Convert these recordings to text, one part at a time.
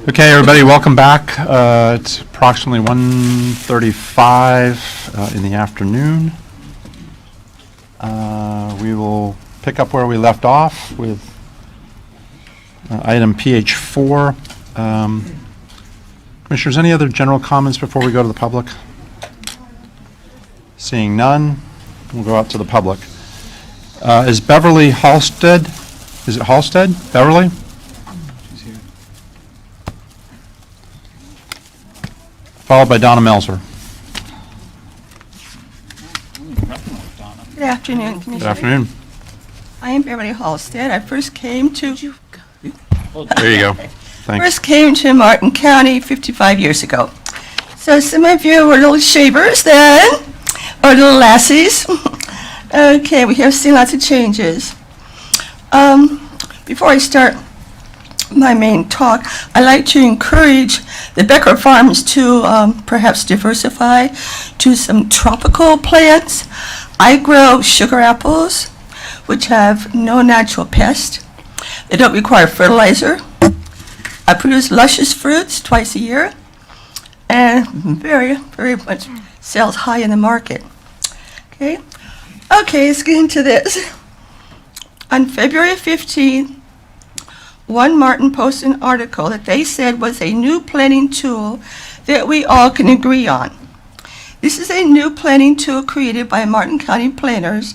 Okay, everybody, welcome back. It's approximately 1:35 in the afternoon. We will pick up where we left off with item PH4. Commissioners, any other general comments before we go to the public? Seeing none, we'll go out to the public. Is Beverly Hallstead? Is it Hallstead? Beverly? Followed by Donna Meltzer. Good afternoon, Commissioner. Good afternoon. I am Beverly Hallstead. I first came to There you go. Thanks. First came to Martin County 55 years ago. So some of you were little shavers then, or little lassies. Okay, we have seen lots of changes. Before I start my main talk, I'd like to encourage the Becker farms to perhaps diversify to some tropical plants. I grow sugar apples, which have no natural pest. They don't require fertilizer. I produce luscious fruits twice a year, and very, very much sells high in the market. Okay, let's get into this. On February 15th, One Martin posted an article that they said was a new planning tool that we all can agree on. This is a new planning tool created by Martin County planners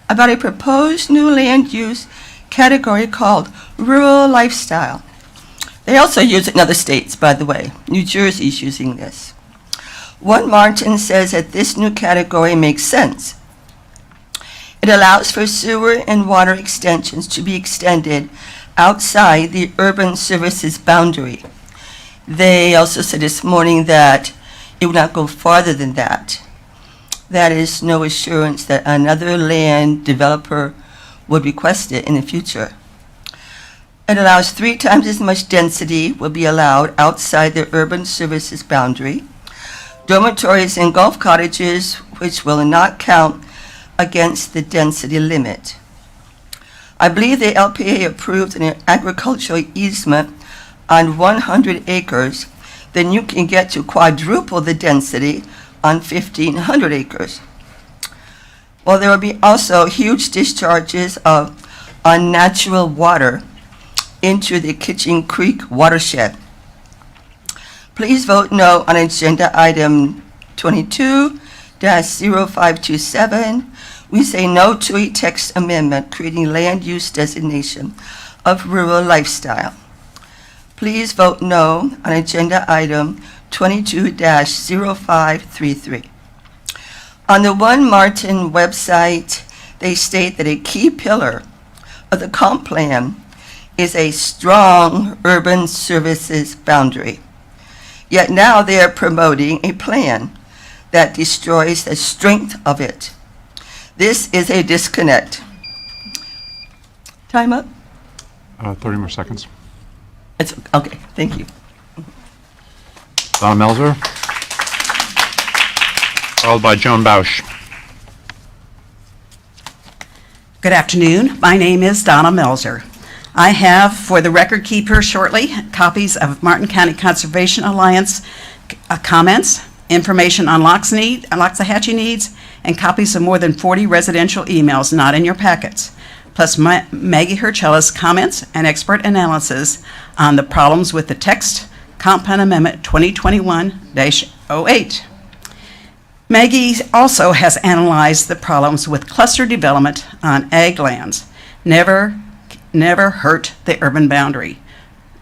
about a proposed new land use category called rural lifestyle. They also use it in other states, by the way. New Jersey's using this. One Martin says that this new category makes sense. It allows for sewer and water extensions to be extended outside the urban services boundary. They also said this morning that it would not go farther than that. That is no assurance that another land developer would request it in the future. It allows 3 times as much density will be allowed outside the urban services boundary. Dormitories and golf cottages, which will not count against the density limit. I believe the LPA approved an agricultural easement on 100 acres, then you can get to quadruple the density on 1,500 acres. Well, there will be also huge discharges of unnatural water into the Kitchen Creek watershed. Please vote no on agenda item 22-0527. We say no to a text amendment creating land use designation of rural lifestyle. Please vote no on agenda item 22-0533. On the One Martin website, they state that a key pillar of the comp plan is a strong urban services boundary. Yet now they are promoting a plan that destroys the strength of it. This is a disconnect. Time up? 30 more seconds. It's okay, thank you. Donna Meltzer. Followed by Joan Bosch. Good afternoon. My name is Donna Meltzer. I have, for the record keeper shortly, copies of Martin County Conservation Alliance comments, information on Loxahatchee needs, and copies of more than 40 residential emails not in your packets, plus Maggie Herchella's comments and expert analysis on the problems with the text Comp Plan Amendment 2021-08. Maggie also has analyzed the problems with cluster development on ag lands. Never hurt the urban boundary.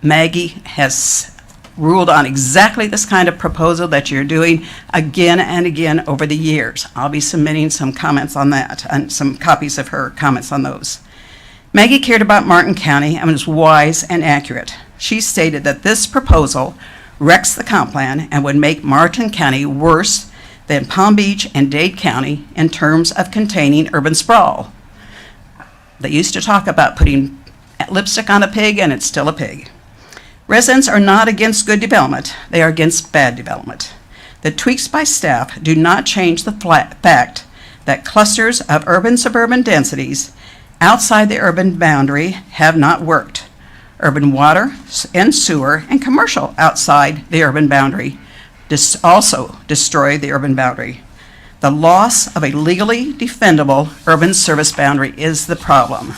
Maggie has ruled on exactly this kind of proposal that you're doing again and again over the years. I'll be submitting some comments on that and some copies of her comments on those. Maggie cared about Martin County and was wise and accurate. She stated that this proposal wrecks the comp plan and would make Martin County worse than Palm Beach and Dade County in terms of containing urban sprawl. They used to talk about putting lipstick on a pig and it's still a pig. Residents are not against good development, they are against bad development. The tweaks by staff do not change the fact that clusters of urban-suburban densities outside the urban boundary have not worked. urban water and sewer, and commercial outside the urban boundary also destroy the urban boundary. The loss of a legally defendable urban service boundary is the problem.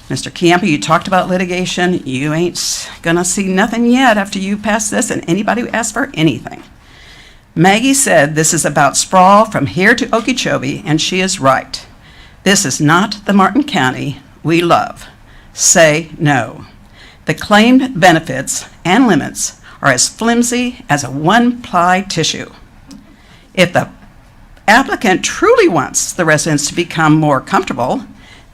Mr. Chiampa, you talked about litigation. You ain't gonna see nothing yet after you pass this and anybody who asks for anything. Maggie said this is about sprawl from here to Okeechobee, and she is right. This is not the Martin County we love. Say no. The claimed benefits and limits are as flimsy as a one-ply tissue. If the applicant truly wants the residents to become more comfortable,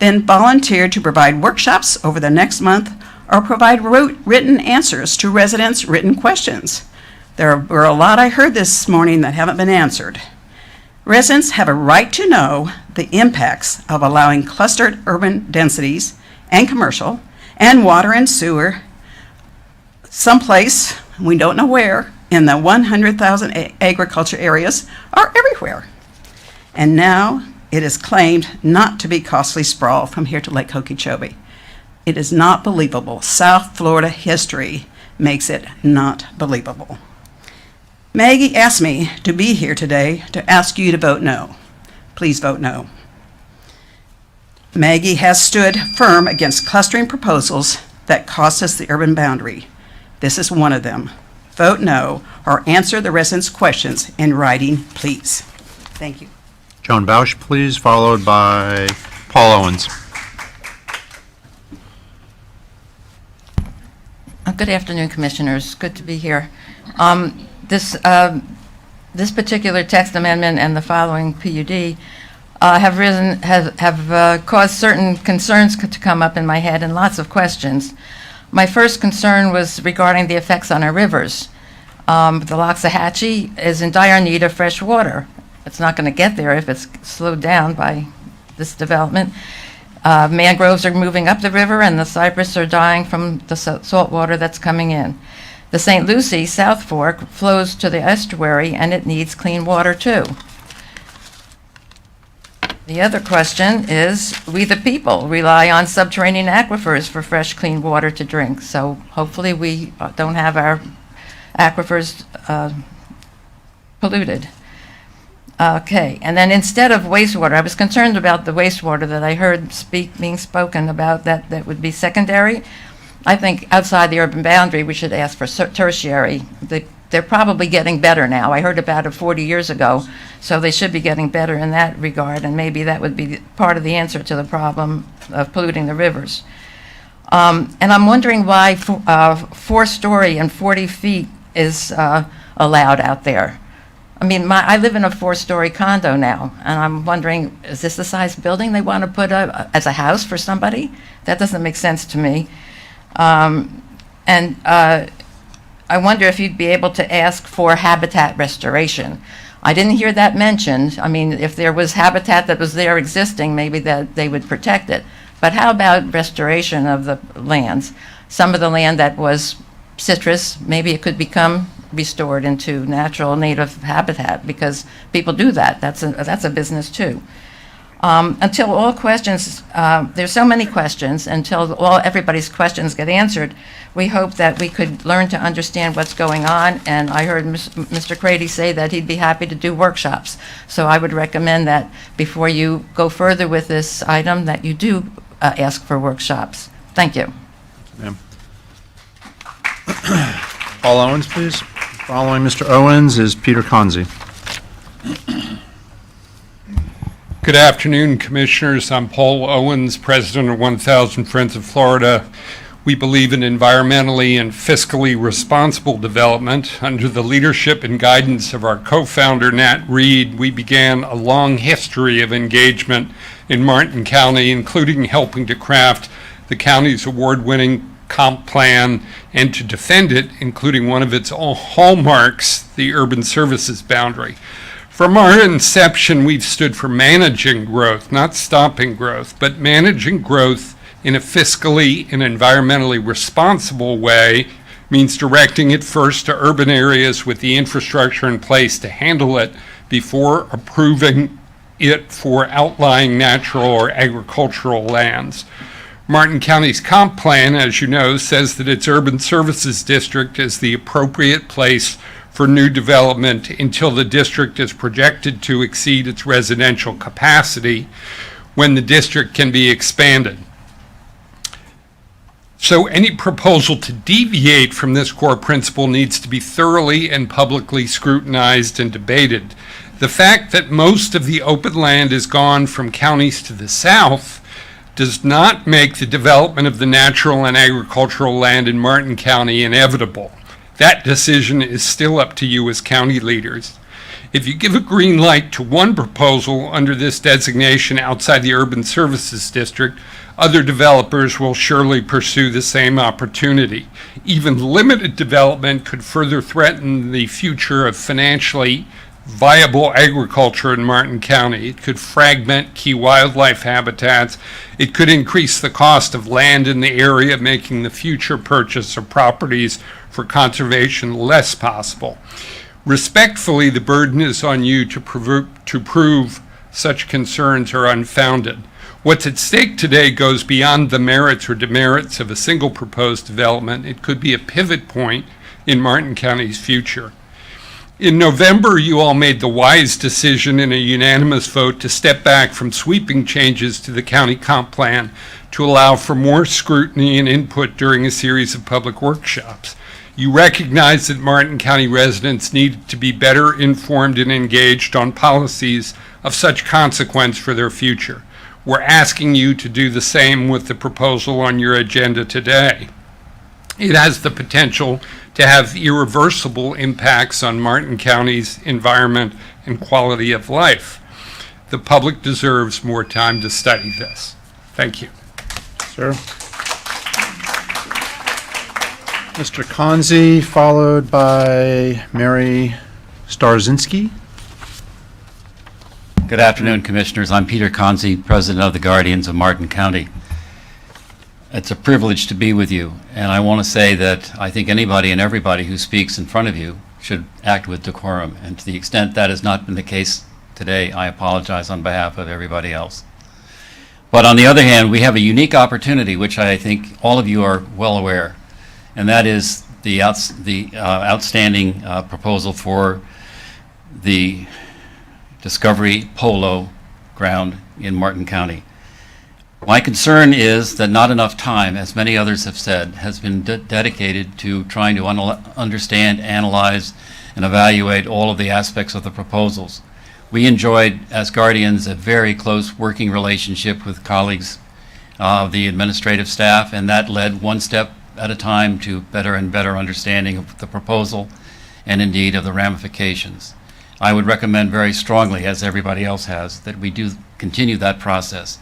then volunteer to provide workshops over the next month or provide written answers to residents' written questions. There were a lot I heard this morning that haven't been answered. Residents have a right to know the impacts of allowing clustered urban densities and commercial and water and sewer someplace, we don't know where, in the 100,000 agriculture areas or everywhere. And now it is claimed not to be costly sprawl from here to Lake Okeechobee. It is not believable. South Florida history makes it not believable. Maggie asked me to be here today to ask you to vote no. Please vote no. Maggie has stood firm against clustering proposals that cost us the urban boundary. This is one of them. Vote no or answer the residents' questions in writing, please. Thank you. Joan Bosch, please, followed by Paul Owens. Good afternoon, Commissioners. Good to be here. This particular text amendment and the following PUD have caused certain concerns to come up in my head and lots of questions. My first concern was regarding the effects on our rivers. The Loxahatchee is in dire need of fresh water. It's not going to get there if it's slowed down by this development. Mangroves are moving up the river, and the cypress are dying from the salt water that's coming in. The St. Lucie South Fork flows to the estuary, and it needs clean water too. The other question is, we the people rely on subterranean aquifers for fresh, clean water to drink. So hopefully we don't have our aquifers polluted. Okay, and then instead of wastewater, I was concerned about the wastewater that I heard being spoken about that would be secondary. I think outside the urban boundary, we should ask for tertiary. They're probably getting better now. I heard about it 40 years ago, so they should be getting better in that regard, and maybe that would be part of the answer to the problem of polluting the rivers. And I'm wondering why 4-story and 40 feet is allowed out there. I mean, I live in a 4-story condo now, and I'm wondering, is this the size building they want to put up as a house for somebody? That doesn't make sense to me. I wonder if you'd be able to ask for habitat restoration. I didn't hear that mentioned. I mean, if there was habitat that was there existing, maybe that they would protect it. But how about restoration of the lands? Some of the land that was citrus, maybe it could become restored into natural native habitat, because people do that. That's a business too. Until all questions, there's so many questions, until everybody's questions get answered, we hope that we could learn to understand what's going on. And I heard Mr. Crady say that he'd be happy to do workshops. So I would recommend that before you go further with this item, that you do ask for workshops. Thank you. Ma'am. Paul Owens, please. Following Mr. Owens is Peter Conzi. Good afternoon, Commissioners. I'm Paul Owens, President of 1000 Friends of Florida. We believe in environmentally and fiscally responsible development. Under the leadership and guidance of our co-founder, Nat Reed, we began a long history of engagement in Martin County, including helping to craft the county's award-winning comp plan and to defend it, including one of its hallmarks, the urban services boundary. From our inception, we've stood for managing growth, not stopping growth, but managing growth in a fiscally and environmentally responsible way means directing it first to urban areas with the infrastructure in place to handle it before approving it for outlying natural or agricultural lands. Martin County's comp plan, as you know, says that its urban services district is the appropriate place for new development until the district is projected to exceed its residential capacity, when the district can be expanded. So any proposal to deviate from this core principle needs to be thoroughly and publicly scrutinized and debated. The fact that most of the open land is gone from counties to the south does not make the development of the natural and agricultural land in Martin County inevitable. That decision is still up to you as county leaders. If you give a green light to one proposal under this designation outside the urban services district, other developers will surely pursue the same opportunity. Even limited development could further threaten the future of financially viable agriculture in Martin County. It could fragment key wildlife habitats. It could increase the cost of land in the area, making the future purchase of properties for conservation less possible. Respectfully, the burden is on you to prove such concerns are unfounded. What's at stake today goes beyond the merits or demerits of a single proposed development. It could be a pivot point in Martin County's future. In November, you all made the wise decision in a unanimous vote to step back from sweeping changes to the county comp plan to allow for more scrutiny and input during a series of public workshops. You recognize that Martin County residents need to be better informed and engaged on policies of such consequence for their future. We're asking you to do the same with the proposal on your agenda today. It has the potential to have irreversible impacts on Martin County's environment and quality of life. The public deserves more time to study this. Thank you. Sir. Mr. Konzi, followed by Mary Starzinski. Good afternoon, Commissioners. I'm Peter Konzi, President of the Guardians of Martin County. It's a privilege to be with you, and I want to say that I think anybody and everybody who speaks in front of you should act with decorum, and to the extent that has not been the case today, I apologize on behalf of everybody else. But on the other hand, we have a unique opportunity, which I think all of you are well aware, and that is the outstanding proposal for the Discovery Polo ground in Martin County. My concern is that not enough time, as many others have said, has been dedicated to trying to understand, analyze, and evaluate all of the aspects of the proposals. We enjoyed, as Guardians, a very close working relationship with colleagues of the administrative staff, and that led one step at a time to better and better understanding of the proposal and indeed of the ramifications. I would recommend very strongly, as everybody else has, that we do continue that process.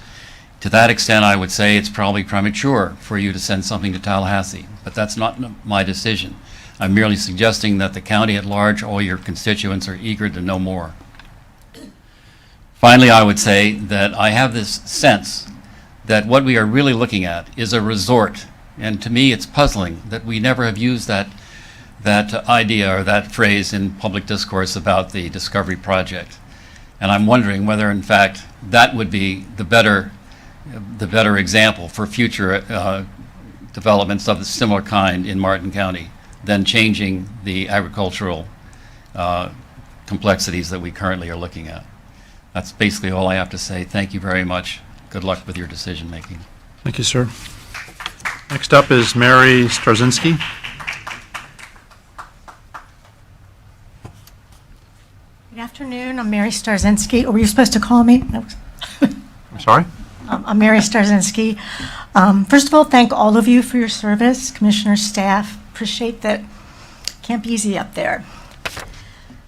To that extent, I would say it's probably premature for you to send something to Tallahassee, but that's not my decision. I'm merely suggesting that the county at large, all your constituents, are eager to know more. Finally, I would say that I have this sense that what we are really looking at is a resort, and to me it's puzzling that we never have used that idea or that phrase in public discourse about the Discovery Project. And I'm wondering whether, in fact, that would be the better example for future developments of a similar kind in Martin County than changing the agricultural complexities that we currently are looking at. That's basically all I have to say. Thank you very much. Good luck with your decision making. Thank you, sir. Next up is Mary Starzinski. Good afternoon. I'm Mary Starzinski. Were you supposed to call me? I'm sorry? I'm Mary Starzinski. First of all, thank all of you for your service, Commissioner, staff. Appreciate that. Can't be easy up there.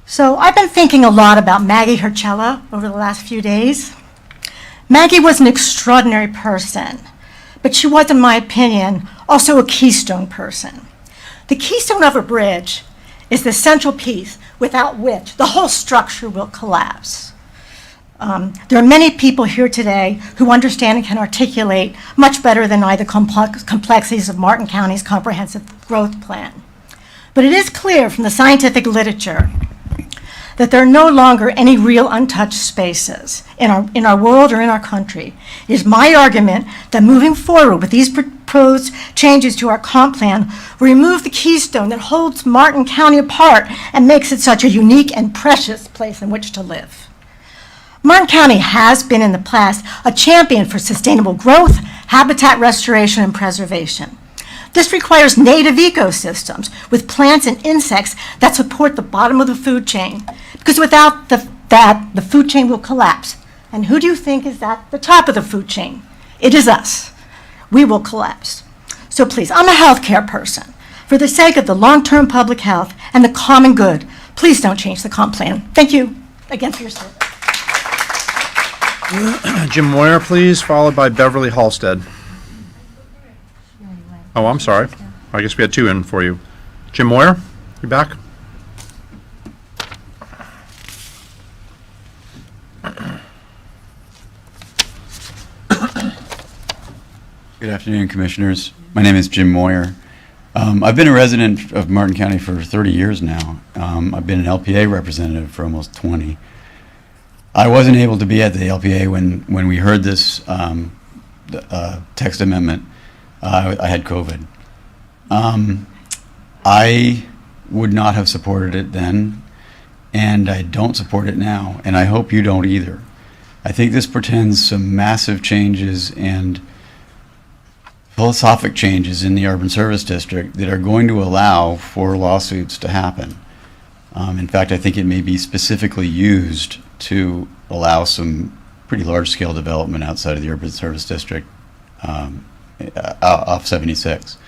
So I've been thinking a lot about Maggie Hercella over the last few days. Maggie was an extraordinary person, but she was, in my opinion, also a keystone person. The keystone of a bridge is the central piece without which the whole structure will collapse. There are many people here today who understand and can articulate much better than I the complexities of Martin County's comprehensive growth plan. But it is clear from the scientific literature that there are no longer any real untouched spaces in our world or in our country. It is my argument that moving forward with these proposed changes to our comp plan will remove the keystone that holds Martin County apart and makes it such a unique and precious place in which to live. Martin County has been in the past a champion for sustainable growth, habitat restoration, and preservation. This requires native ecosystems with plants and insects that support the bottom of the food chain, because without that, the food chain will collapse. And who do you think is at the top of the food chain? It is us. We will collapse. So please, I'm a healthcare person. For the sake of the long-term public health and the common good, please don't change the comp plan. Thank you again for your service. Jim Moyer, please, followed by Beverly Hallstead. Oh, I'm sorry. I guess we had two in for you. Jim Moyer, you back? Good afternoon, Commissioners. My name is Jim Moyer. I've been a resident of Martin County for 30 years now. I've been an LPA representative for almost 20. I wasn't able to be at the LPA when we heard this text amendment. I had COVID. I would not have supported it then, and I don't support it now, and I hope you don't either. I think this portends some massive changes and philosophic changes in the urban service district that are going to allow for lawsuits to happen. In fact, I think it may be specifically used to allow some pretty large-scale development outside of the urban service district off 76.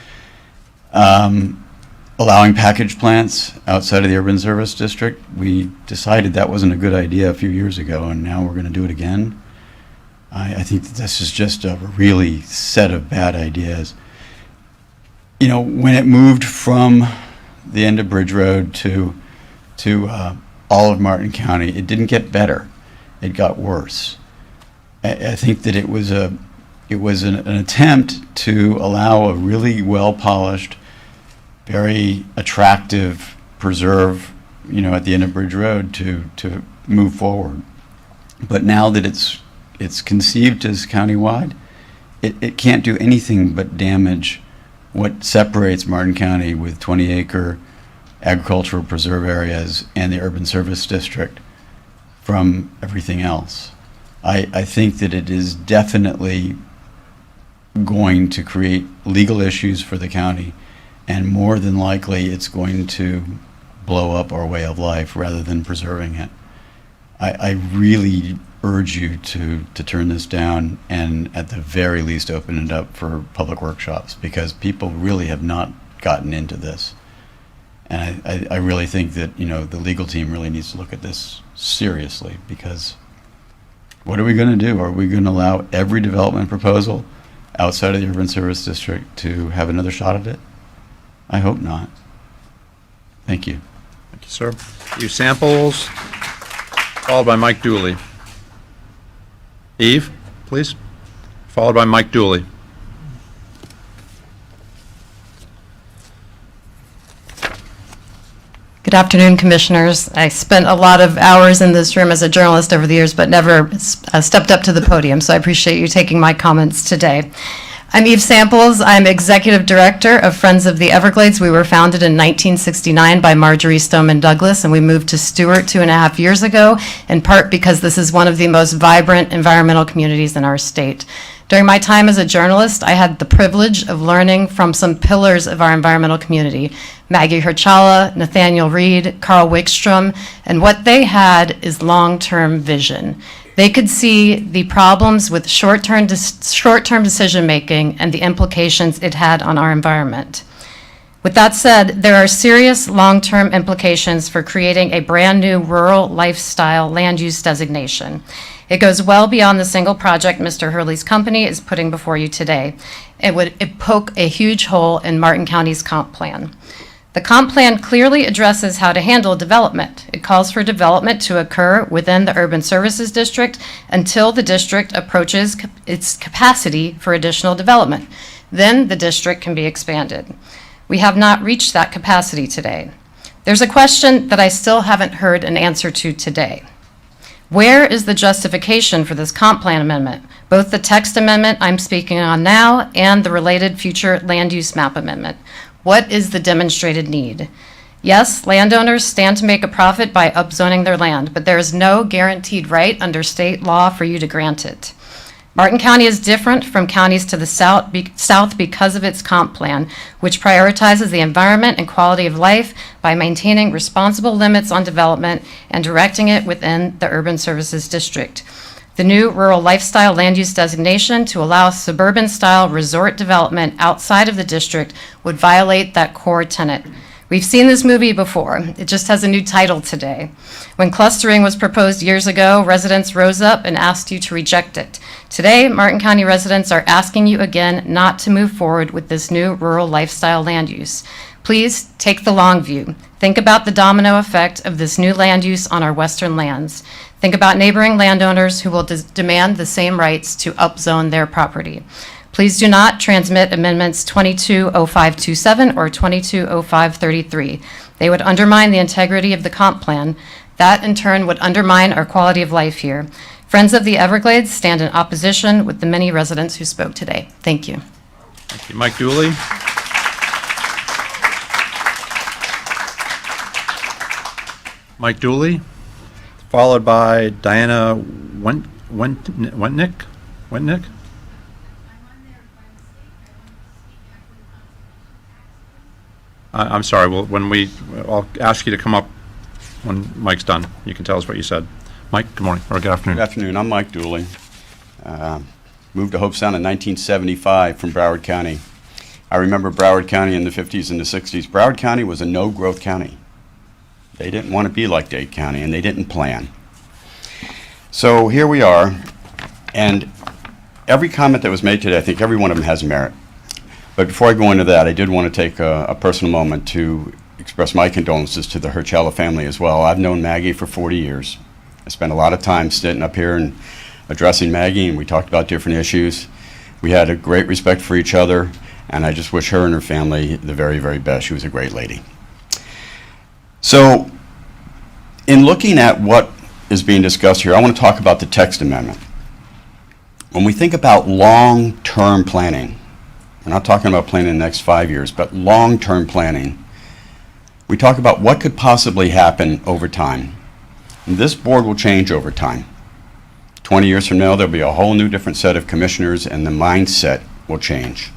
Allowing package plants outside of the urban service district, we decided that wasn't a good idea a few years ago, and now we're going to do it again. I think that this is just a really set of bad ideas. You know, when it moved from the end of Bridge Road to all of Martin County, it didn't get better. It got worse. I think that it was an attempt to allow a really well-polished, very attractive preserve, you know, at the end of Bridge Road to move forward. But now that it's conceived as countywide, it can't do anything but damage what separates Martin County with 20-acre agricultural preserve areas and the urban service district from everything else. I think that it is definitely going to create legal issues for the county, and more than likely it's going to blow up our way of life rather than preserving it. I really urge you to turn this down and at the very least open it up for public workshops, because people really have not gotten into this. And I really think that, you know, the legal team really needs to look at this seriously, because what are we going to do? Are we going to allow every development proposal outside of the urban service district to have another shot at it? I hope not. Thank you. Thank you, sir. Eve Samples, followed by Mike Douly. Eve, please, followed by Mike Douly. Good afternoon, Commissioners. I spent a lot of hours in this room as a journalist over the years, but never stepped up to the podium, so I appreciate you taking my comments today. I'm Eve Samples. I'm Executive Director of Friends of the Everglades. We were founded in 1969 by Marjorie Stoneman Douglas, and we moved to Stewart 2.5 years ago, in part because this is one of the most vibrant environmental communities in our state. During my time as a journalist, I had the privilege of learning from some pillars of our environmental community, Maggie Herchala, Nathaniel Reed, Carl Wickstrom, and what they had is long-term vision. They could see the problems with short-term decision-making and the implications it had on our environment. With that said, there are serious long-term implications for creating a brand-new rural lifestyle land use designation. It goes well beyond the single project Mr. Hurley's company is putting before you today. It would poke a huge hole in Martin County's comp plan. The comp plan clearly addresses how to handle development. It calls for development to occur within the urban services district until the district approaches its capacity for additional development. Then the district can be expanded. We have not reached that capacity today. There's a question that I still haven't heard an answer to today. Where is the justification for this comp plan amendment, both the text amendment I'm speaking on now and the related future land use map amendment? What is the demonstrated need? Yes, landowners stand to make a profit by upzoning their land, but there is no guaranteed right under state law for you to grant it. Martin County is different from counties to the south because of its comp plan, which prioritizes the environment and quality of life by maintaining responsible limits on development and directing it within the Urban Services District. The new rural lifestyle land use designation to allow suburban-style resort development outside of the district would violate that core tenet. We've seen this movie before. It just has a new title today. When clustering was proposed years ago, residents rose up and asked you to reject it. Today, Martin County residents are asking you again not to move forward with this new rural lifestyle land use. Please take the long view. Think about the domino effect of this new land use on our western lands. Think about neighboring landowners who will demand the same rights to upzone their property. Please do not transmit amendments 220527 or 220533. They would undermine the integrity of the comp plan. That, in turn, would undermine our quality of life here. Friends of the Everglades stand in opposition with the many residents who spoke today. Thank you. Thank you. Mike Douly. Mike Douly, followed by Diana Wentick. I'm sorry, I'll ask you to come up when Mike's done. You can tell us what you said. Mike, good morning, or good afternoon. Good afternoon. I'm Mike Douly. Moved to Hope Sound in 1975 from Broward County. I remember Broward County in the 50s and the 60s. Broward County was a no-growth county. They didn't want to be like Dade County, and they didn't plan. So here we are, and every comment that was made today, I think every one of them has merit. But before I go into that, I did want to take a personal moment to express my condolences to the Herchella family as well. I've known Maggie for 40 years. I spent a lot of time sitting up here and addressing Maggie, and we talked about different issues. We had a great respect for each other, and I just wish her and her family the very, very best. She was a great lady. So, in looking at what is being discussed here, I want to talk about the text amendment. When we think about long-term planning, we're not talking about planning in the next 5 years, but long-term planning, we talk about what could possibly happen over time. And this board will change over time. 20 years from now, there'll be a whole new different set of commissioners, and the mindset will change.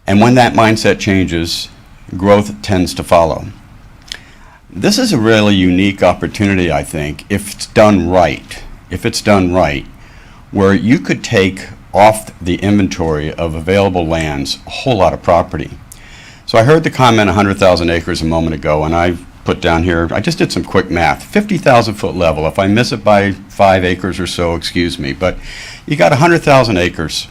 And when that mindset changes, growth tends to follow. This is a really unique opportunity, I think, if it's done right. If it's done right, where you could take off the inventory of available lands a whole lot of property. So I heard the comment 100,000 acres a moment ago, and I put down here, I just did some quick math, 50,000 foot level. If I miss it by 5 acres or so, excuse me, but you got 100,000 acres.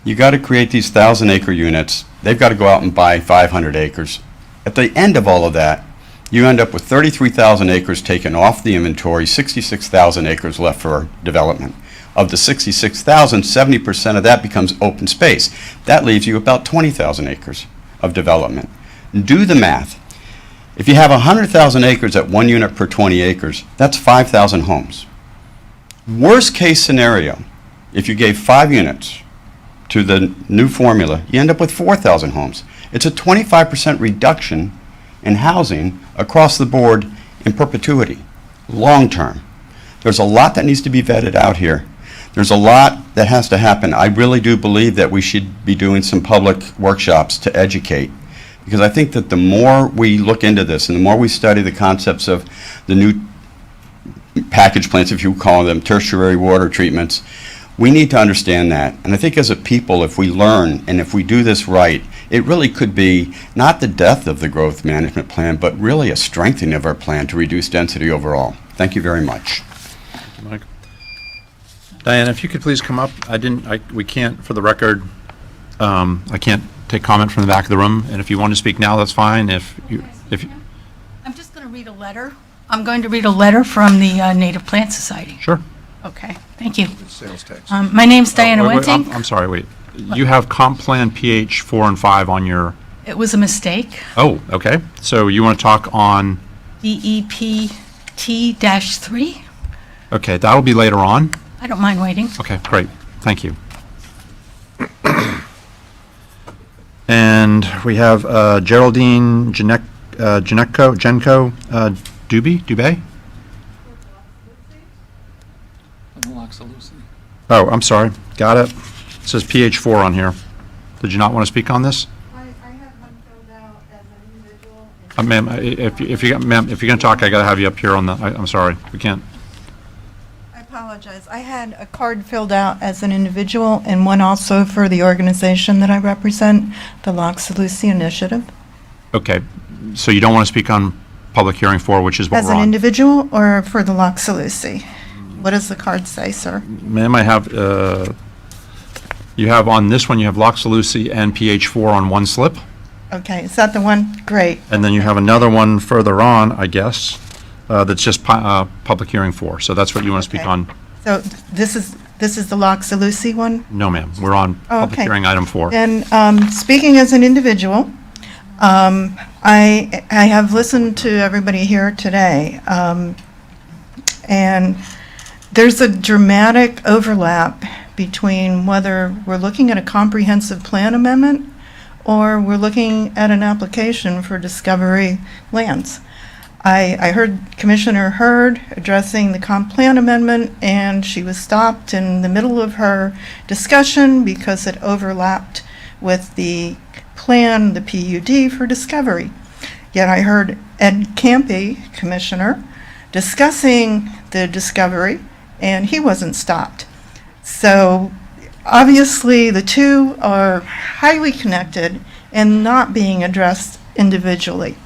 You got to create these 1,000 acre units. They've got to go out and buy 500 acres. At the end of all of that, you end up with 33,000 acres taken off the inventory, 66,000 acres left for development. Of the 66,000, 70% of that becomes open space. That leaves you about 20,000 acres of development. Do the math. If you have 100,000 acres at 1 unit per 20 acres, that's 5,000 homes. Worst case scenario, if you gave 5 units to the new formula, you end up with 4,000 homes. It's a 25% reduction in housing across the board in perpetuity, long term. There's a lot that needs to be vetted out here. There's a lot that has to happen. I really do believe that we should be doing some public workshops to educate, because I think that the more we look into this and the more we study the concepts of the new package plants, if you call them tertiary water treatments, we need to understand that. And I think as a people, if we learn and if we do this right, it really could be not the death of the growth management plan, but really a strengthening of our plan to reduce density overall. Thank you very much. Thank you, Mike. Diana, if you could please come up. We can't, for the record, I can't take comment from the back of the room, and if you want to speak now, that's fine. I'm just going to read a letter. I'm going to read a letter from the Native Plant Society. Sure. Okay, thank you. Sales tax. My name's Diana Wait, Wentick. I'm sorry, wait. You have comp plan PH 4 and 5 on your It was a mistake. Oh, okay. So you want to talk on, DEPT-3. okay, that'll be later on. I don't mind waiting. Okay, great. Thank you. And we have Geraldine Dubet? Oh, I'm sorry. Got it. It says PH4 on here. Did you not want to speak on this? I have one filled out as an individual. Ma'am, if you're going to talk, I got to have you up here on the, I'm sorry. We can't. I apologize. I had a card filled out as an individual and one also for the organization that I represent, the Loxalucy Initiative. Okay. So you don't want to speak on public hearing 4, which is what As we're an on. individual or for the Loxalucy? What does the card say, sir? Ma'am, I have, you have on this one, you have Loxalucy and PH4 on one slip. Okay, is that the one? Great. And then you have another one further on, I guess, that's just public hearing 4. So that's what you want to speak Okay. on. So this is the Loxalucy one? No, ma'am. We're on Oh, public okay. hearing item 4. And speaking as an individual, I have listened to everybody here today, and there's a dramatic overlap between whether we're looking at a comprehensive plan amendment or we're looking at an application for discovery lands. I heard Commissioner Hurd addressing the comp plan amendment, and she was stopped in the middle of her discussion because it overlapped with the plan, the PUD for discovery. Yet I heard Ed Campy, Commissioner, discussing the discovery, and he wasn't stopped. So obviously the two are highly connected and not being addressed individually.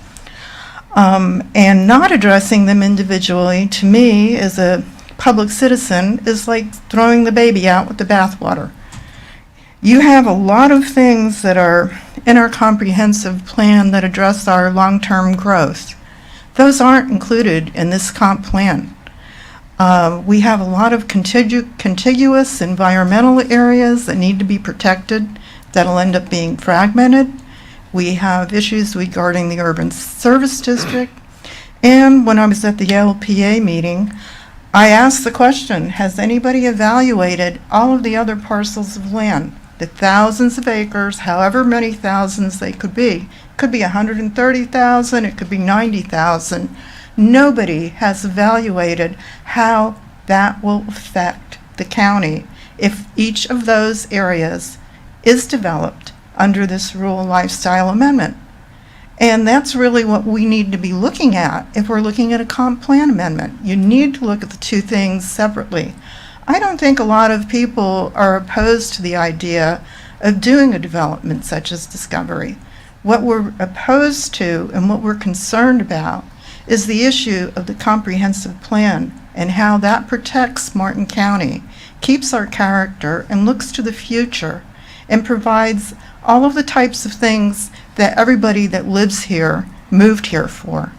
And not addressing them individually, to me, as a public citizen, is like throwing the baby out with the bathwater. You have a lot of things that are in our comprehensive plan that address our long-term growth. Those aren't included in this comp plan. We have a lot of contiguous environmental areas that need to be protected that'll end up being fragmented. We have issues regarding the urban service district. And when I was at the LPA meeting, I asked the question, has anybody evaluated all of the other parcels of land? The thousands of acres, however many thousands they could be. It could be 130,000, it could be 90,000. Nobody has evaluated how that will affect the county if each of those areas is developed under this rural lifestyle amendment. And that's really what we need to be looking at if we're looking at a comp plan amendment. You need to look at the two things separately. I don't think a lot of people are opposed to the idea of doing a development such as Discovery. What we're opposed to and what we're concerned about is the issue of the comprehensive plan and how that protects Martin County, keeps our character, and looks to the future, and provides all of the types of things that everybody that lives here moved here for.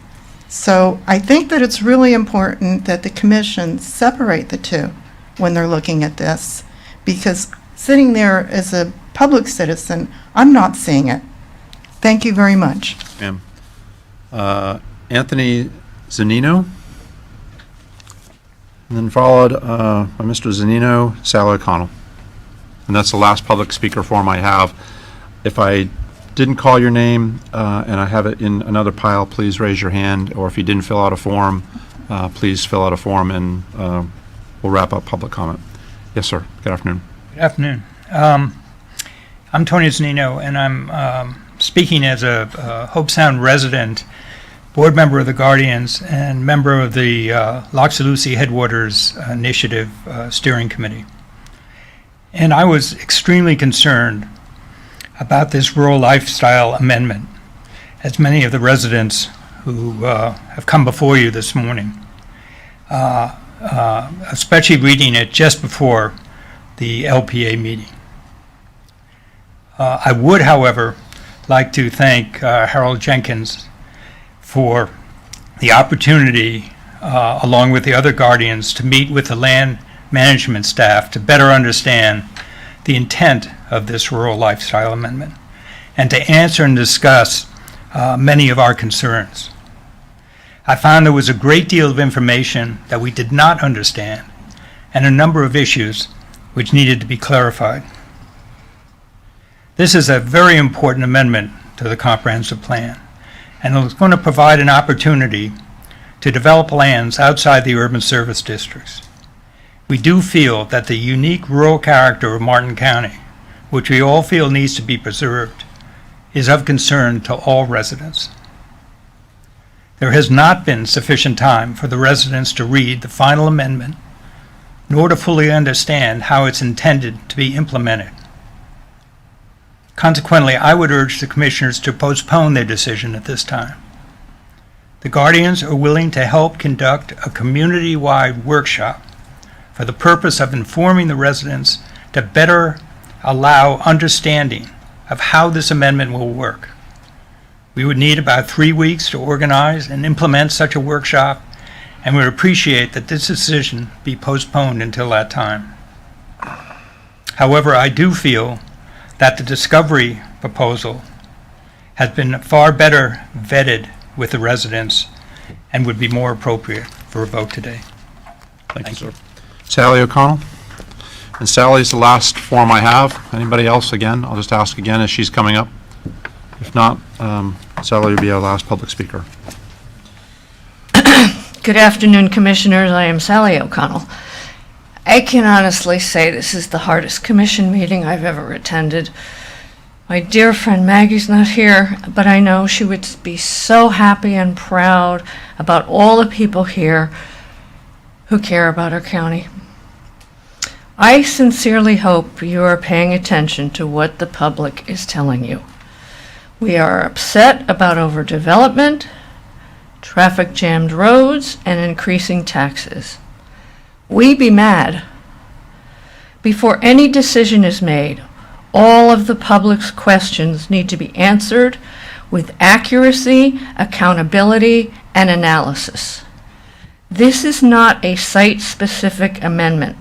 So I think that it's really important that the commission separate the two when they're looking at this, because sitting there as a public citizen, I'm not seeing it. Thank you very much. Ma'am. Anthony Zenino. And then followed by Mr. Zenino, Sally O'Connell. And that's the last public speaker form I have. If I didn't call your name and I have it in another pile, please raise your hand. Or if you didn't fill out a form, please fill out a form and we'll wrap up public comment. Yes, sir. Good afternoon. Good afternoon. I'm Tony Zenino, and I'm speaking as a Hope Sound resident, board member of the Guardians, and member of the Loxalucy Headwaters Initiative Steering Committee. And I was extremely concerned about this rural lifestyle amendment, as many of the residents who have come before you this morning, especially reading it just before the LPA meeting. I would, however, like to thank Harold Jenkins for the opportunity, along with the other Guardians, to meet with the land management staff to better understand the intent of this rural lifestyle amendment. and to answer and discuss many of our concerns. I found there was a great deal of information that we did not understand and a number of issues which needed to be clarified. This is a very important amendment to the comprehensive plan, and it's going to provide an opportunity to develop lands outside the urban service districts. We do feel that the unique rural character of Martin County, which we all feel needs to be preserved, is of concern to all residents. There has not been sufficient time for the residents to read the final amendment, nor to fully understand how it's intended to be implemented. Consequently, I would urge the commissioners to postpone their decision at this time. The Guardians are willing to help conduct a community-wide workshop for the purpose of informing the residents to better allow understanding of how this amendment will work. We would need about 3 weeks to organize and implement such a workshop, and we would appreciate that this decision be postponed until that time. However, I do feel that the discovery proposal has been far better vetted with the residents and would be more appropriate for a vote today. Thank you, sir. Sally O'Connell? And Sally's the last form I have. Anybody else again? I'll just ask again as she's coming up. If not, Sally will be our last public speaker. Good afternoon, Commissioners. I am Sally O'Connell. I can honestly say this is the hardest commission meeting I've ever attended. My dear friend Maggie's not here, but I know she would be so happy and proud about all the people here who care about our county. I sincerely hope you are paying attention to what the public is telling you. We are upset about overdevelopment, traffic jammed roads, and increasing taxes. We be mad. Before any decision is made, all of the public's questions need to be answered with accuracy, accountability, and analysis. This is not a site-specific amendment.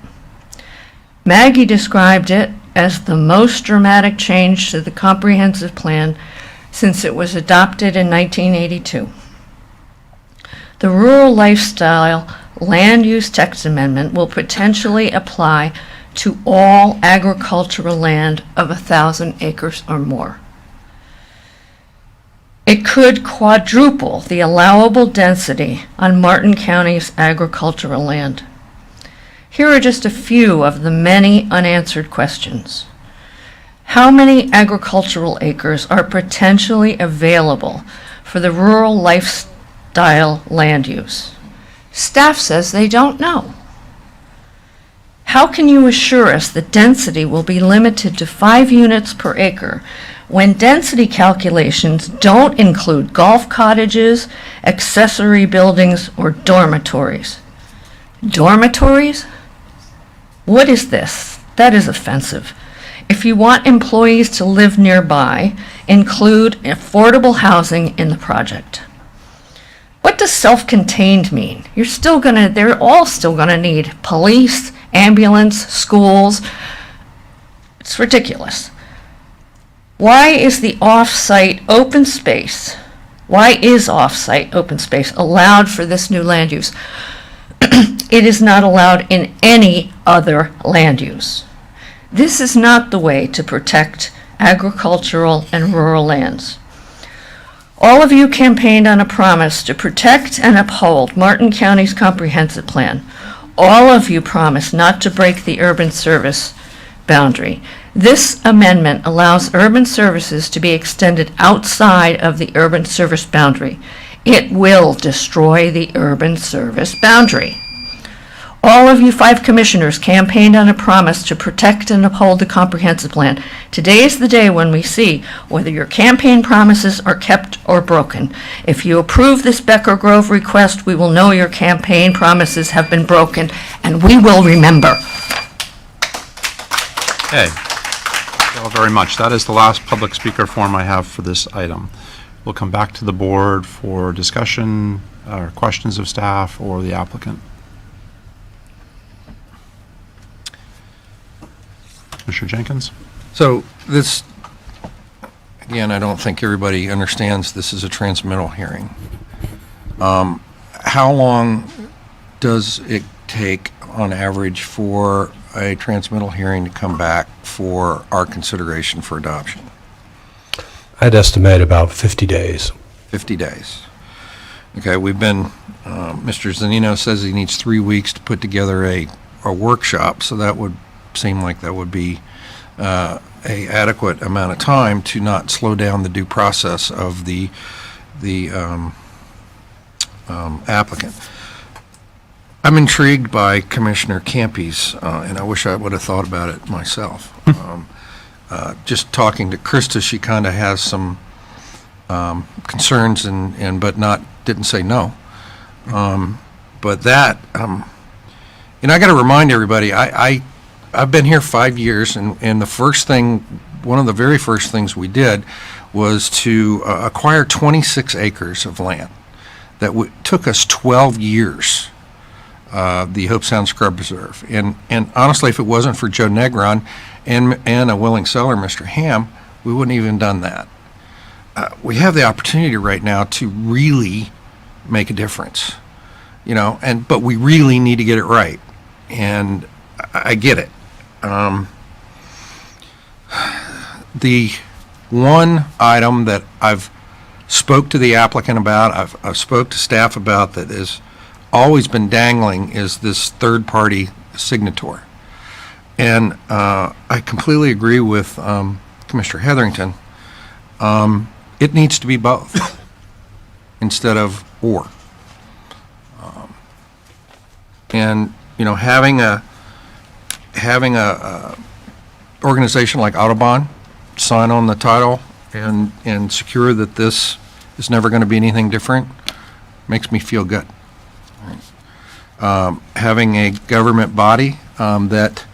Maggie described it as the most dramatic change to the comprehensive plan since it was adopted in 1982. The Rural Lifestyle Land Use Text Amendment will potentially apply to all agricultural land of 1,000 acres or more. It could quadruple the allowable density on Martin County's agricultural land. Here are just a few of the many unanswered questions. How many agricultural acres are potentially available for the rural lifestyle land use? Staff says they don't know. How can you assure us that density will be limited to 5 units per acre when density calculations don't include golf cottages, accessory buildings, or dormitories? Dormitories? What is this? That is offensive. If you want employees to live nearby, include affordable housing in the project. What does self-contained mean? They're all still gonna need police, ambulance, schools. It's ridiculous. Why is off-site open space allowed for this new land use? It is not allowed in any other land use. This is not the way to protect agricultural and rural lands. All of you campaigned on a promise to protect and uphold Martin County's comprehensive plan. All of you promised not to break the urban service boundary. This amendment allows urban services to be extended outside of the urban service boundary. It will destroy the urban service boundary. All of you 5 commissioners campaigned on a promise to protect and uphold the comprehensive plan. Today is the day when we see whether your campaign promises are kept or broken. If you approve this Becker Grove request, we will know your campaign promises have been broken, and we will remember. Okay. Thank you all very much. That is the last public speaker form I have for this item. We'll come back to the board for discussion or questions of staff or the applicant. Commissioner Jenkins? So this, again, I don't think everybody understands this is a transmittal hearing. How long does it take on average for a transmittal hearing to come back for our consideration for adoption? I'd estimate about 50 days. 50 days. Okay, we've been, Mr. Zenino says he needs 3 weeks to put together a workshop, so that would seem like that would be a adequate amount of time to not slow down the due process of the applicant. I'm intrigued by Commissioner Campy's, and I wish I would have thought about it myself. Just talking to Krista, she kind of has some concerns and but didn't say no. But that, and I got to remind everybody, I've been here 5 years, and the first thing, one of the very first things we did was to acquire 26 acres of land that took us 12 years. The Hope Sound Scrub Reserve, and honestly, if it wasn't for Joe Negron and a willing seller, Mr. Ham, we wouldn't even done that. We have the opportunity right now to really make a difference, but we really need to get it right, and I get it. The one item that I've spoke to the applicant about, I've spoke to staff about, that is always been dangling, is this third-party signator. And I completely agree with Commissioner Hetherington. It needs to be both instead of or. And having a organization like Audubon sign on the title and secure that this is never going to be anything different makes me feel good. Having a government body that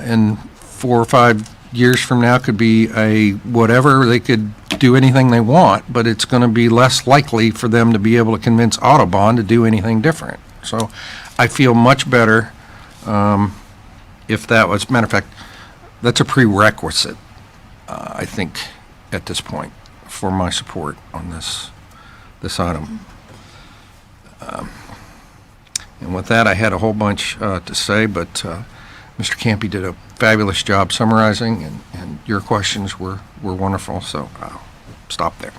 in 4 or 5 years from now could be a whatever, they could do anything they want, but it's going to be less likely for them to be able to convince Audubon to do anything different. So I feel much better if that was, matter of fact, that's a prerequisite, I think, at this point for my support on this item. And with that, I had a whole bunch to say, but Mr. Campy did a fabulous job summarizing, and your questions were wonderful, so I'll stop there.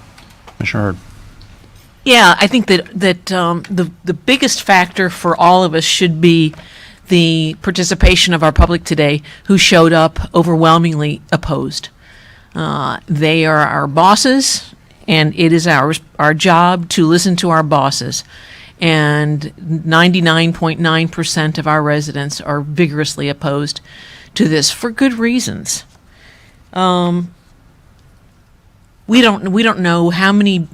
Commissioner Hurd. Yeah, I think that the biggest factor for all of us should be the participation of our public today, who showed up overwhelmingly opposed. They are our bosses, and it is our job to listen to our bosses. And 99.9% of our residents are vigorously opposed to this for good reasons. We don't know how many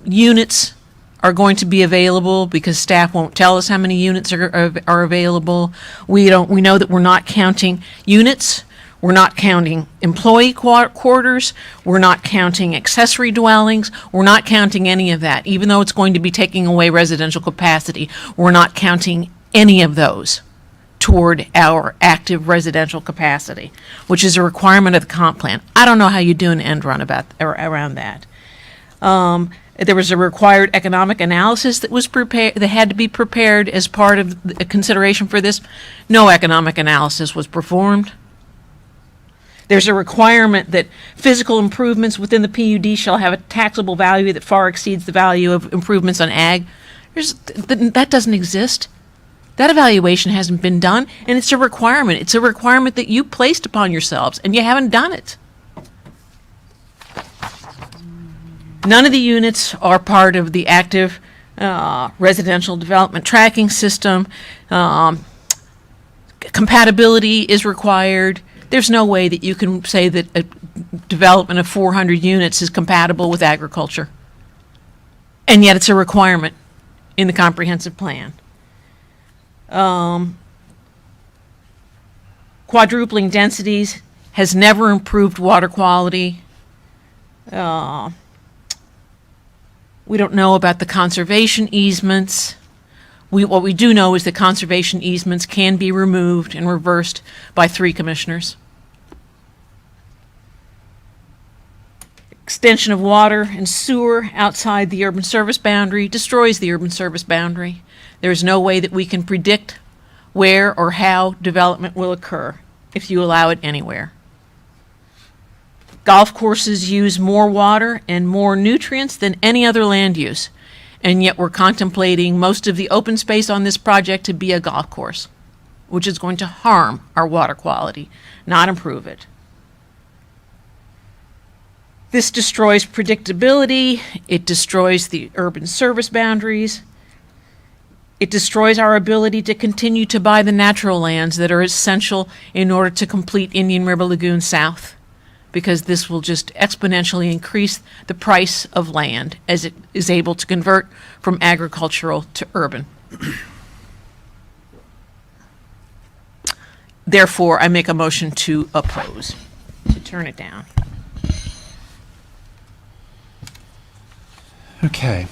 units are going to be available because staff won't tell us how many units are available. We know that we're not counting units. We're not counting employee quarters. We're not counting accessory dwellings. We're not counting any of that. Even though it's going to be taking away residential capacity, we're not counting any of those toward our active residential capacity, which is a requirement of the comp plan. I don't know how you do an end run around that. There was a required economic analysis that was prepared, that had to be prepared as part of the consideration for this. No economic analysis was performed. There's a requirement that physical improvements within the PUD shall have a taxable value that far exceeds the value of improvements on ag. That doesn't exist. That evaluation hasn't been done, and it's a requirement. It's a requirement that you placed upon yourselves, and you haven't done it. None of the units are part of the active residential development tracking system. Compatibility is required. There's no way that you can say that a development of 400 units is compatible with agriculture. And yet it's a requirement in the comprehensive plan. Quadrupling densities has never improved water quality. We don't know about the conservation easements. What we do know is that conservation easements can be removed and reversed by 3 commissioners. Extension of water and sewer outside the urban service boundary destroys the urban service boundary. There is no way that we can predict where or how development will occur if you allow it anywhere. Golf courses use more water and more nutrients than any other land use, and yet we're contemplating most of the open space on this project to be a golf course, which is going to harm our water quality, not improve it. This destroys predictability, it destroys the urban service boundaries, it destroys our ability to continue to buy the natural lands that are essential in order to complete Indian River Lagoon South, because this will just exponentially increase the price of land as it is able to convert from agricultural to urban. Therefore, I make a motion to oppose, to turn it down. Okay.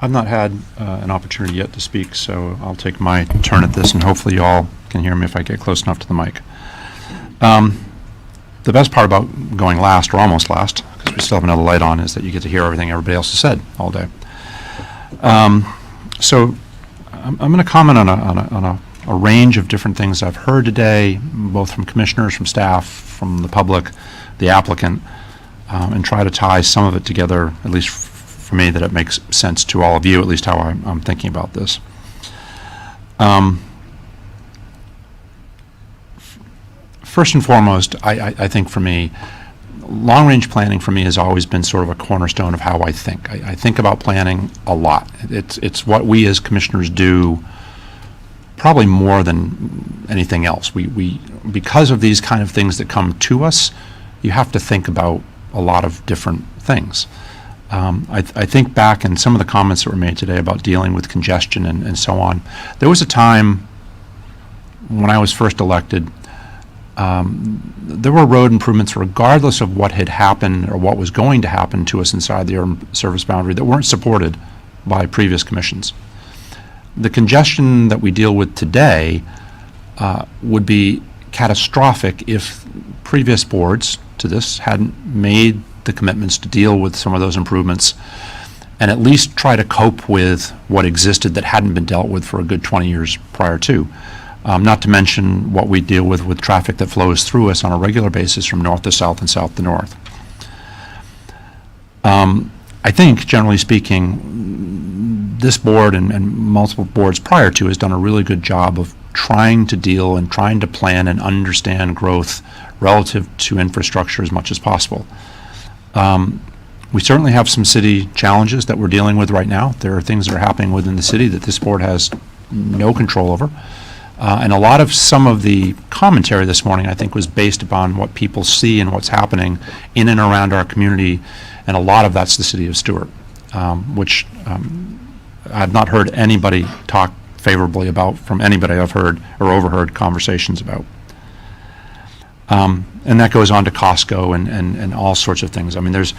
I've not had an opportunity yet to speak, so I'll take my turn at this, and hopefully you all can hear me if I get close enough to the mic. The best part about going last, or almost last, because we still have another light on, is that you get to hear everything everybody else has said all day. So I'm going to comment on a range of different things I've heard today, both from commissioners, from staff, from the public, the applicant, and try to tie some of it together, at least for me, that it makes sense to all of you, at least how I'm thinking about this. First and foremost, I think for me, long-range planning for me has always been sort of a cornerstone of how I think. I think about planning a lot. It's what we as commissioners do probably more than anything else. We because of these kind of things that come to us, you have to think about a lot of different things. I think back in some of the comments that were made today about dealing with congestion and so on. There was a time when I was first elected, there were road improvements regardless of what had happened or what was going to happen to us inside the urban service boundary that weren't supported by previous commissions. The congestion that we deal with today would be catastrophic if previous boards to this hadn't made the commitments to deal with some of those improvements and at least try to cope with what existed that hadn't been dealt with for a good 20 years prior to. Not to mention what we deal with traffic that flows through us on a regular basis from north to south and south to north. I think, generally speaking, this board and multiple boards prior to has done a really good job of trying to deal and trying to plan and understand growth relative to infrastructure as much as possible. We certainly have some city challenges that we're dealing with right now. There are things that are happening within the city that this board has no control over. And a lot of some of the commentary this morning, I think, was based upon what people see and what's happening in and around our community, and a lot of that's the city of Stewart, which I've not heard anybody talk favorably about from anybody I've heard or overheard conversations about. And that goes on to Costco and all sorts of things. I mean, there's,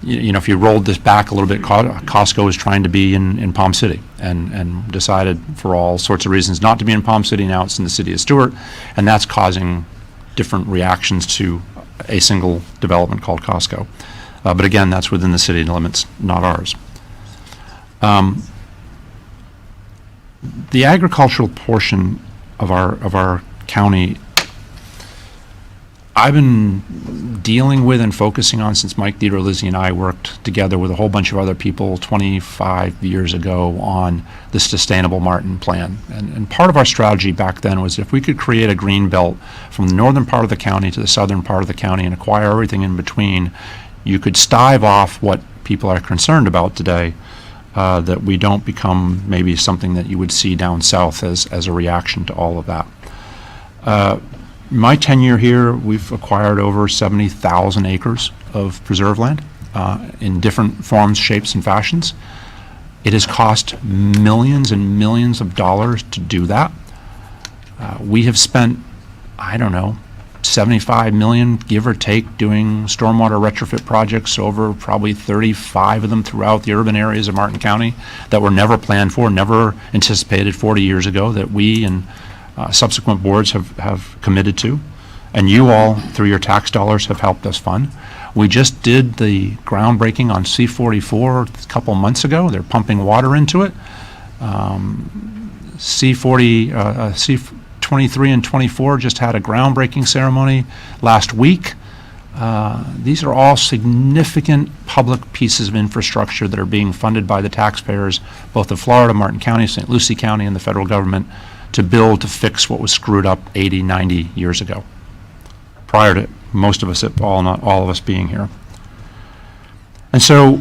you know, if you rolled this back a little bit, Costco is trying to be in Palm City and decided for all sorts of reasons not to be in Palm City. Now it's in the city of Stewart, and that's causing different reactions to a single development called Costco. But again, that's within the city limits, not ours. The agricultural portion of our county, I've been dealing with and focusing on since Mike Dieter, Lizzie, and I worked together with a whole bunch of other people 25 years ago on the Sustainable Martin Plan. And part of our strategy back then was if we could create a green belt from the northern part of the county to the southern part of the county and acquire everything in between, you could stave off what people are concerned about today, that we don't become maybe something that you would see down south as a reaction to all of that. My tenure here, we've acquired over 70,000 acres of preserve land in different forms, shapes, and fashions. It has cost millions and millions of dollars to do that. We have spent, I don't know, 75 million, give or take, doing stormwater retrofit projects, over probably 35 of them throughout the urban areas of Martin County that were never planned for, never anticipated 40 years ago, that we and subsequent boards have committed to and you all, through your tax dollars, have helped us fund. We just did the groundbreaking on C-44 a couple months ago. They're pumping water into it. C-23 and 24 just had a groundbreaking ceremony last week. These are all significant public pieces of infrastructure that are being funded by the taxpayers, both of Florida, Martin County, St. Lucie County, and the federal government, to build to fix what was screwed up 80, 90 years ago, prior to most of us, not all of us being here. And so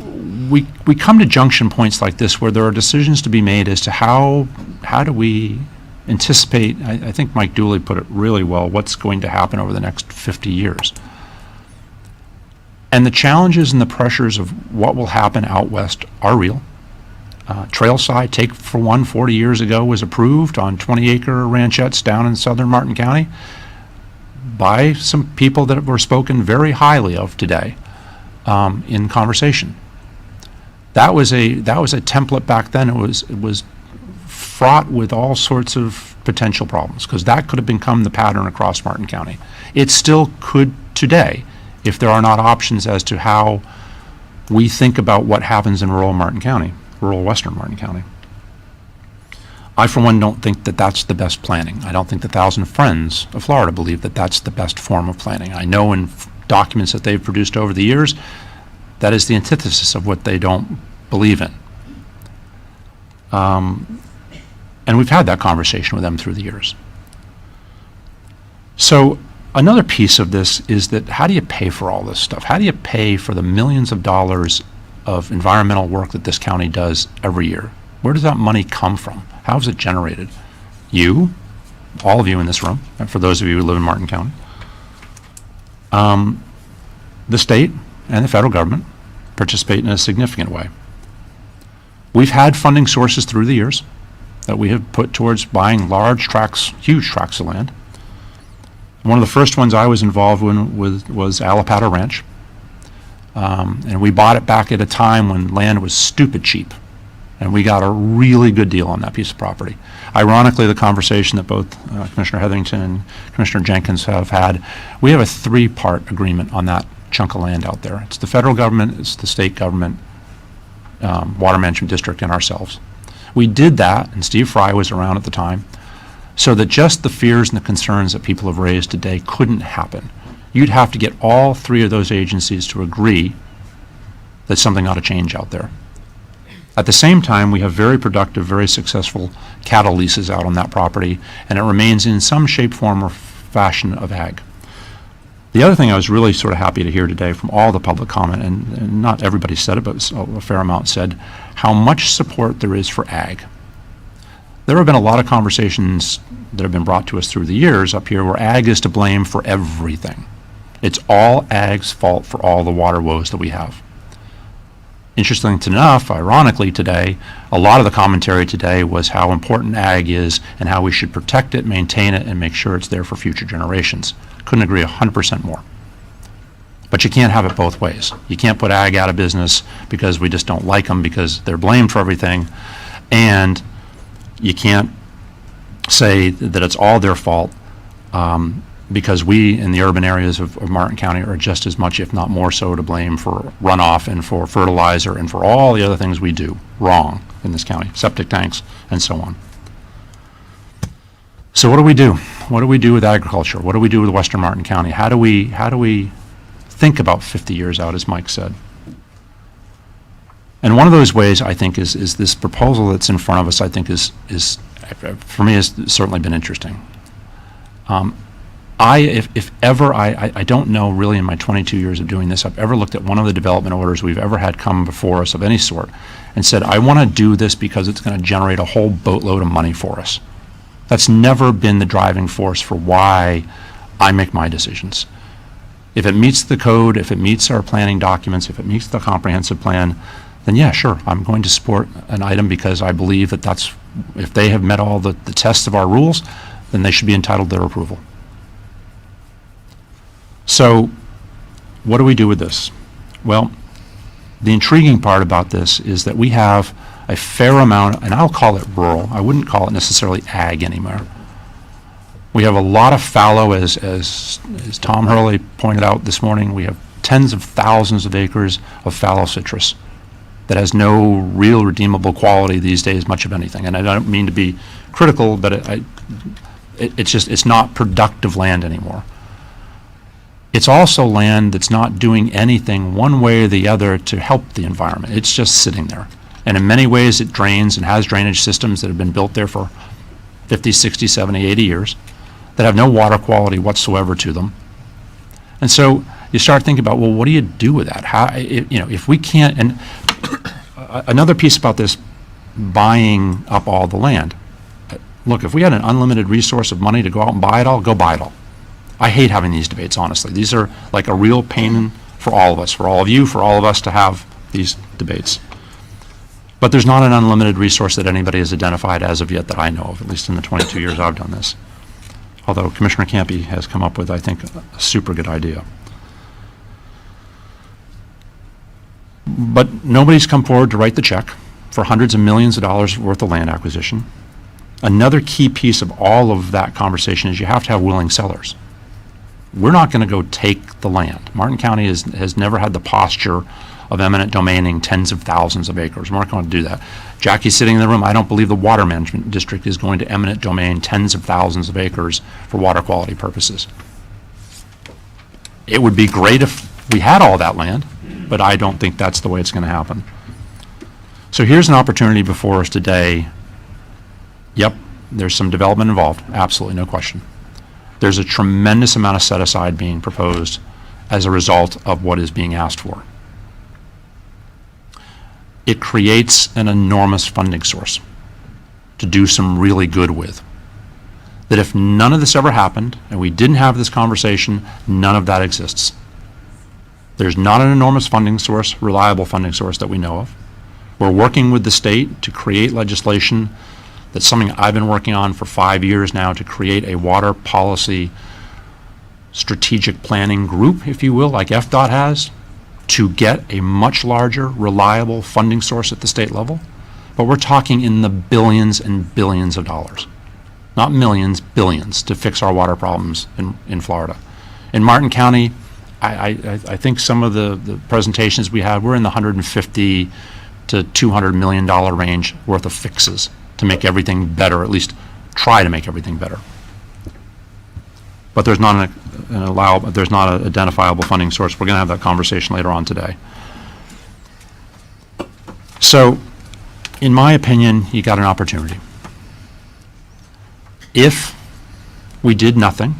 we come to junction points like this where there are decisions to be made as to how do we anticipate, I think Mike Douly put it really well, what's going to happen over the next 50 years. And the challenges and the pressures of what will happen out west are real. Trailside, take for one, 40 years ago, was approved on 20-acre ranchettes down in southern Martin County by some people that were spoken very highly of today in conversation. That was a template back then. It was fraught with all sorts of potential problems, because that could have become the pattern across Martin County. It still could today, if there are not options as to how we think about what happens in rural Martin County, rural western Martin County. I, for one, don't think that that's the best planning. I don't think the Thousand Friends of Florida believe that that's the best form of planning. I know in documents that they've produced over the years, that is the antithesis of what they don't believe in. And we've had that conversation with them through the years. So another piece of this is that how do you pay for all this stuff? How do you pay for the millions of dollars of environmental work that this county does every year? Where does that money come from? How is it generated? You, all of you in this room, and for those of you who live in Martin County, the state and the federal government participate in a significant way. We've had funding sources through the years that we have put towards buying large tracts, huge tracts of land. One of the first ones I was involved with was Alapata Ranch. And we bought it back at a time when land was stupid cheap. And we got a really good deal on that piece of property. Ironically, the conversation that both Commissioner Hetherington and Commissioner Jenkins have had, we have a three-part agreement on that chunk of land out there. It's the federal government, it's the state government, Water Management District, and ourselves. We did that, and Steve Fry was around at the time, so that just the fears and the concerns that people have raised today couldn't happen. You'd have to get all three of those agencies to agree that something ought to change out there. At the same time, we have very productive, very successful cattle leases out on that property, and it remains in some shape, form, or fashion of ag. The other thing I was really sort of happy to hear today from all the public comment, and not everybody said it, but a fair amount said, how much support there is for ag. There have been a lot of conversations that have been brought to us through the years up here where ag is to blame for everything. It's all ag's fault for all the water woes that we have. Interesting enough, ironically today, a lot of the commentary today was how important ag is and how we should protect it, maintain it, and make sure it's there for future generations. Couldn't agree 100% more. But you can't have it both ways. You can't put ag out of business because we just don't like them because they're blamed for everything, and you can't say that it's all their fault because we in the urban areas of Martin County are just as much, if not more so, to blame for runoff and for fertilizer and for all the other things we do wrong in this county, septic tanks and so on. So what do we do? What do we do with agriculture? What do we do with Western Martin County? How do we think about 50 years out, as Mike said? And one of those ways, I think, is this proposal that's in front of us, I think is for me, has certainly been interesting. If ever, I don't know really in my 22 years of doing this, I've ever looked at one of the development orders we've ever had come before us of any sort and said, I want to do this because it's going to generate a whole boatload of money for us. That's never been the driving force for why I make my decisions. If it meets the code, if it meets our planning documents, if it meets the comprehensive plan, then yeah, sure, I'm going to support an item because I believe that if they have met all the tests of our rules, then they should be entitled to their approval. So what do we do with this? Well, the intriguing part about this is that we have a fair amount, and I'll call it rural, I wouldn't call it necessarily ag anymore, We have a lot of fallow, as Tom Hurley pointed out this morning, we have tens of thousands of acres of fallow citrus that has no real redeemable quality these days, much of anything. And I don't mean to be critical, but it's not productive land anymore. It's also land that's not doing anything one way or the other to help the environment. It's just sitting there. And in many ways, it drains and has drainage systems that have been built there for 50, 60, 70, 80 years that have no water quality whatsoever to them. And so you start thinking about, well, what do you do with that? How, if we can't, and another piece about this buying up all the land. Look, if we had an unlimited resource of money to go out and buy it all, go buy it all. I hate having these debates, honestly. These are like a real pain for all of us, for all of you, for all of us to have these debates. But there's not an unlimited resource that anybody has identified as of yet that I know of, at least in the 22 years I've done this. Although Commissioner Campy has come up with, I think, a super good idea. But nobody's come forward to write the check for hundreds of millions of dollars worth of land acquisition. Another key piece of all of that conversation is you have to have willing sellers. We're not going to go take the land. Martin County has never had the posture of eminent domaining tens of thousands of acres. We're not going to do that. Jackie's sitting in the room. I don't believe the Water Management District is going to eminent domain tens of thousands of acres for water quality purposes. It would be great if we had all that land, but I don't think that's the way it's going to happen. So here's an opportunity before us today. Yep, there's some development involved, absolutely, no question. There's a tremendous amount of set-aside being proposed as a result of what is being asked for. It creates an enormous funding source to do some really good with. That if none of this ever happened, and we didn't have this conversation, none of that exists. There's not an enormous funding source, reliable funding source that we know of. We're working with the state to create legislation. That's something I've been working on for 5 years now, to create a water policy strategic planning group, if you will, like FDOT has, to get a much larger, reliable funding source at the state level. But we're talking in the billions and billions of dollars. Not millions, billions, to fix our water problems in Florida. In Martin County, I think some of the presentations we had, we're in the $150 to $200 million range worth of fixes to make everything better, at least try to make everything better. But there's not there's not an identifiable funding source. We're going to have that conversation later on today. So, in my opinion, you got an opportunity. If we did nothing,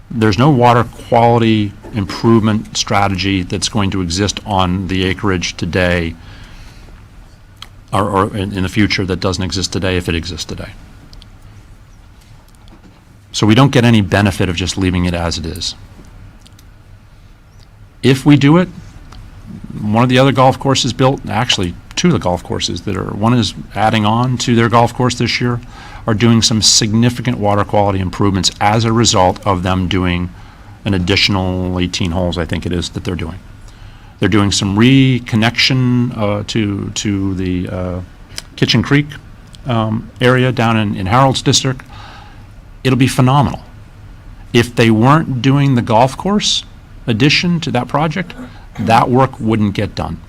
there's no water quality improvement strategy that's going to exist on the acreage today or in the future that doesn't exist today if it exists today. So we don't get any benefit of just leaving it as it is. If we do it, one of the other golf courses built, actually two of the golf courses that are, one is adding on to their golf course this year, are doing some significant water quality improvements as a result of them doing an additional 18 holes, I think it is, that they're doing. They're doing some reconnection to the Kitchen Creek area down in Harold's district. It'll be phenomenal. If they weren't doing the golf course addition to that project, that work wouldn't get done.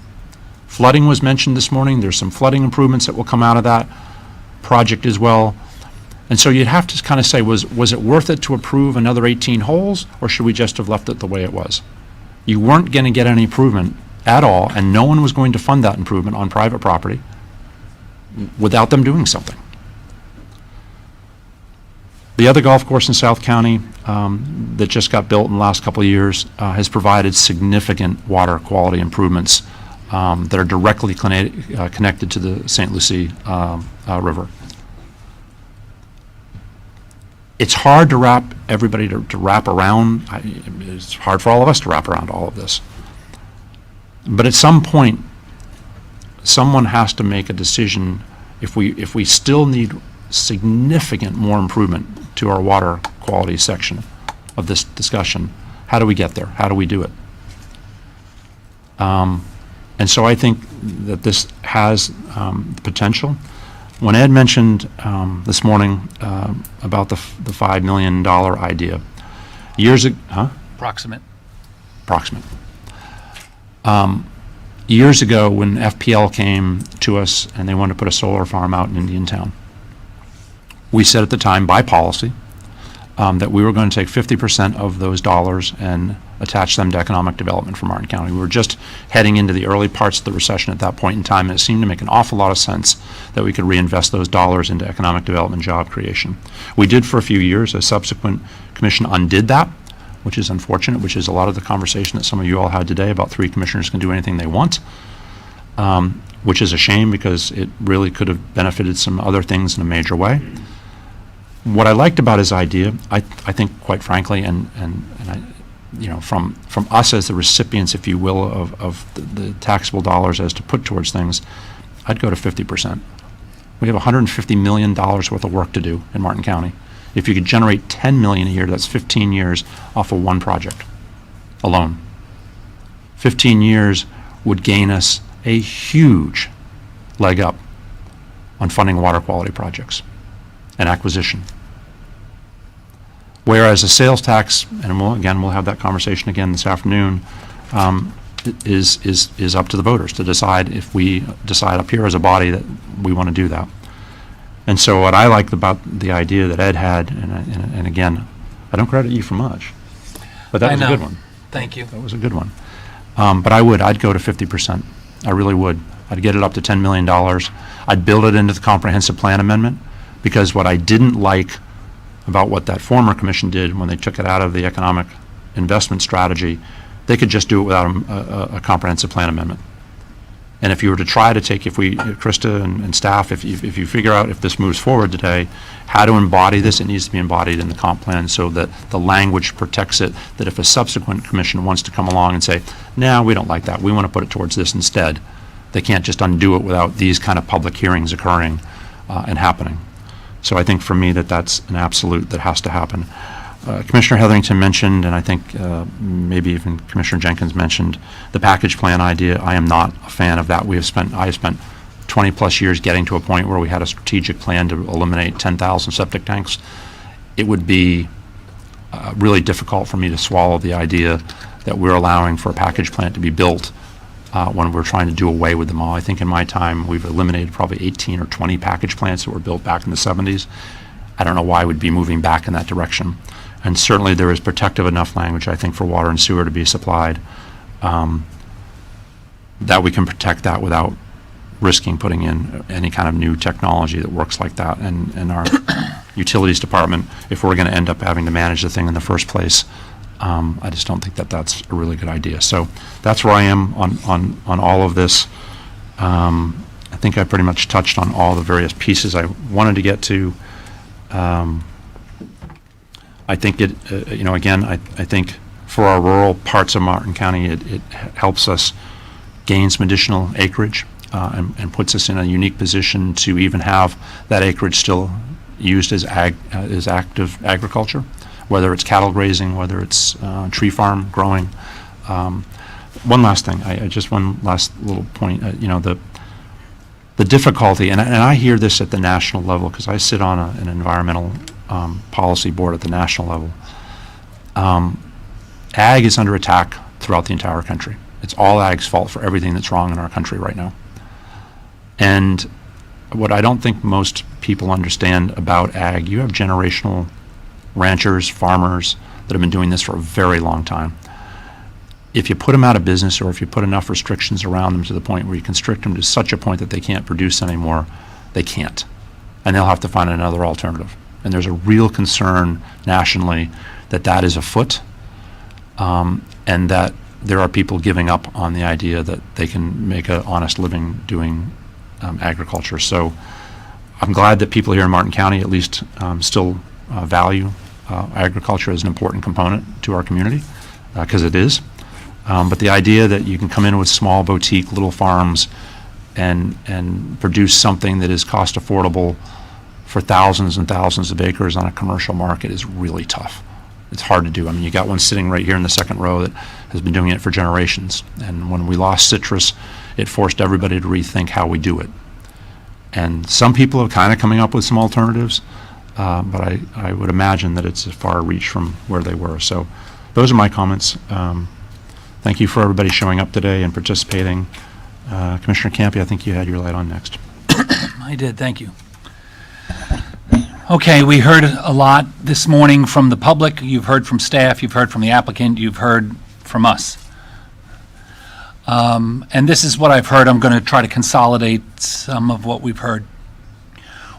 Flooding was mentioned this morning. There's some flooding improvements that will come out of that project as well. And so you'd have to kind of say, was it worth it to approve another 18 holes, or should we just have left it the way it was? You weren't going to get any improvement at all, and no one was going to fund that improvement on private property without them doing something. The other golf course in South County that just got built in the last couple of years has provided significant water quality improvements that are directly connected to the St. Lucie River. It's hard to wrap everybody to wrap around. It's hard for all of us to wrap around all of this. But at some point, someone has to make a decision. If we still need significant more improvement to our water quality section of this discussion, how do we get there? How do we do it? And so I think that this has the potential. when Ed mentioned this morning about the $5 million idea, years ago, Approximate. approximate. Years ago, when FPL came to us and they wanted to put a solar farm out in Indiantown, we said at the time, by policy, that we were going to take 50% of those dollars and attach them to economic development for Martin County. We were just heading into the early parts of the recession at that point in time, and it seemed to make an awful lot of sense that we could reinvest those dollars into economic development, job creation. We did for a few years. A subsequent commission undid that, which is unfortunate, which is a lot of the conversation that some of you all had today about 3 commissioners can do anything they want, which is a shame because it really could have benefited some other things in a major way. What I liked about his idea, I think, quite frankly, and I, you know, from us as the recipients, if you will, of the taxable dollars as to put towards things, I'd go to 50%. We have $150 million worth of work to do in Martin County. If you could generate $10 million a year, that's 15 years off of one project alone. 15 years would gain us a huge leg up on funding water quality projects and acquisition. Whereas a sales tax, and we'll have that conversation again this afternoon, is up to the voters to decide if we decide up here as a body that we want to do that. And so what I like about the idea that Ed had, and again, I don't credit you for much, but that was a good one. Thank you. That was a good one. But I'd go to 50%. I really would. I'd get it up to $10 million. I'd build it into the comprehensive plan amendment, because what I didn't like about what that former commission did when they took it out of the economic investment strategy, they could just do it without a comprehensive plan amendment. And if you were to try to take, Krista and staff, if you figure out if this moves forward today, how to embody this, it needs to be embodied in the comp plan so that the language protects it, that if a subsequent commission wants to come along and say, no, we don't like that, we want to put it towards this instead, they can't just undo it without these kind of public hearings occurring and happening. So I think for me that's an absolute that has to happen. Commissioner Heatherington mentioned, and I think maybe even Commissioner Jenkins mentioned, the package plan idea. I am not a fan of that. I have spent 20 plus years getting to a point where we had a strategic plan to eliminate 10,000 septic tanks. It would be really difficult for me to swallow the idea that we're allowing for a package plant to be built when we're trying to do away with them all. I think in my time, we've eliminated probably 18 or 20 package plants that were built back in the 70s. I don't know why we'd be moving back in that direction. And certainly there is protective enough language, I think, for water and sewer to be supplied that we can protect that without risking putting in any kind of new technology that works like that. And our utilities department, if we're going to end up having to manage the thing in the first place, I just don't think that's a really good idea. So that's where I am on all of this. I think I pretty much touched on all the various pieces I wanted to get to. I think again, I think for our rural parts of Martin County, it helps us gain some additional acreage and puts us in a unique position to even have that acreage still used as active agriculture, whether it's cattle grazing, whether it's tree farm growing. One last thing, one last little point, the difficulty, and I hear this at the national level because I sit on an environmental policy board at the national level. Ag is under attack throughout the entire country. It's all ag's fault for everything that's wrong in our country right now. And what I don't think most people understand about ag, you have generational ranchers, farmers that have been doing this for a very long time. If you put them out of business, or if you put enough restrictions around them to the point where you constrict them to such a point that they can't produce anymore, they can't. And they'll have to find another alternative. And there's a real concern nationally that is afoot, and that there are people giving up on the idea that they can make an honest living doing agriculture. So I'm glad that people here in Martin County at least still value agriculture as an important component to our community, because it is. But the idea that you can come in with small boutique little farms and produce something that is cost affordable for thousands and thousands of acres on a commercial market is really tough. It's hard to do. I mean, you got one sitting right here in the second row that has been doing it for generations. And when we lost citrus, it forced everybody to rethink how we do it. And some people are kind of coming up with some alternatives, but I would imagine that it's a far reach from where they were. So those are my comments. Thank you for everybody showing up today and participating. Commissioner Campy, I think you had your light on next. I did, thank you. Okay, we heard a lot this morning from the public. You've heard from staff, you've heard from the applicant, you've heard from us. And this is what I've heard. I'm going to try to consolidate some of what we've heard.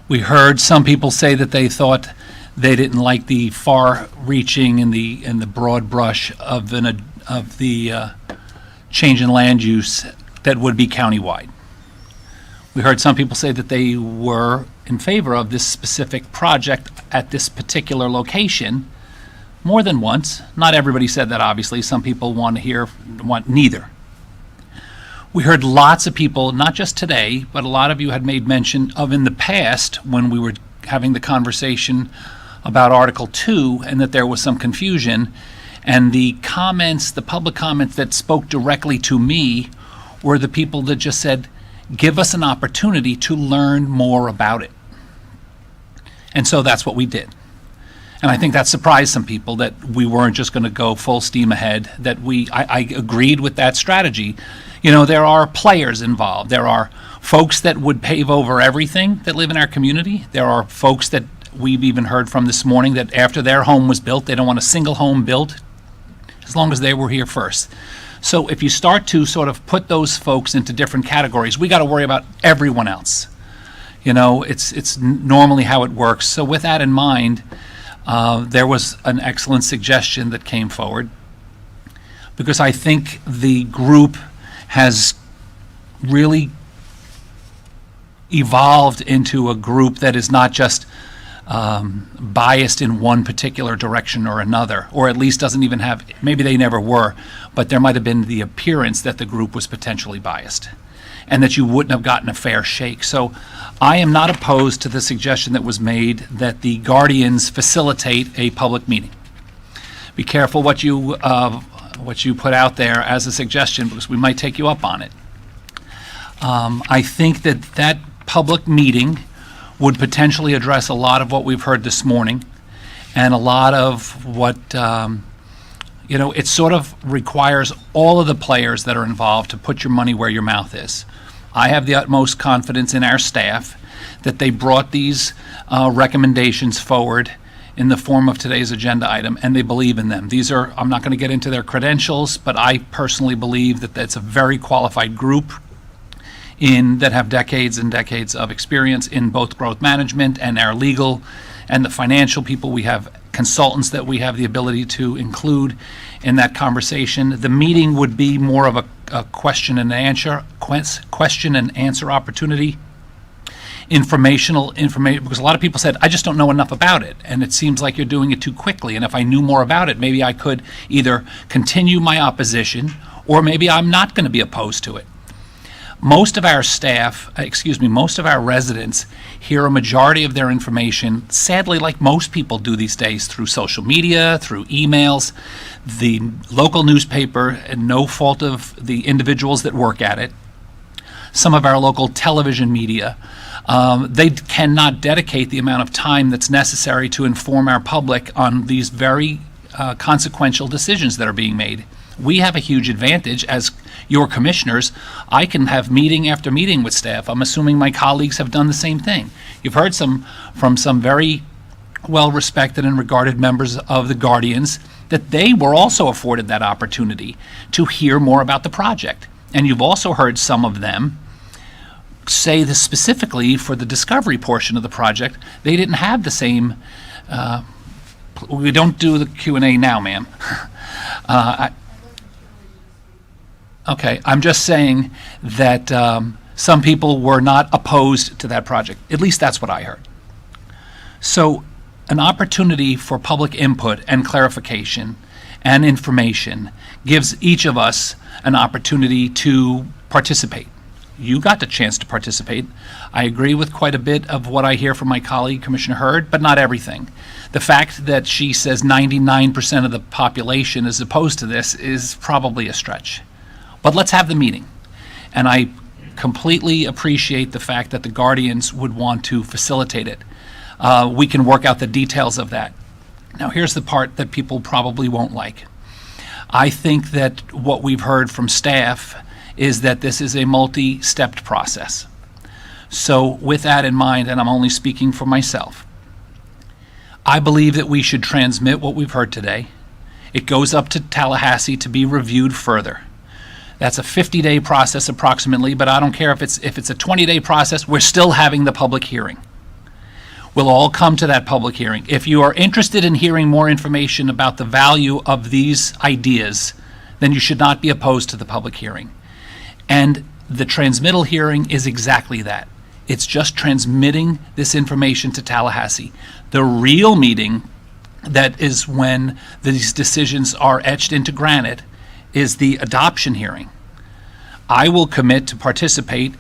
We heard some people say that they thought they didn't like the far-reaching and the broad brush of the change in land use that would be countywide. We heard some people say that they were in favor of this specific project at this particular location more than once. Not everybody said that, obviously. Some people want neither. We heard lots of people, not just today, but a lot of you had made mention of in the past when we were having the conversation about Article 2 and that there was some confusion. And the comments, the public comments that spoke directly to me were the people that just said, give us an opportunity to learn more about it. And so that's what we did. And I think that surprised some people that we weren't just going to go full steam ahead, that I agreed with that strategy. You know, there are players involved. There are folks that would pave over everything that live in our community. There are folks that we've even heard from this morning that after their home was built, they don't want a single home built as long as they were here first. So if you start to sort of put those folks into different categories, we got to worry about everyone else. You know, it's normally how it works. So with that in mind, there was an excellent suggestion that came forward, because I think the group has really evolved into a group that is not just biased in one particular direction or another, or at least doesn't even have, maybe they never were, but there might have been the appearance that the group was potentially biased and that you wouldn't have gotten a fair shake. So I am not opposed to the suggestion that was made that the Guardians facilitate a public meeting. Be careful what you put out there as a suggestion, because we might take you up on it. I think that public meeting would potentially address a lot of what we've heard this morning, and a lot of what, it sort of requires all of the players that are involved to put your money where your mouth is. I have the utmost confidence in our staff that they brought these recommendations forward in the form of today's agenda item, and they believe in them. These are, I'm not going to get into their credentials, but I personally believe that that's a very qualified group that have decades and decades of experience in both growth management and our legal and the financial people. We have consultants that we have the ability to include in that conversation. The meeting would be more of a question and answer opportunity. Information, because a lot of people said, I just don't know enough about it, and it seems like you're doing it too quickly, and if I knew more about it, maybe I could either continue my opposition, or maybe I'm not going to be opposed to it. Most of our staff, most of our residents hear a majority of their information, sadly, like most people do these days, through social media, through emails, the local newspaper, and no fault of the individuals that work at it. Some of our local television media, they cannot dedicate the amount of time that's necessary to inform our public on these very consequential decisions that are being made. We have a huge advantage as your commissioners. I can have meeting after meeting with staff. I'm assuming my colleagues have done the same thing. You've heard from some very well-respected and regarded members of the Guardians that they were also afforded that opportunity to hear more about the project. And you've also heard some of them say this specifically for the discovery portion of the project. They didn't have the same, we don't do the Q&A now, ma'am. Okay, I'm just saying that some people were not opposed to that project. At least that's what I heard. So an opportunity for public input and clarification and information gives each of us an opportunity to participate. You got the chance to participate. I agree with quite a bit of what I hear from my colleague, Commissioner Hurd, but not everything. The fact that she says 99% of the population is opposed to this is probably a stretch. But let's have the meeting. And I completely appreciate the fact that the Guardians would want to facilitate it. We can work out the details of that. Now, here's the part that people probably won't like. I think that what we've heard from staff is that this is a multi-stepped process. So with that in mind, and I'm only speaking for myself, I believe that we should transmit what we've heard today. It goes up to Tallahassee to be reviewed further. That's a 50-day process approximately, but I don't care if it's a 20-day process, we're still having the public hearing. We'll all come to that public hearing. If you are interested in hearing more information about the value of these ideas, then you should not be opposed to the public hearing. And the transmittal hearing is exactly that. It's just transmitting this information to Tallahassee. The real meeting, that is when these decisions are etched into granite, is the adoption hearing. I will commit to participate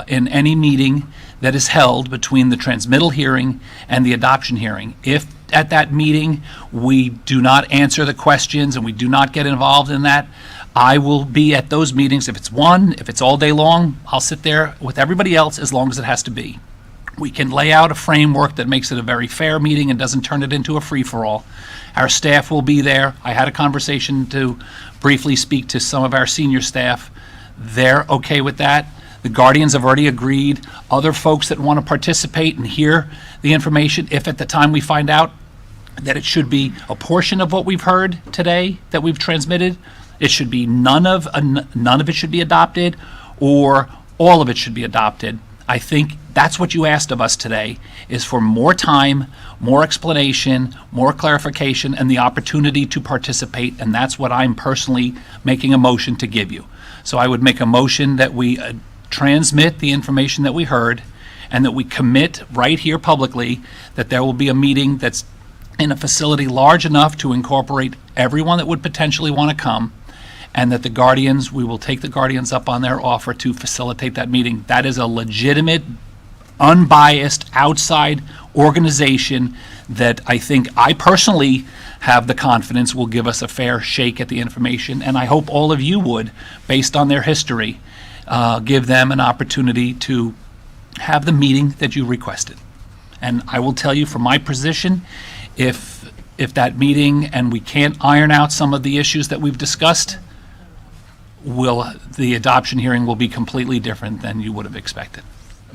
in any meeting that is held between the transmittal hearing and the adoption hearing. If at that meeting we do not answer the questions and we do not get involved in that, I will be at those meetings. If it's one, if it's all day long, I'll sit there with everybody else as long as it has to be. We can lay out a framework that makes it a very fair meeting and doesn't turn it into a free-for-all. Our staff will be there. I had a conversation to briefly speak to some of our senior staff. They're okay with that. The Guardians have already agreed. Other folks that want to participate and hear the information, if at the time we find out that it should be a portion of what we've heard today that we've transmitted, it should be none of it should be adopted, or all of it should be adopted. I think that's what you asked of us today, is for more time, more explanation, more clarification, and the opportunity to participate, and that's what I'm personally making a motion to give you. So I would make a motion that we transmit the information that we heard, and that we commit right here publicly that there will be a meeting that's in a facility large enough to incorporate everyone that would potentially want to come, and that the Guardians, we will take the Guardians up on their offer to facilitate that meeting. That is a legitimate, unbiased, outside organization that I think I personally have the confidence will give us a fair shake at the information, and I hope all of you would, based on their history, give them an opportunity to have the meeting that you requested. And I will tell you from my position, if that meeting and we can't iron out some of the issues that we've discussed, the adoption hearing will be completely different than you would have expected.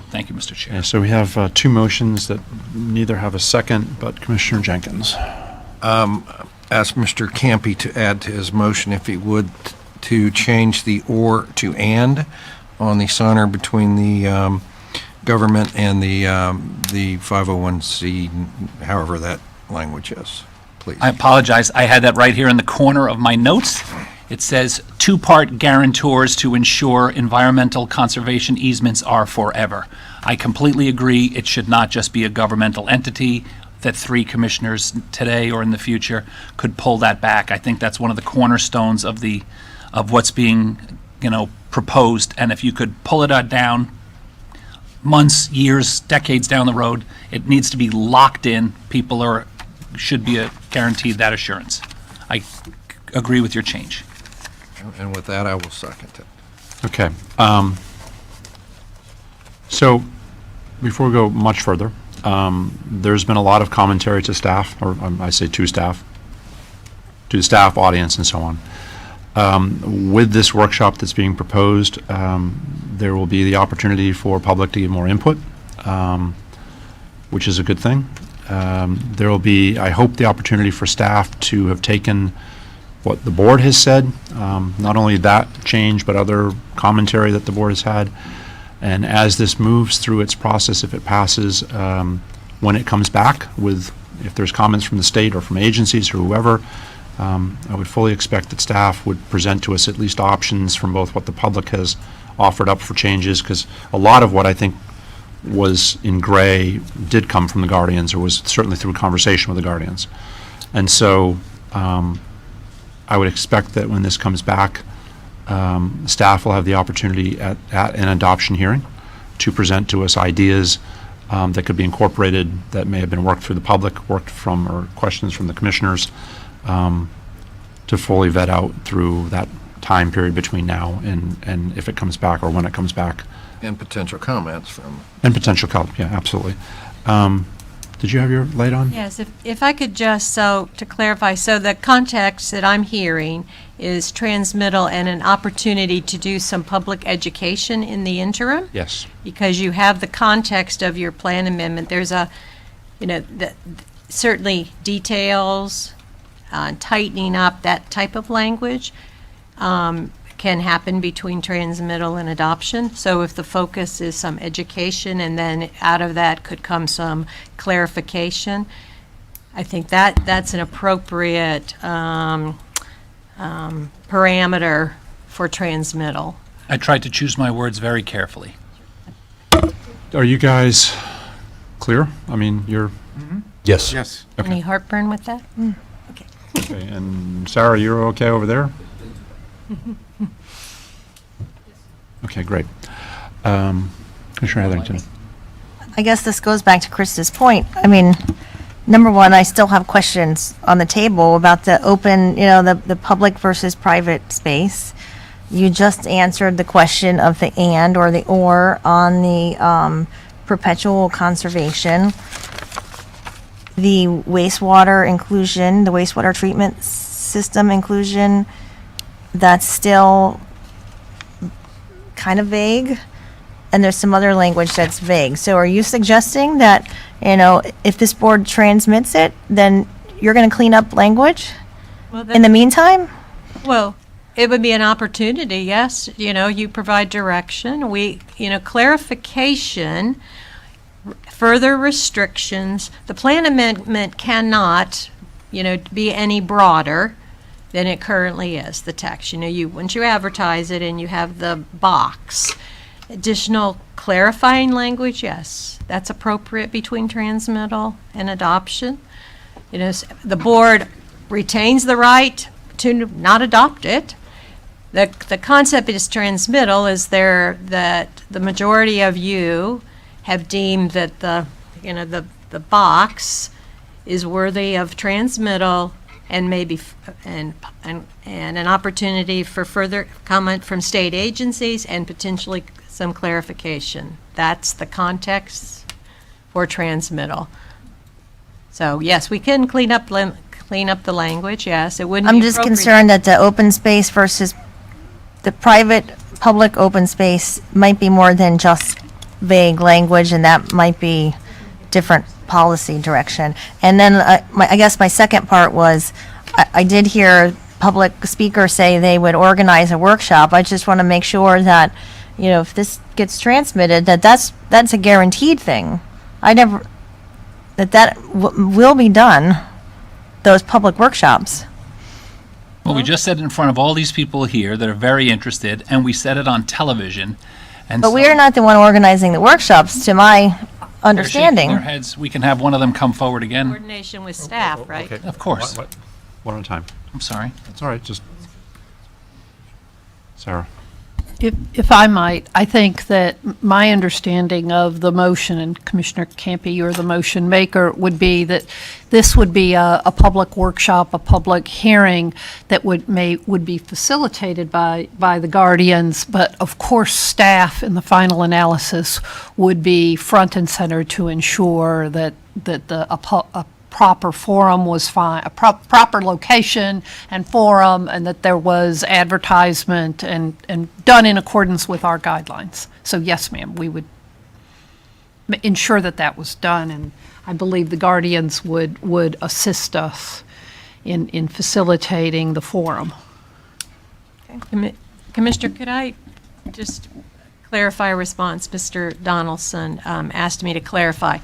Thank you, Mr. Chair. Yeah, so we have two motions that neither have a second, but Commissioner Jenkins. Ask Mr. Campy to add to his motion, if he would, to change the "or" to "and" on the signer between the government and the 501c, however that language is, please. I apologize. I had that right here in the corner of my notes. It says, two-part guarantors to ensure environmental conservation easements are forever. I completely agree. It should not just be a governmental entity, that three commissioners today or in the future could pull that back. I think that's one of the cornerstones of what's being, proposed. And if you could pull it down months, years, decades down the road, it needs to be locked in. People should be guaranteed that assurance. I agree with your change. And with that, I will second it. Okay. So before we go much further, there's been a lot of commentary to staff, or I say to staff, to the staff, audience, and so on. With this workshop that's being proposed, there will be the opportunity for public to give more input, which is a good thing. There will be, I hope, the opportunity for staff to have taken what the board has said, not only that change, but other commentary that the board has had. And as this moves through its process, if it passes, when it comes back if there's comments from the state or from agencies or whoever, I would fully expect that staff would present to us at least options from both what the public has offered up for changes, because a lot of what I think was in gray did come from the Guardians, or was certainly through conversation with the Guardians. And so I would expect that when this comes back, staff will have the opportunity at an adoption hearing to present to us ideas that could be incorporated, that may have been worked through the public, or questions from the commissioners, to fully vet out through that time period between now and if it comes back or when it comes back. And potential comments from. And potential comment, yeah, absolutely. Did you have your light on? Yes, if I could just, to clarify, so the context that I'm hearing is transmittal and an opportunity to do some public education in the interim? Yes. Because you have the context of your plan amendment. There's certainly details, tightening up, that type of language can happen between transmittal and adoption. So if the focus is some education and then out of that could come some clarification, I think that's an appropriate parameter for transmittal. I tried to choose my words very carefully. Are you guys clear? I mean, you're. Yes. Yes. Okay. Any heartburn with that? Okay, and Sarah, you're okay over there? Okay, great. Commissioner Heatherington. I guess this goes back to Krista's point. I mean, number one, I still have questions on the table about the open, the public versus private space. You just answered the question of the and or the or on the perpetual conservation. The wastewater inclusion, the wastewater treatment system inclusion, that's still kind of vague, and there's some other language that's vague. So are you suggesting that, if this board transmits it, then you're going to clean up language in the meantime? Well, it would be an opportunity, yes. You provide direction. Clarification, further restrictions. The plan amendment cannot, be any broader than it currently is, the text. Once you advertise it and you have the box, additional clarifying language, yes, that's appropriate between transmittal and adoption. The board retains the right to not adopt it. The concept is transmittal is that the majority of you have deemed that the box is worthy of transmittal and maybe and an opportunity for further comment from state agencies and potentially some clarification. That's the context for transmittal. So yes, we can clean up the language. Yes, it wouldn't. I'm be just appropriate. concerned that the open space versus the private public open space might be more than just vague language, and that might be different policy direction. And then I guess my second part was, I did hear public speaker say they would organize a workshop. I just want to make sure that, if this gets transmitted, that's a guaranteed thing. That will be done, those public workshops. Well, we just said it in front of all these people here that are very interested, and we said it on television. And But we are not the one organizing the workshops, to my they're shaking understanding. their heads. We can have one of them come forward again. Coordination with staff, right? Okay. Of course. One at a time. I'm sorry. That's all right, just. Sarah. If I might, I think that my understanding of the motion, and Commissioner Campy, you're the motion maker, would be that this would be a public workshop, a public hearing that would be facilitated by the Guardians, but of course, staff in the final analysis would be front and center to ensure that a proper forum was fine, a proper location and forum, and that there was advertisement and done in accordance with our guidelines. So yes, ma'am, we would ensure that was done, and I believe the Guardians would assist us in facilitating the forum. Commissioner, could I just clarify a response? Mr. Donaldson asked me to clarify.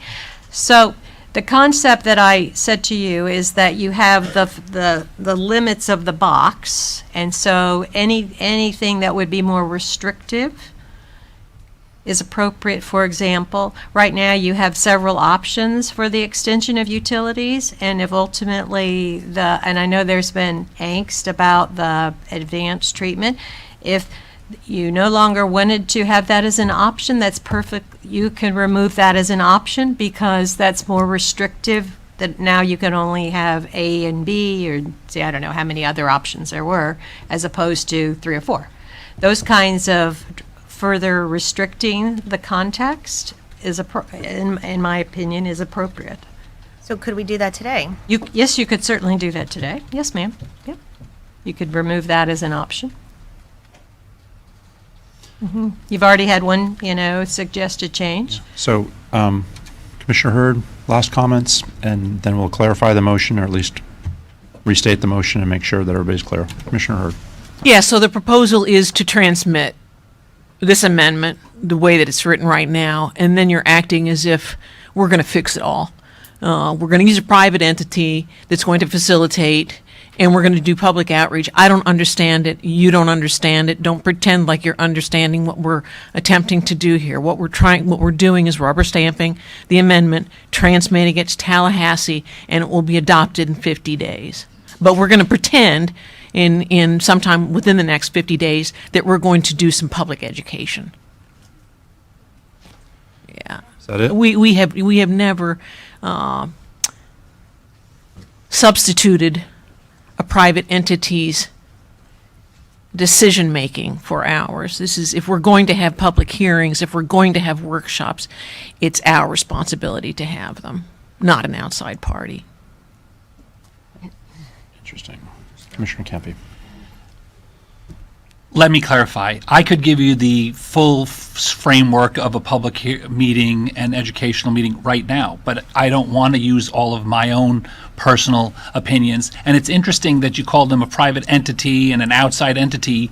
So the concept that I said to you is that you have the limits of the box, and so anything that would be more restrictive is appropriate. For example, right now you have several options for the extension of utilities, and if ultimately and I know there's been angst about the advanced treatment, if you no longer wanted to have that as an option, that's perfect. You can remove that as an option because that's more restrictive that now you can only have A and B, or see, I don't know how many other options there were, as opposed to 3 or 4. Those kinds of further restricting the context is, in my opinion, is appropriate. So could we do that today? Yes, you could certainly do that today. Yes, ma'am. Yep. You could remove that as an option. You've already had one, suggested change. So, Commissioner Hurd, last comments, and then we'll clarify the motion, or at least restate the motion and make sure that everybody's clear. Commissioner Hurd. Yeah, so the proposal is to transmit this amendment the way that it's written right now, and then you're acting as if we're going to fix it all. We're going to use a private entity that's going to facilitate, and we're going to do public outreach. I don't understand it. You don't understand it. Don't pretend like you're understanding what we're attempting to do here. What we're doing is rubber stamping the amendment, transmitting it to Tallahassee, and it will be adopted in 50 days. But we're going to pretend in sometime within the next 50 days that we're going to do some public education. Yeah. Is that it? We have never substituted a private entity's decision-making for ours. This is, if we're going to have public hearings, if we're going to have workshops, it's our responsibility to have them, not an outside party. Interesting. Commissioner Kempe. Let me clarify. I could give you the full framework of a public meeting and educational meeting right now, but I don't want to use all of my own personal opinions. And it's interesting that you called them a private entity and an outside entity.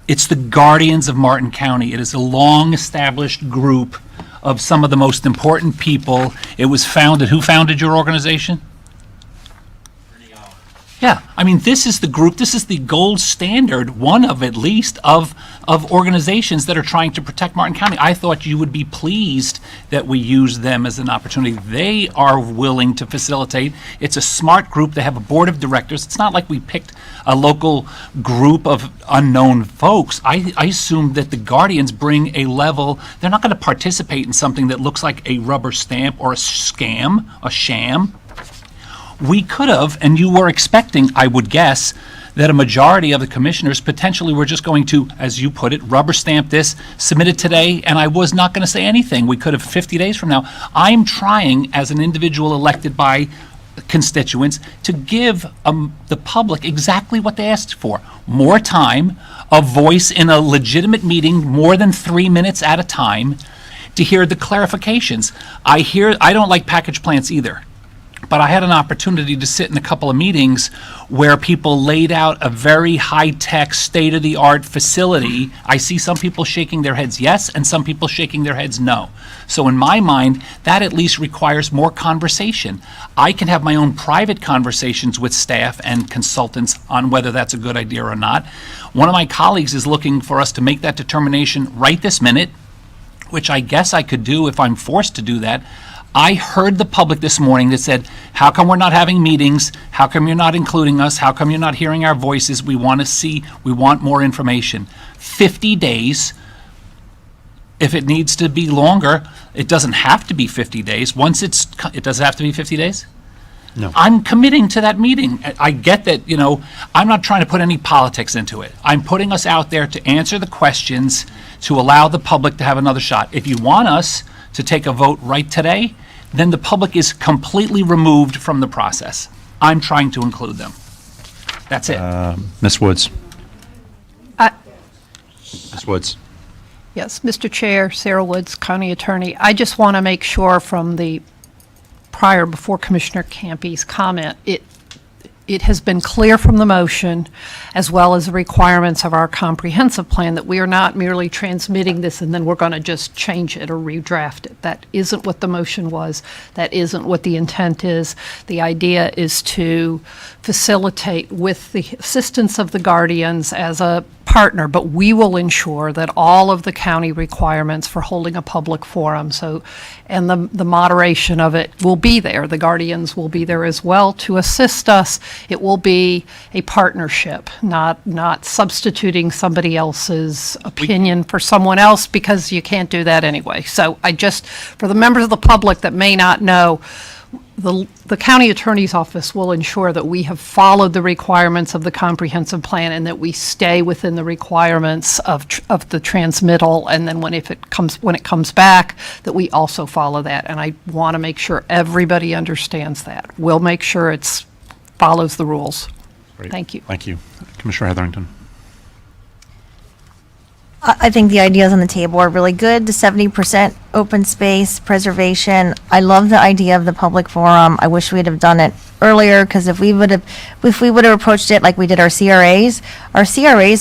It's the Guardians of Martin County. It is a long-established group of some of the most important people. It was founded, who founded your organization? Yeah, I mean, this is the group, this is the gold standard, one of at least, of organizations that are trying to protect Martin County. I thought you would be pleased that we use them as an opportunity. They are willing to facilitate. It's a smart group. They have a board of directors. It's not like we picked a local group of unknown folks. I assume that the Guardians bring a level, they're not going to participate in something that looks like a rubber stamp or a scam, a sham. We could have, and you were expecting, I would guess, that a majority of the commissioners potentially were just going to, as you put it, rubber stamp this, submit it today, and I was not going to say anything. We could have 50 days from now. I'm trying, as an individual elected by constituents, to give the public exactly what they asked for. More time, a voice in a legitimate meeting, more than 3 minutes at a time, to hear the clarifications. I don't like package plants either. But I had an opportunity to sit in a couple of meetings where people laid out a very high-tech, state-of-the-art facility. I see some people shaking their heads yes, and some people shaking their heads no. So in my mind, that at least requires more conversation. I can have my own private conversations with staff and consultants on whether that's a good idea or not. One of my colleagues is looking for us to make that determination right this minute, which I guess I could do if I'm forced to do that. I heard the public this morning that said, how come we're not having meetings? How come you're not including us? How come you're not hearing our voices? We want to see, we want more information. 50 days. If it needs to be longer, it doesn't have to be 50 days. It doesn't have to be 50 days? No. I'm committing to that meeting. I get that, I'm not trying to put any politics into it. I'm putting us out there to answer the questions, to allow the public to have another shot. If you want us to take a vote right today, then the public is completely removed from the process. I'm trying to include them. That's it. Ms. Woods. Ms. Woods. Yes, Mr. Chair, Sarah Woods, County Attorney. I just want to make sure from the before Commissioner Campe's comment, it has been clear from the motion, as well as the requirements of our comprehensive plan, that we are not merely transmitting this and then we're going to just change it or redraft it. That isn't what the motion was. That isn't what the intent is. The idea is to facilitate with the assistance of the Guardians as a partner, but we will ensure that all of the county requirements for holding a public forum, and the moderation of it will be there. The Guardians will be there as well to assist us. It will be a partnership, not substituting somebody else's opinion for someone else, because you can't do that anyway. So for the members of the public that may not know, the county attorney's office will ensure that we have followed the requirements of the comprehensive plan and that we stay within the requirements of the transmittal. And then when it comes back, that we also follow that. And I want to make sure everybody understands that. We'll make sure it's follows the rules. Great. Thank you. Thank you. Commissioner Hetherington. I think the ideas on the table are really good. The 70% open space preservation. I love the idea of the public forum. I wish we'd have done it earlier, because if we would have approached it like we did our CRAs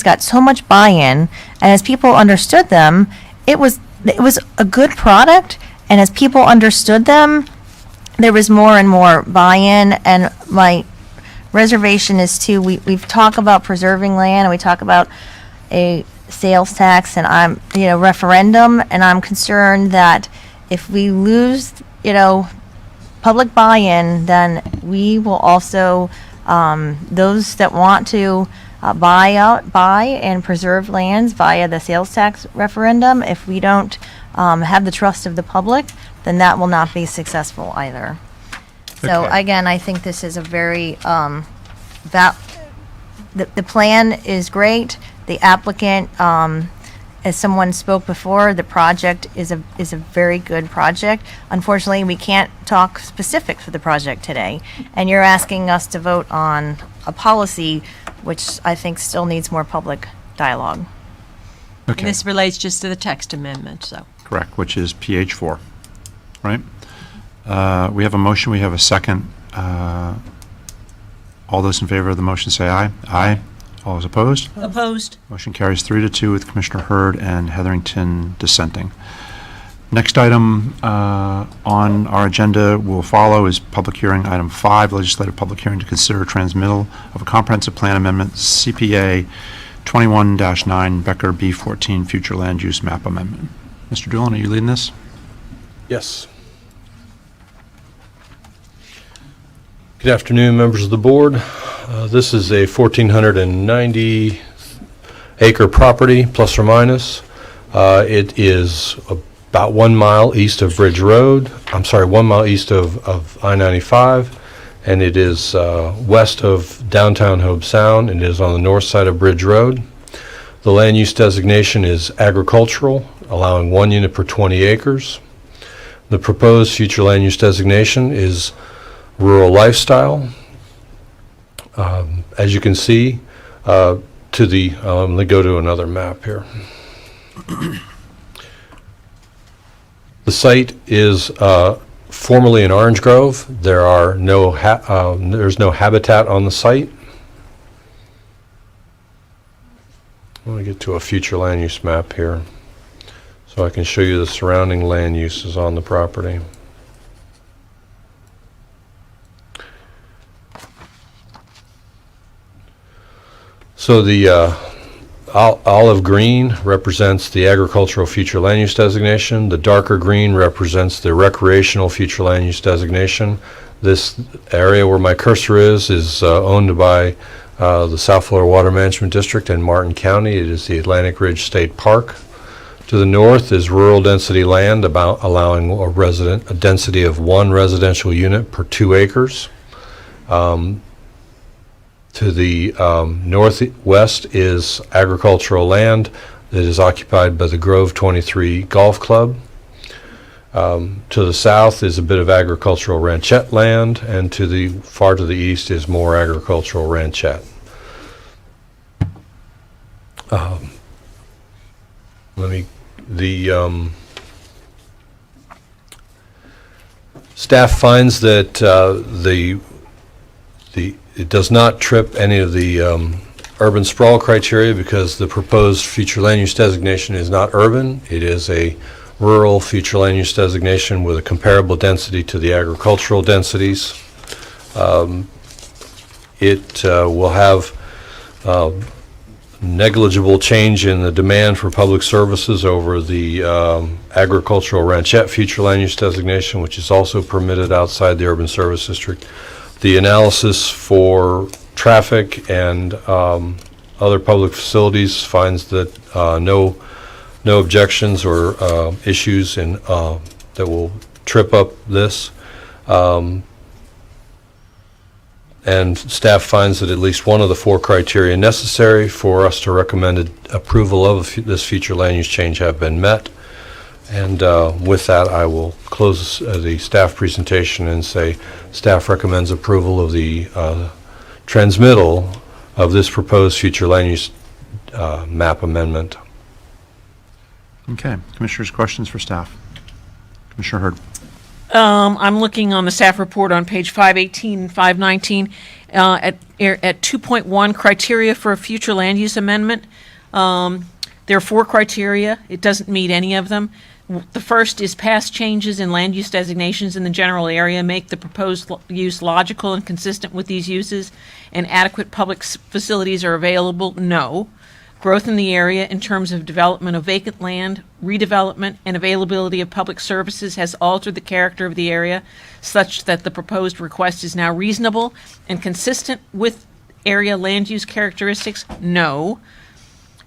got so much buy-in, and as people understood them, it was a good product. And as people understood them, there was more and more buy-in. And my reservation is too. We've talked about preserving land, and we talk about a sales tax and referendum, and I'm concerned that if we lose public buy-in, then we will also those that want to buy and preserve lands via the sales tax referendum, if we don't have the trust of the public, then that will not be successful either. So Okay. again, I think this is a very the plan is great. The applicant, as someone spoke before, the project is a very good project. Unfortunately, we can't talk specifics for the project today, and you're asking us to vote on a policy, which I think still needs more public dialogue. Okay. This relates just to the text amendment, so. Correct, which is PH4, right? We have a motion, we have a second. All those in favor of the motion say aye. Aye. All those opposed? Opposed? Motion carries 3-2 with Commissioner Hurd and Hetherington dissenting. Next item on our agenda will follow is public hearing item 5, legislative public hearing to consider transmittal of a comprehensive plan amendment, CPA 21-9 Becker B14 future land use map amendment. Mr. Doolin, are you leading this? Yes. Good afternoon, members of the board. This is a 1,490 acre property, plus or minus. It is about 1 mile east of Bridge Road. 1 mile east of I-95, and it is west of downtown Hobe Sound, and it is on the north side of Bridge Road. The land use designation is agricultural, allowing 1 unit per 20 acres. The proposed future land use designation is rural lifestyle. As you can see, let me go to another map here. The site is formerly an orange grove. There's no habitat on the site. I want to get to a future land use map here so I can show you the surrounding land uses on the property. So the olive green represents the agricultural future land use designation. The darker green represents the recreational future land use designation. This area where my cursor is owned by the South Florida Water Management District in Martin County. It is the Atlantic Ridge State Park. To the north is rural density land, allowing a density of 1 residential unit per 2 acres. To the northwest is agricultural land that is occupied by the Grove 23 Golf Club. To the south is a bit of agricultural ranchette land, and far to the east is more agricultural ranchette. Staff finds that it does not trip any of the urban sprawl criteria because the proposed future land use designation is not urban. It is a rural future land use designation with a comparable density to the agricultural densities. It will have negligible change in the demand for public services over the agricultural ranchette future land use designation, which is also permitted outside the urban service district. The analysis for traffic and other public facilities finds that no objections or issues that will trip up this. and staff finds that at least one of the 4 criteria necessary for us to recommend approval of this future land use change have been met. And with that, I will close the staff presentation and say staff recommends approval of the transmittal of this proposed future land use map amendment. Okay. Commissioners, questions for staff? Commissioner Hurd. I'm looking on the staff report on page 518 and 519 at 2.1 criteria for a future land use amendment. There are 4 criteria. It doesn't meet any of them. The first is past changes in land use designations in the general area make the proposed use logical and consistent with these uses, and adequate public facilities are available. No. Growth in the area in terms of development of vacant land, redevelopment, and availability of public services has altered the character of the area such that the proposed request is now reasonable and consistent with area land use characteristics. No.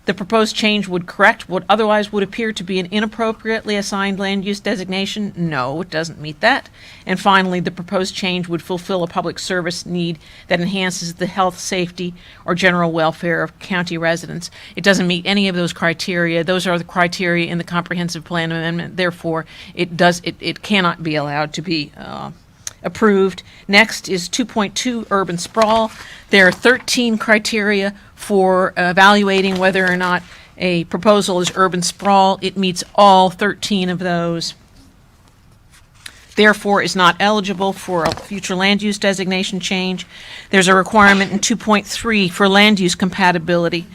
The proposed change would correct what otherwise would appear to be an inappropriately assigned land use designation. No, it doesn't meet that. And finally, the proposed change would fulfill a public service need that enhances the health, safety, or general welfare of county residents. It doesn't meet any of those criteria. Those are the criteria in the comprehensive plan amendment. Therefore, it cannot be allowed to be approved. Next is 2.2 urban sprawl. There are 13 criteria for evaluating whether or not a proposal is urban sprawl. It meets all 13 of those. Therefore, is not eligible for a future land use designation change. There's a requirement in 2.3 for land use compatibility.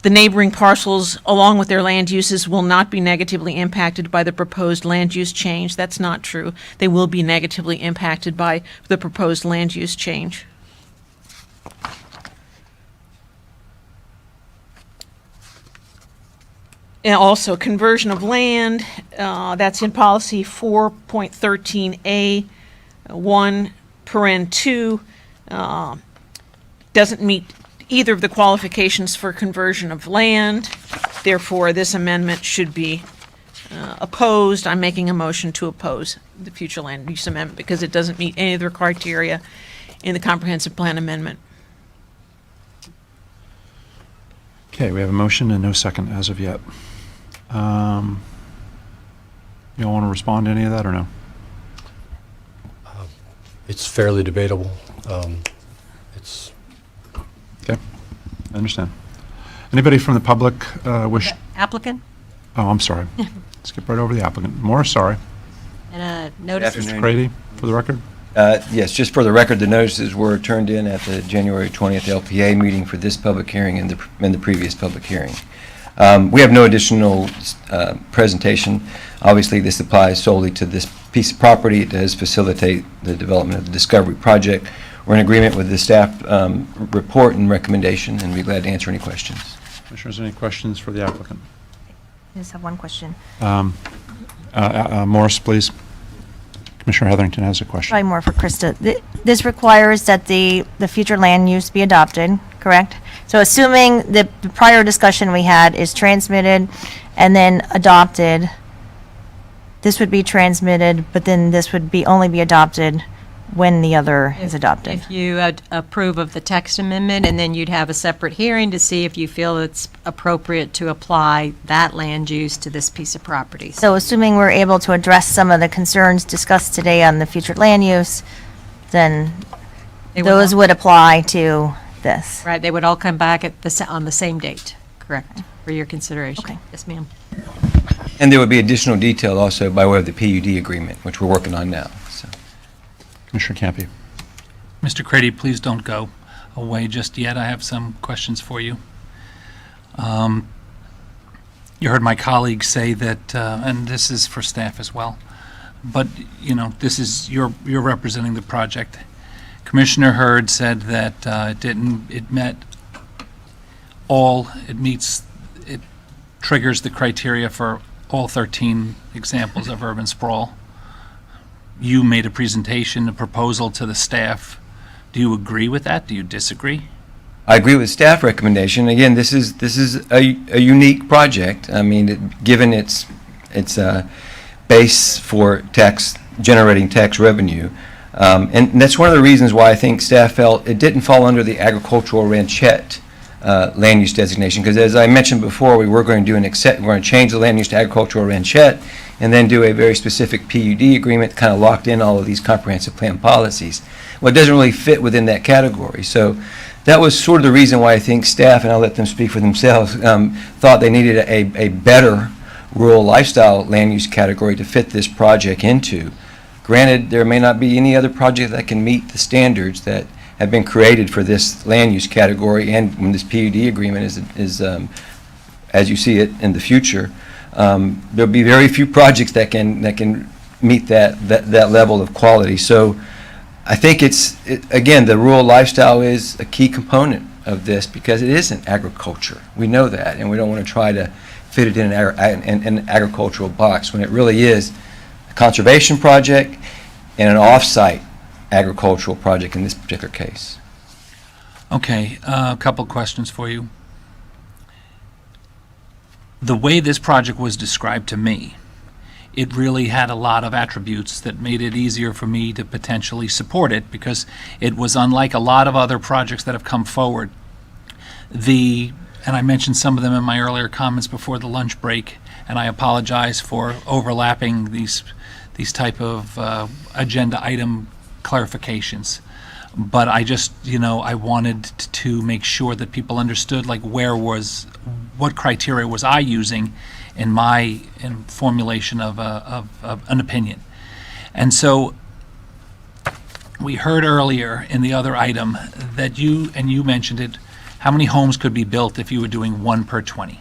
The neighboring parcels, along with their land uses, will not be negatively impacted by the proposed land use change. That's not true. They will be negatively impacted by the proposed land use change. And also conversion of land, that's in policy 4.13A, 1(2), doesn't meet either of the qualifications for conversion of land. Therefore, this amendment should be opposed. I'm making a motion to oppose the future land use amendment because it doesn't meet any of the criteria in the comprehensive plan amendment. Okay, we have a motion and no second as of yet. You all want to respond to any of that or no? It's fairly debatable. It's okay. I understand. Anybody from the public wish? Applicant? Oh, I'm sorry. Skip right over the applicant. Morris, sorry. And a notice. Mr. Crady, for the record. Yes, just for the record, the notices were turned in at the January 20th LPA meeting for this public hearing and the previous public hearing. We have no additional presentation. Obviously, this applies solely to this piece of property. It does facilitate the development of the Discovery Project. We're in agreement with the staff report and recommendation, and we'd be glad to answer any questions. Commissioners, any questions for the applicant? I just have one question. Morris, please. Commissioner Heatherington has a question. Probably more for Krista. This requires that the future land use be adopted, correct? So assuming the prior discussion we had is transmitted and then adopted, this would be transmitted, but then this would be only be adopted when the other is adopted. If you approve of the text amendment, and then you'd have a separate hearing to see if you feel it's appropriate to apply that land use to this piece of property. So assuming we're able to address some of the concerns discussed today on the future land use, then those would apply to this. Right, they would all come back at on the same date, correct, for your consideration. Okay. Yes, ma'am. And there would be additional detail also by way of the PUD agreement, which we're working on now. So. Commissioner Campy. Mr. Crady, please don't go away just yet. I have some questions for you. You heard my colleague say that, and this is for staff as well, but, you know, this is, you're representing the project. Commissioner Hurd said that it triggers the criteria for all 13 examples of urban sprawl. You made a presentation, a proposal to the staff. Do you agree with that? Do you disagree? I agree with staff recommendation. Again, this is a unique project. I mean, given its base for generating tax revenue, And that's one of the reasons why I think staff felt it didn't fall under the agricultural ranchette land use designation, because as I mentioned before, we were going to do we're going to change the land use to agricultural ranchette and then do a very specific PUD agreement kind of locked in all of these comprehensive plan policies. Well, it doesn't really fit within that category. So that was sort of the reason why I think staff, and I'll let them speak for themselves, thought they needed a better rural lifestyle land use category to fit this project into. Granted, there may not be any other project that can meet the standards that have been created for this land use category, and when this PUD agreement is as you see it in the future, there'll be very few projects that can meet that level of quality. So I think again, the rural lifestyle is a key component of this because it isn't agriculture. We know that, and we don't want to try to fit it in an agricultural box when it really is a conservation project and an off-site agricultural project in this particular case. Okay, a couple questions for you. The way this project was described to me, it really had a lot of attributes that made it easier for me to potentially support it because it was unlike a lot of other projects that have come forward. And I mentioned some of them in my earlier comments before the lunch break, and I apologize for overlapping these type of agenda item clarifications. But I just, I wanted to make sure that people understood, like, what criteria was I using in my formulation of an opinion. And so we heard earlier in the other item that you mentioned it, how many homes could be built if you were doing 1 per 20?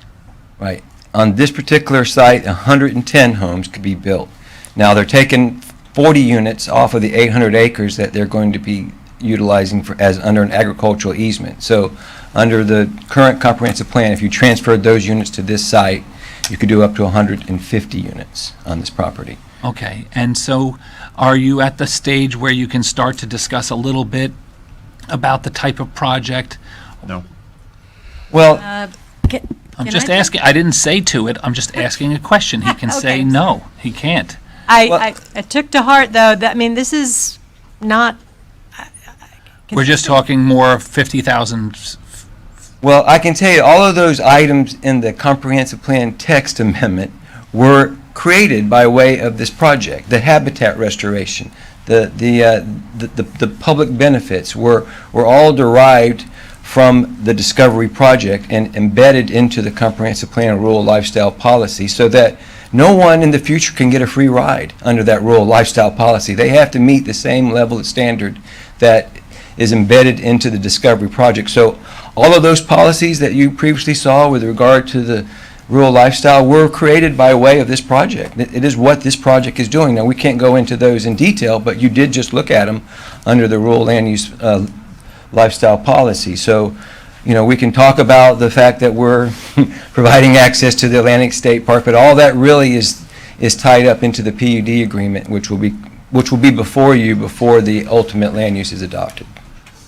Right. On this particular site, 110 homes could be built. Now, they're taking 40 units off of the 800 acres that they're going to be utilizing as under an agricultural easement. So under the current comprehensive plan, if you transferred those units to this site, you could do up to 150 units on this property. Okay, and so are you at the stage where you can start to discuss a little bit about the type of project? No. Well, I'm just asking, I didn't say to it, I'm just asking a question. He can say no, he can't. I took to heart, though, that, this is not. We're just talking more 50,000. Well, I can tell you all of those items in the comprehensive plan text amendment were created by way of this project. The habitat restoration, the public benefits were all derived from the Discovery project and embedded into the comprehensive plan and rural lifestyle policy, so that no one in the future can get a free ride under that rural lifestyle policy. They have to meet the same level of standard that is embedded into the Discovery project. So all of those policies that you previously saw with regard to the rural lifestyle were created by way of this project. It is what this project is doing. Now, we can't go into those in detail, but you did just look at them under the rural land use lifestyle policy. So, we can talk about the fact that we're providing access to the Atlantic State Park, but all that really is tied up into the PUD agreement, which will be before you before the ultimate land use is adopted.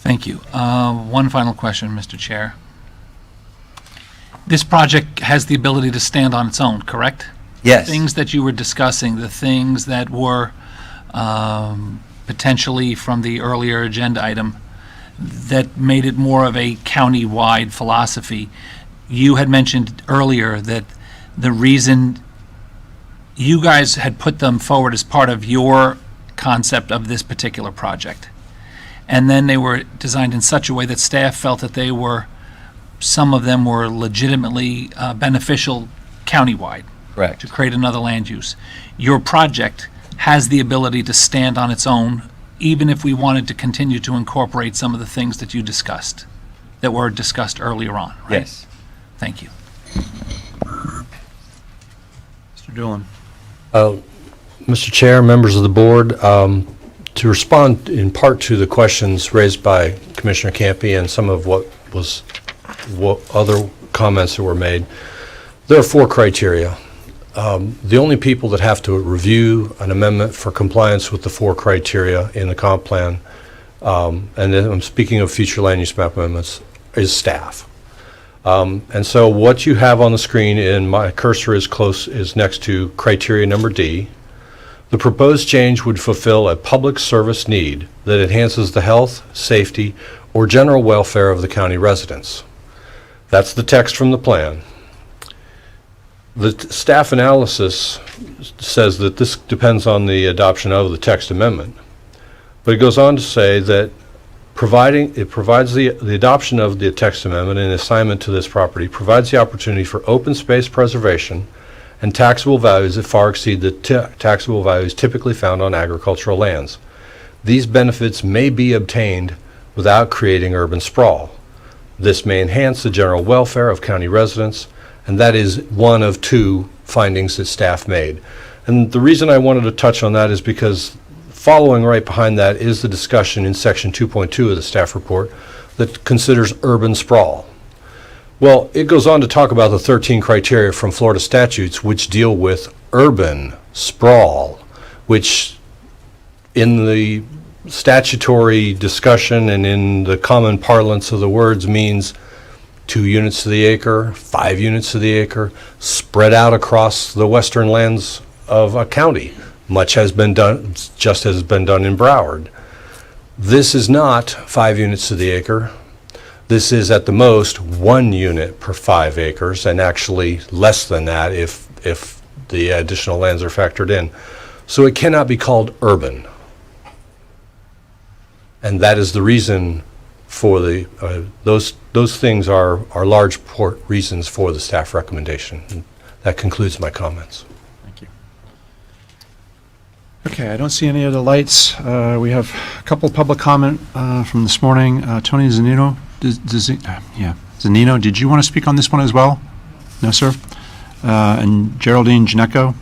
Thank you. One final question, Mr. Chair. This project has the ability to stand on its own, correct? Yes. Things that you were discussing, the things that were potentially from the earlier agenda item that made it more of a county-wide philosophy. You had mentioned earlier that the reason you guys had put them forward as part of your concept of this particular project. And then they were designed in such a way that staff felt that some of them were legitimately beneficial countywide. Correct. To create another land use. Your project has the ability to stand on its own, even if we wanted to continue to incorporate some of the things that you discussed, that were discussed earlier on, right? Yes. Thank you. Mr. Douly. Mr. Chair, members of the board, to respond in part to the questions raised by Commissioner Campy and some of what other comments that were made, there are 4 criteria. The only people that have to review an amendment for compliance with the 4 criteria in the comp plan, and then I'm speaking of future land use map amendments, is staff. And so what you have on the screen, and my cursor is next to criteria number D, The proposed change would fulfill a public service need that enhances the health, safety, or general welfare of the county residents. That's the text from the plan. The staff analysis says that this depends on the adoption of the text amendment, but it goes on to say that it provides the adoption of the text amendment and assignment to this property provides the opportunity for open space preservation and taxable values that far exceed the taxable values typically found on agricultural lands. These benefits may be obtained without creating urban sprawl. This may enhance the general welfare of county residents, and that is one of two findings that staff made. And the reason I wanted to touch on that is because following right behind that is the discussion in section 2.2 of the staff report that considers urban sprawl. Well, it goes on to talk about the 13 criteria from Florida statutes which deal with urban sprawl, which in the statutory discussion and in the common parlance of the words means 2 units to the acre, 5 units to the acre, spread out across the western lands of a county. Much has been done, just as has been done in Broward. This is not 5 units to the acre. This is at the most 1 unit per 5 acres, and actually less than that if the additional lands are factored in. So it cannot be called urban. And that is the reason for those things are large reasons for the staff recommendation. And that concludes my comments. Thank you. Okay, I don't see any other lights. We have a couple public comment from this morning. Tony Zenino, Zenino, did you want to speak on this one as well? No, sir? And Geraldine Dubet.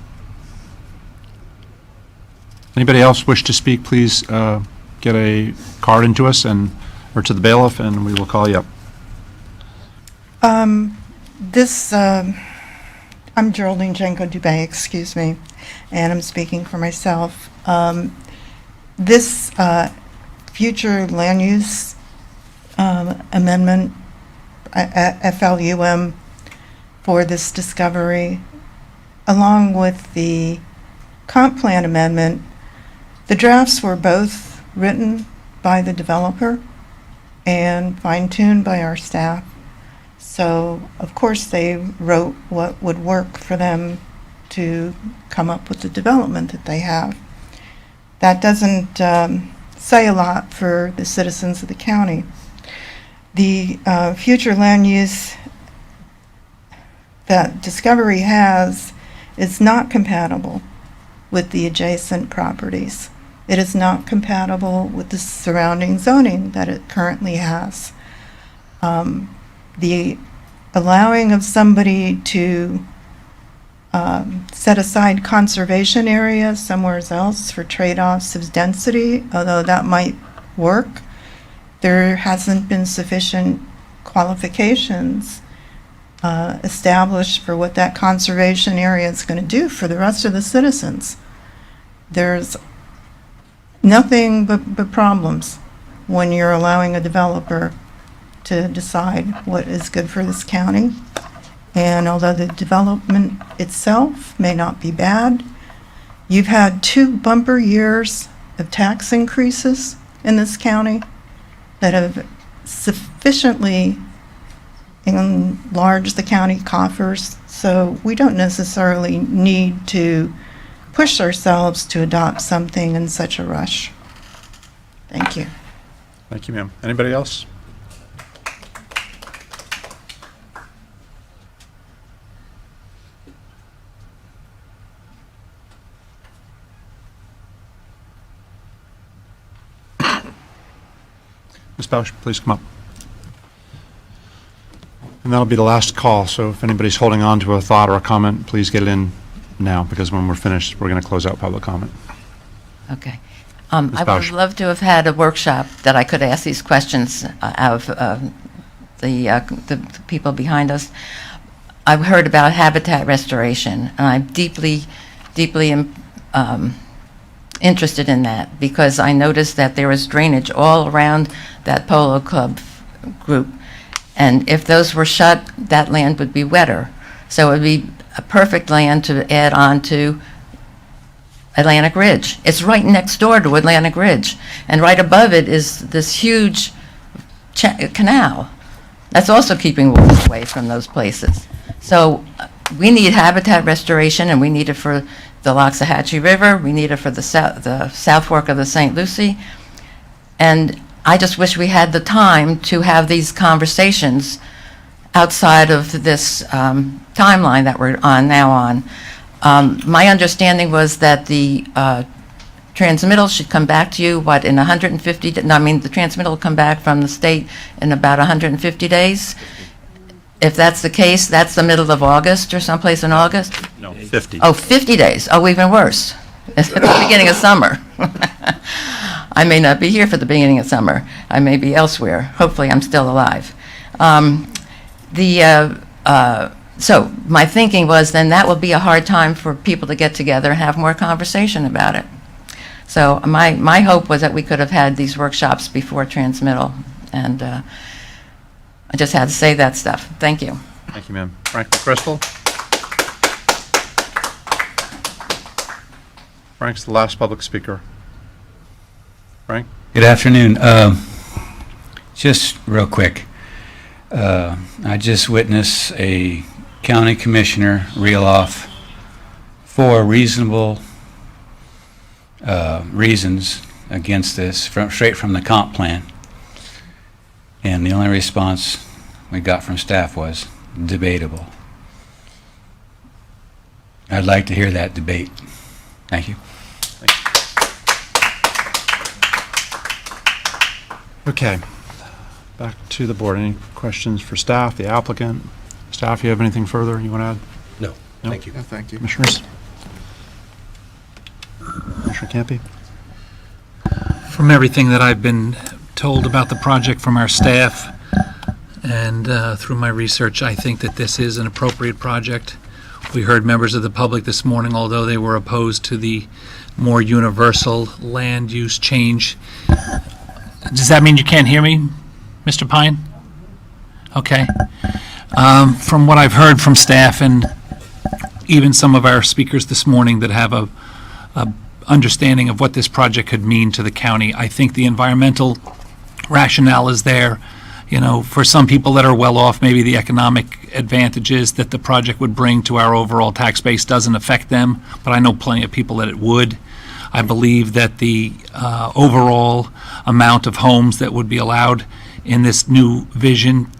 Anybody else wish to speak, please get a card into us or to the bailiff, and we will call you up. I'm Geraldine Dubet, excuse me, and I'm speaking for myself. This future land use amendment, FLUM, for this discovery, along with the comp plan amendment, the drafts were both written by the developer and fine-tuned by our staff. So, of course, they wrote what would work for them to come up with the development that they have. That doesn't say a lot for the citizens of the county. The future land use that Discovery has is not compatible with the adjacent properties. It is not compatible with the surrounding zoning that it currently has. The allowing of somebody to set aside conservation areas somewhere else for trade-offs of density, although that might work, there hasn't been sufficient qualifications established for what that conservation area is going to do for the rest of the citizens. There's nothing but problems when you're allowing a developer to decide what is good for this county. And although the development itself may not be bad, you've had 2 bumper years of tax increases in this county that have sufficiently enlarged the county coffers. So we don't necessarily need to push ourselves to adopt something in such a rush. Thank you. Thank you, ma'am. Anybody else? Ms. Bosch, please come up. And that'll be the last call, so if anybody's holding on to a thought or a comment, please get it in now, because when we're finished, we're going to close out public comment. Okay. Ms. I would Bosch. have loved to have had a workshop that I could ask these questions of the people behind us. I've heard about habitat restoration, and I'm deeply interested in that, because I noticed that there was drainage all around that polo club group, and if those were shut, that land would be wetter. So it would be a perfect land to add on to Atlantic Ridge. It's right next door to Atlantic Ridge, and right above it is this huge canal. That's also keeping wolves away from those places. So we need habitat restoration, and we need it for the Loxahatchee River. We need it for the South Fork of the St. Lucie. And I just wish we had the time to have these conversations outside of this timeline that we're now on. My understanding was that the transmittal should come back to you, what, in 150, the transmittal will come back from the state in about 150 days. If that's the case, that's the middle of August or someplace in August? No, 50. Oh, 50 days. Oh, even worse. It's at the beginning of summer. I may not be here for the beginning of summer. I may be elsewhere. Hopefully, I'm still alive. So my thinking was then that would be a hard time for people to get together and have more conversation about it. So my hope was that we could have had these workshops before transmittal, and I just had to say that stuff. Thank you. Thank you, ma'am. Frank McChrystal? Frank's the last public speaker. Frank? Good afternoon. Just real quick, I just witnessed a county commissioner reel off 4 reasonable reasons against this, straight from the comp plan. And the only response we got from staff was debatable. I'd like to hear that debate. Thank you. Okay. Back to the board. Any questions for staff, the applicant? Staff, you have anything further you want to add? No. Thank you. Thank you. Commissioners? Commissioner Campy? From everything that I've been told about the project from our staff and through my research, I think that this is an appropriate project. We heard members of the public this morning, although they were opposed to the more universal land use change. Does that mean you can't hear me, Mr. Pine? Okay. From what I've heard from staff and even some of our speakers this morning that have a understanding of what this project could mean to the county, I think the environmental rationale is there. You know, for some people that are well off, maybe the economic advantages that the project would bring to our overall tax base doesn't affect them, but I know plenty of people that it would. I believe that the overall amount of homes that would be allowed in this new vision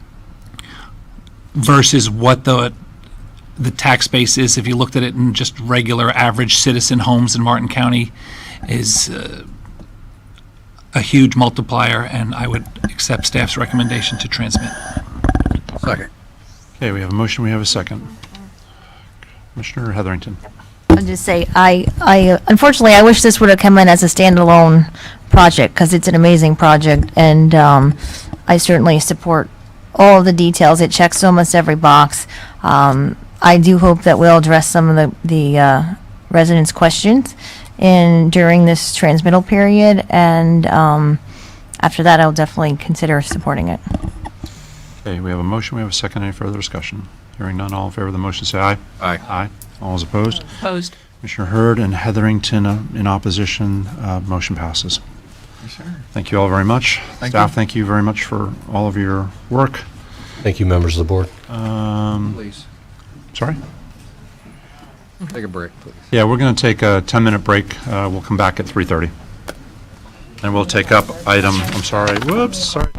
versus what the tax base is, if you looked at it in just regular average citizen homes in Martin County, is a huge multiplier, and I would accept staff's recommendation to transmit. Second. Okay, we have a motion, we have a second. Commissioner Heatherington. I'll just say, unfortunately, I wish this would have come in as a standalone project, because it's an amazing project, and I certainly support all of the details. It checks almost every box. I do hope that we'll address some of the residents' questions during this transmittal period, and after that, I'll definitely consider supporting it. Okay, we have a motion, we have a second. Any further discussion? Hearing none, all in favor of the motion, say aye. Aye. Aye. All is opposed? Opposed. Commissioner Hurd and Heatherington in opposition. Motion passes. Yes, sir. Thank you all very much. Thank Staff, you. thank you very much for all of your work. Thank you, members of the board. Please, Sorry? take a break, please. Yeah, we're going to take a 10-minute break. We'll come back at 3:30. And we'll take up item, I'm sorry, whoops, sorry.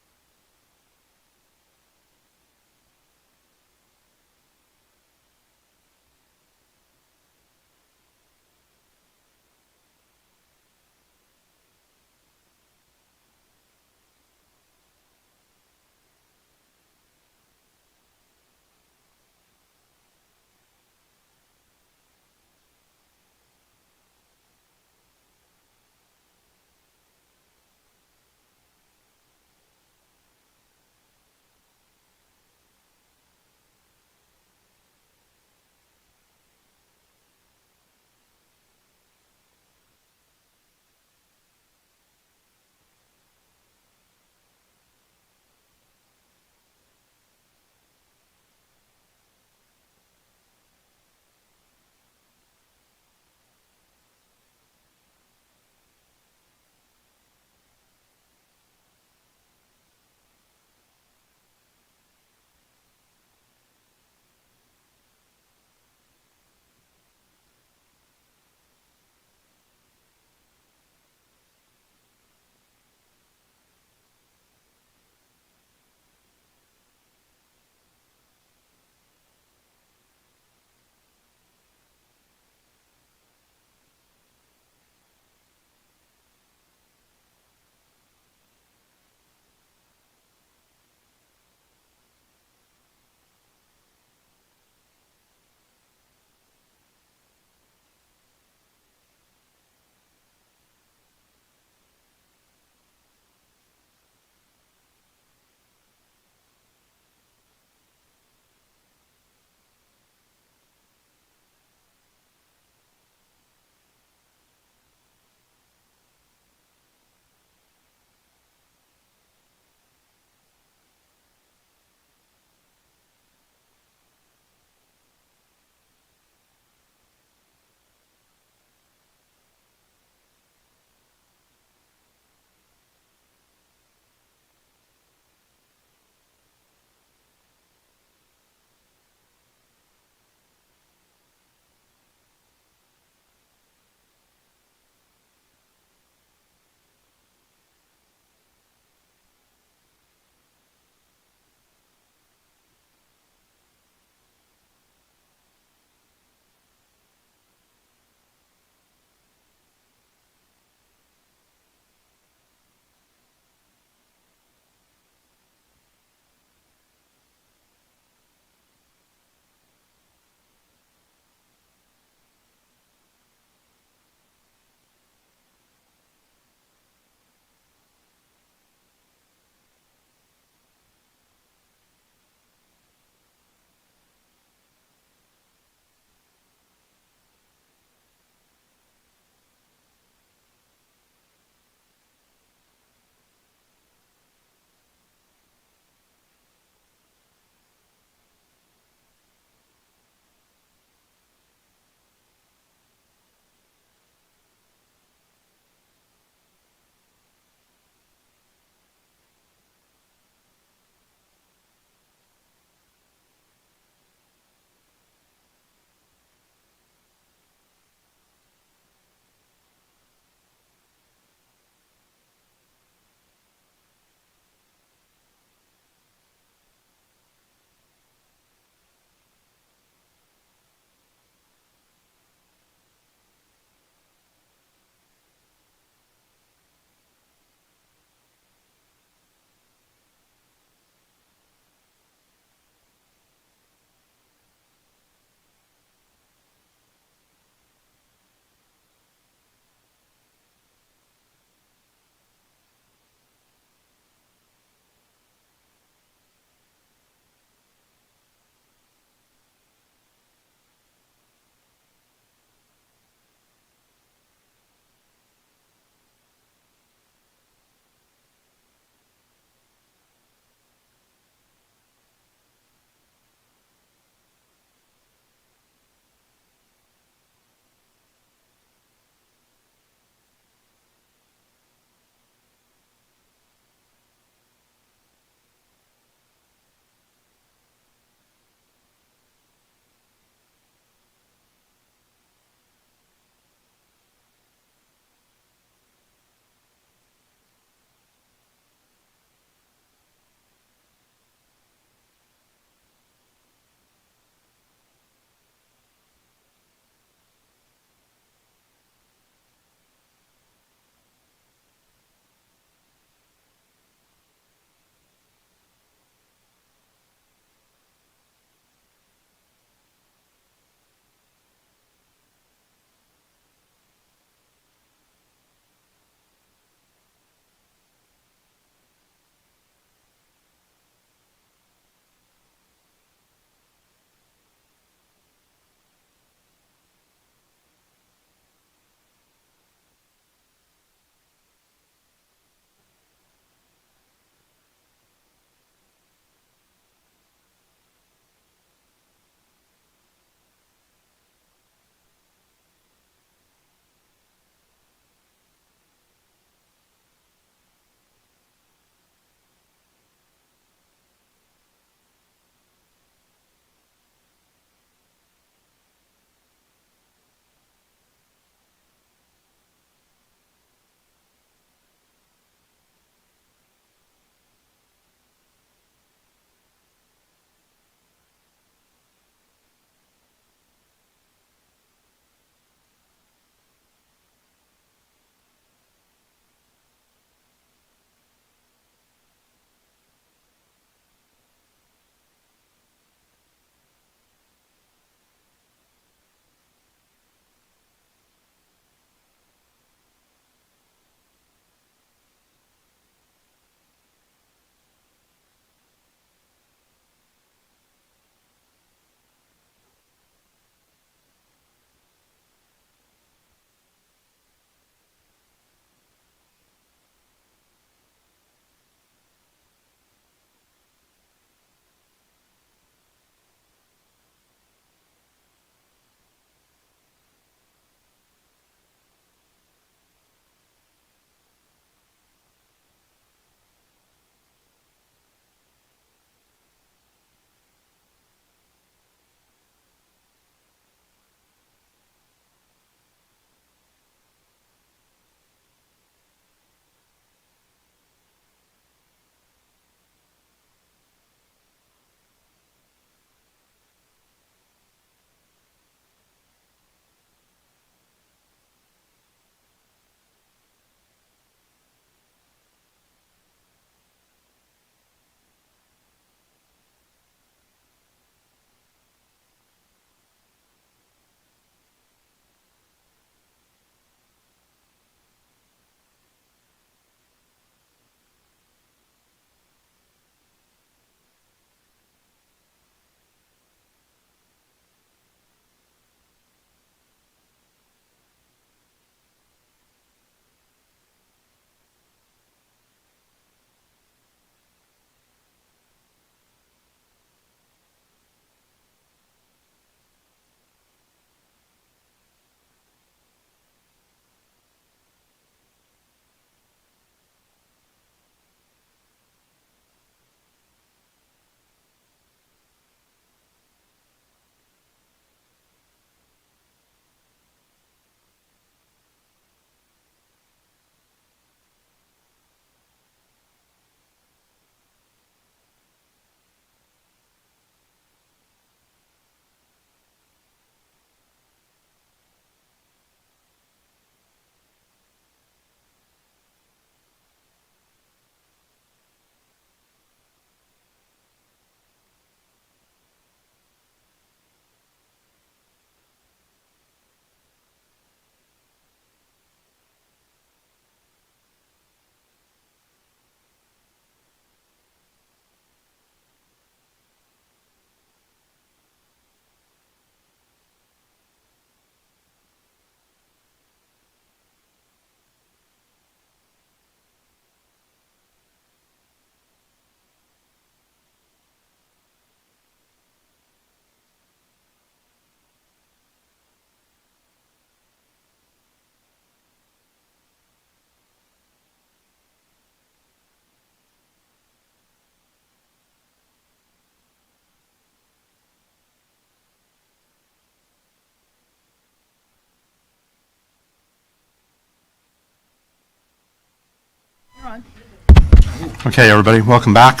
Okay, everybody, welcome back.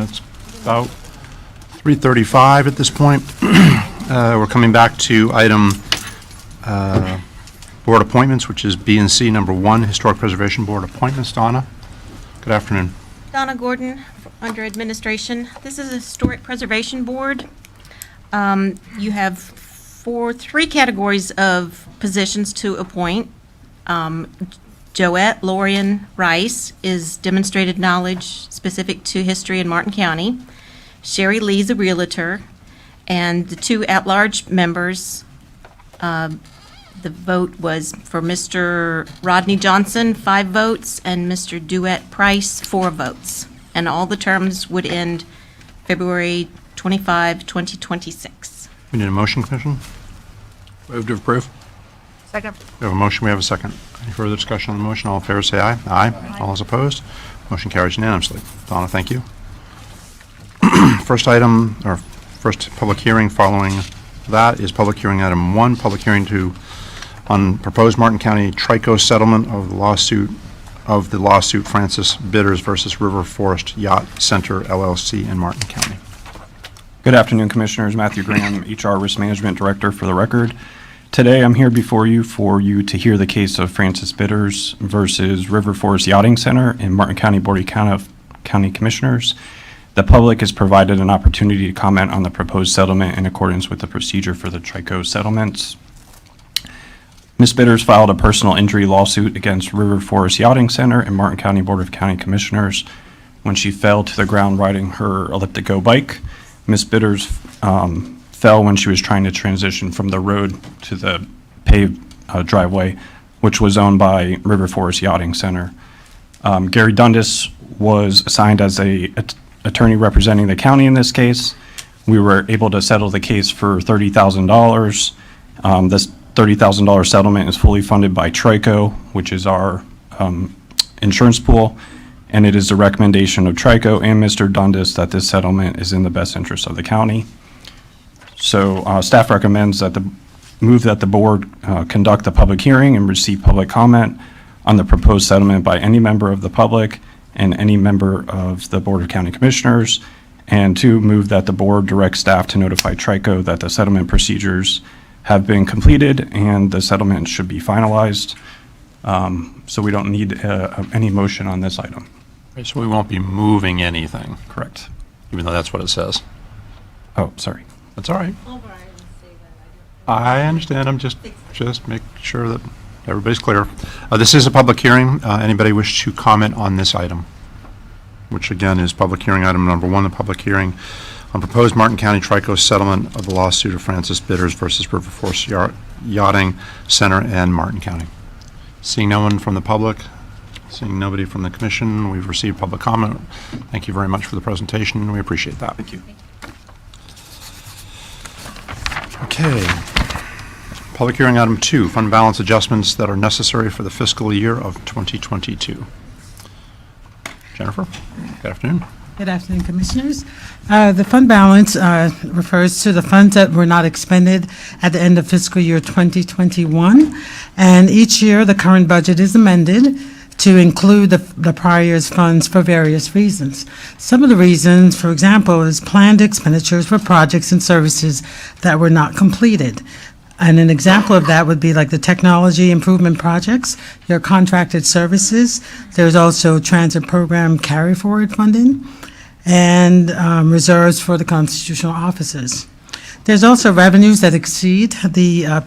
It's about 3:35 at this point. We're coming back to item board appointments, which is B and C, number 1, Historic Preservation Board appointments. Donna, good afternoon. Donna Gordon, under administration. This is a Historic Preservation Board. You have three categories of positions to appoint. Joette Lorian Rice is demonstrated knowledge specific to history in Martin County. Sherry Lee's a realtor. And the two at-large members, the vote was for Mr. Rodney Johnson, 5 votes, and Mr. Duet Price, 4 votes. And all the terms would end February 25, 2026. We need a motion, Commission? Move to approve. Second. We have a motion, we have a second. Any further discussion on the motion? All in favor, say aye. Aye. All those opposed? Motion carries unanimously. Donna, thank you. First item, or first public hearing following that is public hearing item 1, public hearing on proposed Martin County Trico settlement of the lawsuit Francis Bidders versus River Forest Yacht Center LLC in Martin County. Good afternoon, Commissioners. Matthew Graham, HR Risk Management Director for the record. Today, I'm here before you to hear the case of Francis Bidders versus River Forest Yachting Center in Martin County Board of County Commissioners. The public is provided an opportunity to comment on the proposed settlement in accordance with the procedure for the Trico settlements. Ms. Bidders filed a personal injury lawsuit against River Forest Yachting Center and Martin County Board of County Commissioners when she fell to the ground riding her Elliptico bike. Ms. Bidders fell when she was trying to transition from the road to the paved driveway, which was owned by River Forest Yachting Center. Gary Dundas was assigned as a attorney representing the county in this case. We were able to settle the case for $30,000. This $30,000 settlement is fully funded by Trico, which is our insurance pool, and it is the recommendation of Trico and Mr. Dundas that this settlement is in the best interest of the county. So staff recommends that the board conduct a public hearing and receive public comment on the proposed settlement by any member of the public and any member of the Board of County Commissioners, and 2, move that the board direct staff to notify Trico that the settlement procedures have been completed and the settlement should be finalized. So we don't need any motion on this item. Right, so we won't be moving anything. Correct. Even though that's what it says. Oh, sorry. That's all right. I understand. I'm just make sure that everybody's clear. This is a public hearing. Anybody wish to comment on this item? Which again is public hearing item number 1, the public hearing on proposed Martin County Trico settlement of the lawsuit of Francis Bidders versus River Forest Yachting Center and Martin County. Seeing no one from the public, seeing nobody from the commission, we've received public comment. Thank you very much for the presentation. We appreciate that. Thank you. Okay. Public hearing item 2, fund balance adjustments that are necessary for the fiscal year of 2022. Jennifer, good afternoon. Good afternoon, Commissioners. The fund balance refers to the funds that were not expended at the end of fiscal year 2021. And each year, the current budget is amended to include the prior year's funds for various reasons. Some of the reasons, for example, is planned expenditures for projects and services that were not completed. And an example of that would be like the technology improvement projects, your contracted services. There's also transit program carry forward funding and reserves for the constitutional offices. There's also revenues that exceed the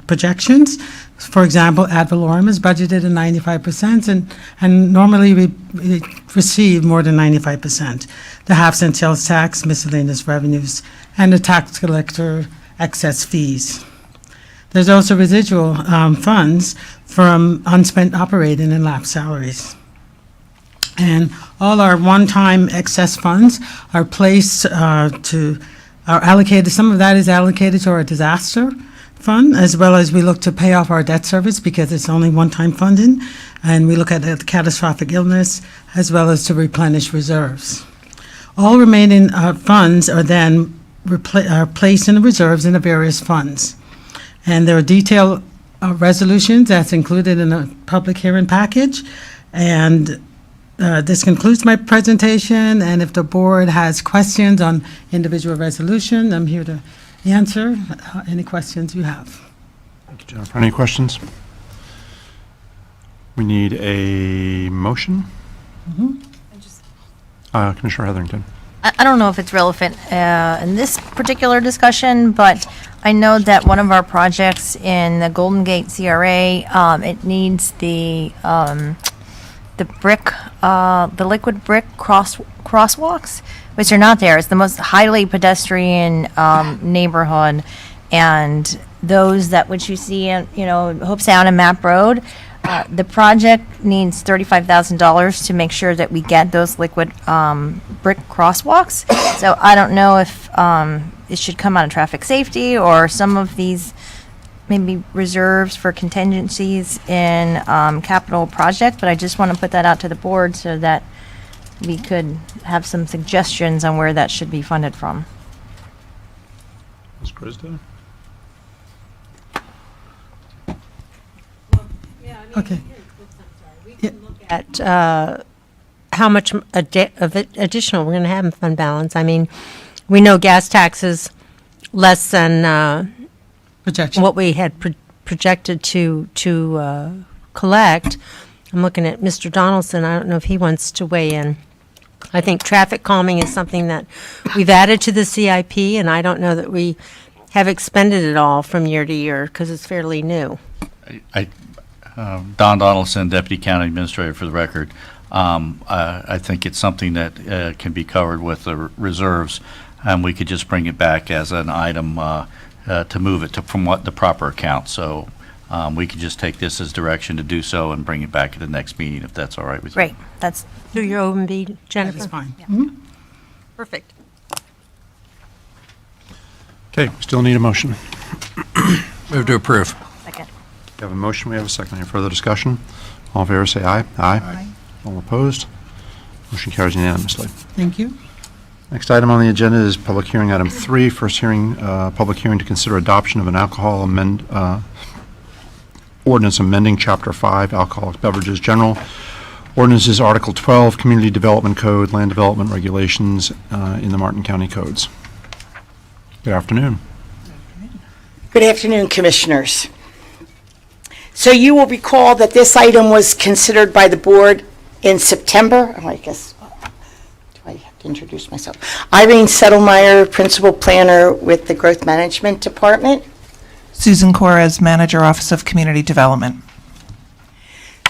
projections. For example, ad valorem is budgeted at 95%, and normally we receive more than 95%. The half-cent sales tax, miscellaneous revenues, and the tax collector excess fees. There's also residual funds from unspent operating and lapsed salaries. And all our one-time excess funds are placed are allocated, some of that is allocated to our disaster fund, as well as we look to pay off our debt service because it's only one-time funding, and we look at the catastrophic illness, as well as to replenish reserves. All remaining funds are then placed in the reserves in the various funds. And there are detailed resolutions that's included in a public hearing package. And This concludes my presentation, and if the board has questions on individual resolution, I'm here to answer any questions you have. Thank you, Jennifer. Any questions? We need a motion. Commissioner Heatherington. I don't know if it's relevant in this particular discussion, but I know that one of our projects in the Golden Gate CRA, it needs the brick, the liquid brick crosswalks, which are not there. It's the most highly pedestrian neighborhood, and those that which you see in, Hope Sound and Map Road. The project needs $35,000 to make sure that we get those liquid brick crosswalks. So I don't know if it should come out of traffic safety or some of these maybe reserves for contingencies in capital project, but I just want to put that out to the board so that we could have some suggestions on where that should be funded from. Ms. Grisda? Okay. At how much of it additional we're going to have in fund balance. I mean, we know gas taxes less than Projection. what we had projected to collect. I'm looking at Mr. Donaldson. I don't know if he wants to weigh in. I think traffic calming is something that we've added to the CIP, and I don't know that we have expended it all from year to year because it's fairly new. Don Donaldson, Deputy County Administrator for the record. I think it's something that can be covered with the reserves, and we could just bring it back as an item to move it from what the proper account. So we could just take this as direction to do so and bring it back at the next meeting, if that's all right with you. Great. That's Do your OMB, Jennifer? That's fine. Perfect. Okay, we still need a motion. Move to approve. second. We have a motion, we have a second. Any further discussion? All in favor, say aye. Aye. All opposed? Motion carries unanimously. Thank you. Next item on the agenda is public hearing item 3, first hearing, public hearing to consider adoption of an alcohol ordinance amending Chapter 5, Alcoholic Beverages General. Ordinances Article 12, Community Development Code, Land Development Regulations in the Martin County Codes. Good afternoon. Good afternoon, Commissioners. So you will recall that this item was considered by the board in September. Oh, I guess, do I have to introduce myself? Irene Settlemeyer, Principal Planner with the Growth Management Department. Susan Corres, Manager, Office of Community Development.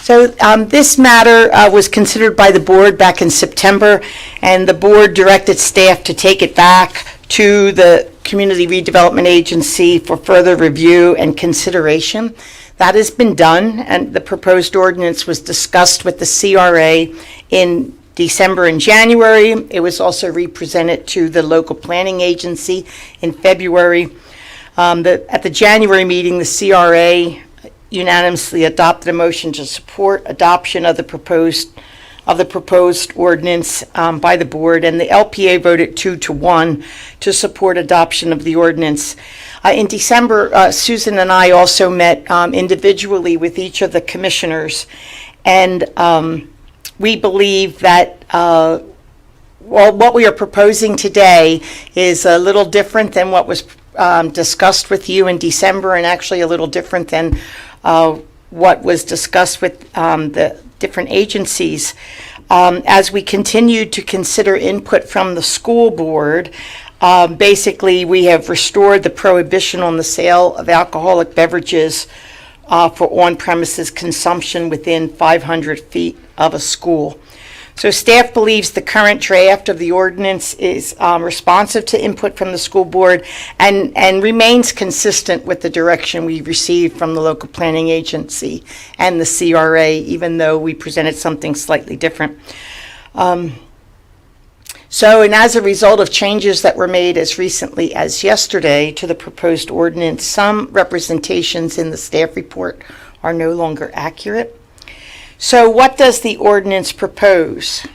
So this matter was considered by the board back in September, and the board directed staff to take it back to the Community Redevelopment Agency for further review and consideration. That has been done, and the proposed ordinance was discussed with the CRA in December and January. It was also represented to the local planning agency in February. At the January meeting, the CRA unanimously adopted a motion to support adoption of the proposed ordinance by the board, and the LPA voted 2-1 to support adoption of the ordinance. In December, Susan and I also met individually with each of the commissioners, and we believe that what we are proposing today is a little different than what was discussed with you in December, and actually a little different than what was discussed with the different agencies. As we continued to consider input from the school board, basically we have restored the prohibition on the sale of alcoholic beverages for on-premises consumption within 500 feet of a school. So staff believes the current draft of the ordinance is responsive to input from the school board and remains consistent with the direction we received from the local planning agency and the CRA, even though we presented something slightly different. And as a result of changes that were made as recently as yesterday to the proposed ordinance, some representations in the staff report are no longer accurate. So what does the ordinance propose?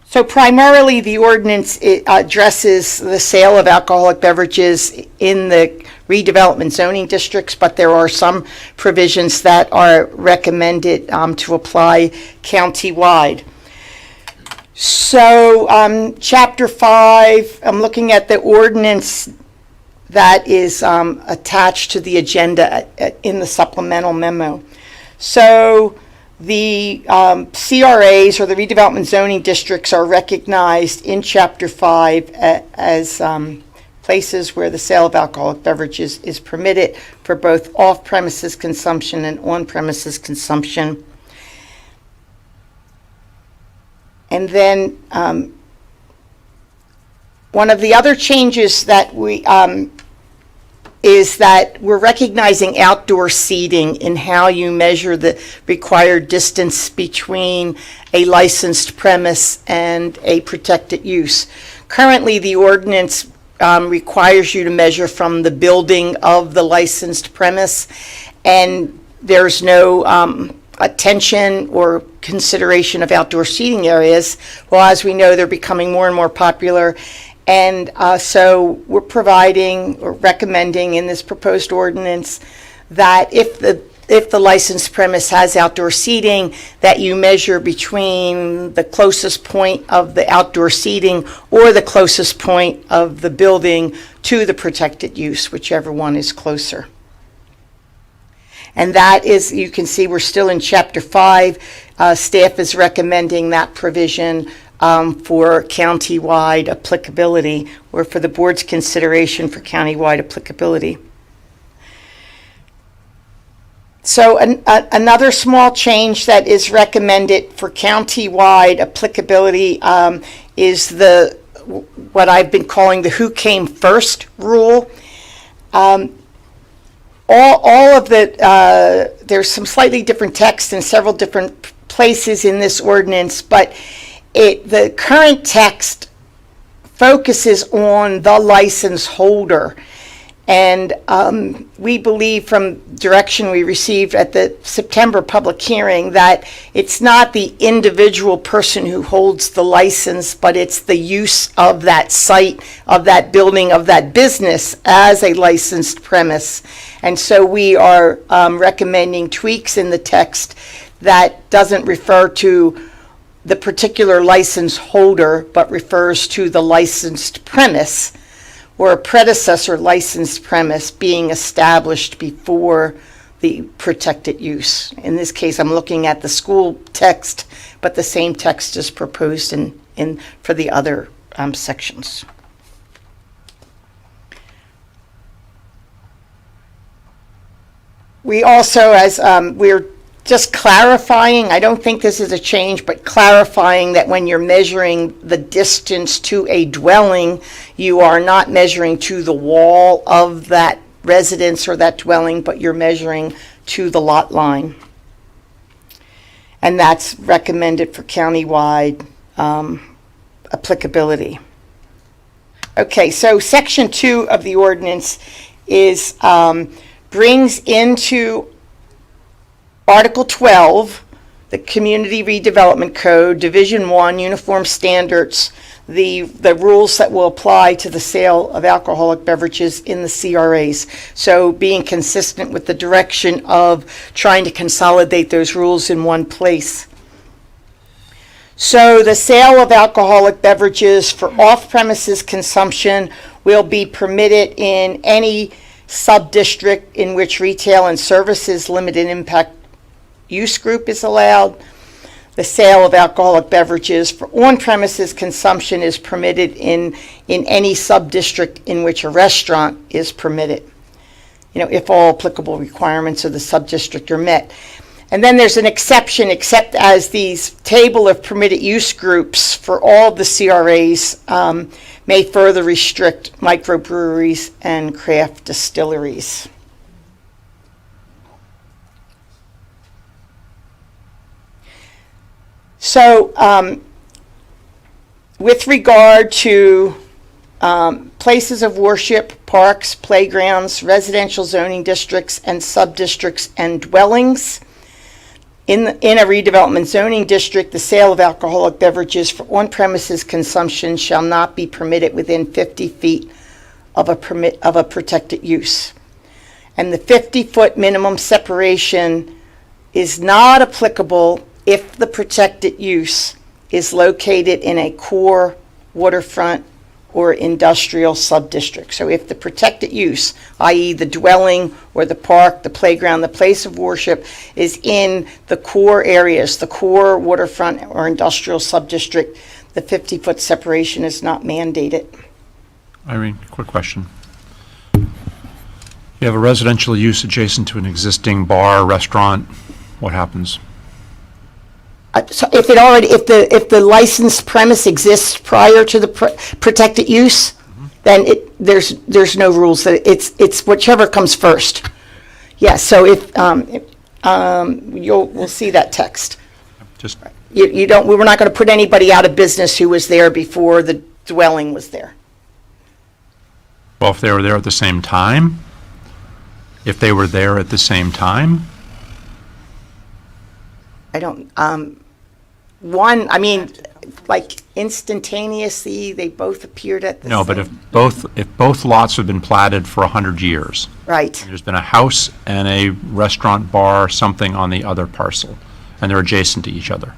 So primarily the ordinance addresses the sale of alcoholic beverages in the redevelopment zoning districts, but there are some provisions that are recommended to apply countywide. So, Chapter 5, I'm looking at the ordinance that is attached to the agenda in the supplemental memo. So, the CRAs, or the redevelopment zoning districts, are recognized in Chapter 5 as places where the sale of alcoholic beverages is permitted for both off-premises consumption and on-premises consumption. And then one of the other changes that we is that we're recognizing outdoor seating in how you measure the required distance between a licensed premise and a protected use. Currently, the ordinance requires you to measure from the building of the licensed premise, and there's no attention or consideration of outdoor seating areas. Well, as we know, they're becoming more and more popular. And so we're providing or recommending in this proposed ordinance that if the licensed premise has outdoor seating, that you measure between the closest point of the outdoor seating or the closest point of the building to the protected use, whichever one is closer. And that is, you can see we're still in Chapter 5. Staff is recommending that provision for countywide applicability, or for the board's consideration for countywide applicability. So another small change that is recommended for countywide applicability is what I've been calling the who came first rule. All of the, there's some slightly different text in several different places in this ordinance, but the current text focuses on the license holder. And we believe from direction we received at the September public hearing that it's not the individual person who holds the license, but it's the use of that site, of that building, of that business as a licensed premise. And so we are recommending tweaks in the text that doesn't refer to the particular license holder, but refers to the licensed premise, or a predecessor licensed premise being established before the protected use. In this case, I'm looking at the school text, but the same text is proposed in for the other sections. We also, as we're just clarifying, I don't think this is a change, but clarifying that when you're measuring the distance to a dwelling, you are not measuring to the wall of that residence or that dwelling, but you're measuring to the lot line. And that's recommended for countywide applicability. Okay, so Section 2 of the ordinance is brings into Article 12, the Community Redevelopment Code, Division 1, Uniform Standards, the rules that will apply to the sale of alcoholic beverages in the CRAs. So being consistent with the direction of trying to consolidate those rules in one place. So the sale of alcoholic beverages for off-premises consumption will be permitted in any sub-district in which retail and services limited impact use group is allowed. The sale of alcoholic beverages for on-premises consumption is permitted in any sub-district in which a restaurant is permitted, if all applicable requirements of the sub-district are met. And then there's an exception, except as these table of permitted use groups for all the CRAs may further restrict microbreweries and craft distilleries. So with regard to places of worship, parks, playgrounds, residential zoning districts, and sub-districts and dwellings, in a redevelopment zoning district, the sale of alcoholic beverages for on-premises consumption shall not be permitted within 50 feet of a protected use. And the 50-foot minimum separation is not applicable if the protected use is located in a core waterfront or industrial subdistrict. So if the protected use, i.e. the dwelling or the park, the playground, the place of worship, is in the core areas, the core waterfront or industrial subdistrict, the 50-foot separation is not mandated. Irene, quick question. You have a residential use adjacent to an existing bar, restaurant, what happens? So if if the licensed premise exists prior to the protected use, then there's no rules. That it's whichever comes first. Yeah, so we'll see that text. Just We were not going to put anybody out of business who was there before the dwelling was there. Well, if they were there at the same time, I don't, like instantaneously, they both appeared at the No, but if both lots have been platted for 100 years. Right. There's been a house and a restaurant, bar, something on the other parcel, and they're adjacent to each other,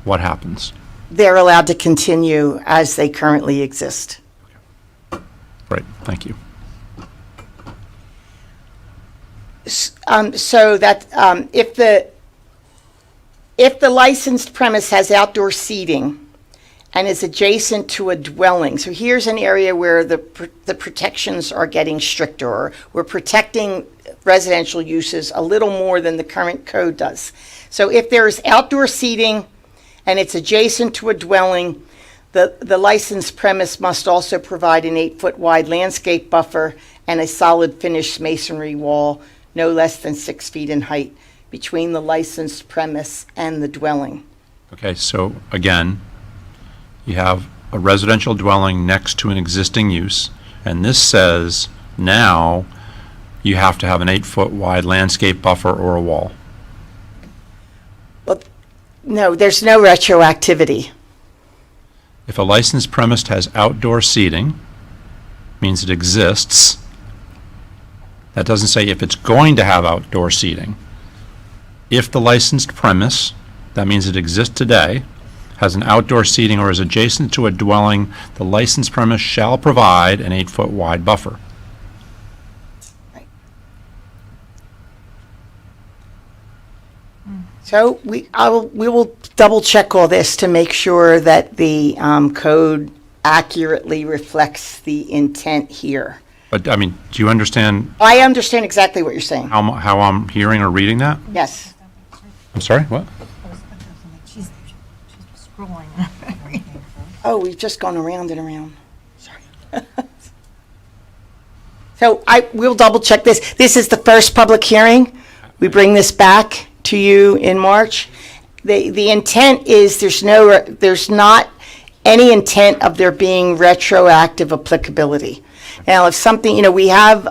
what happens? They're allowed to continue as they currently exist. Right, thank you. So that if the licensed premise has outdoor seating and is adjacent to a dwelling, so here's an area where the protections are getting stricter, or we're protecting residential uses a little more than the current code does. So if there is outdoor seating and it's adjacent to a dwelling, the licensed premise must also provide an 8-foot wide landscape buffer and a solid finished masonry wall no less than 6 feet in height between the licensed premise and the dwelling. Okay, so again, you have a residential dwelling next to an existing use, and this says now you have to have an 8-foot wide landscape buffer or a wall. Well, no, there's no retroactivity. If a licensed premise has outdoor seating, means it exists. That doesn't say if it's going to have outdoor seating. If the licensed premise, that means it exists today, has an outdoor seating or is adjacent to a dwelling, the licensed premise shall provide an 8-foot wide buffer. So we will double check all this to make sure that the code accurately reflects the intent here. But, I mean, do you understand I understand exactly what you're saying. how I'm hearing or reading that? Yes. I'm sorry, what? She's scrolling. Oh, we've just gone around and around. Sorry. So we'll double check this. This is the first public hearing. We bring this back to you in March. The intent is there's not any intent of there being retroactive applicability. Now, if something, we have,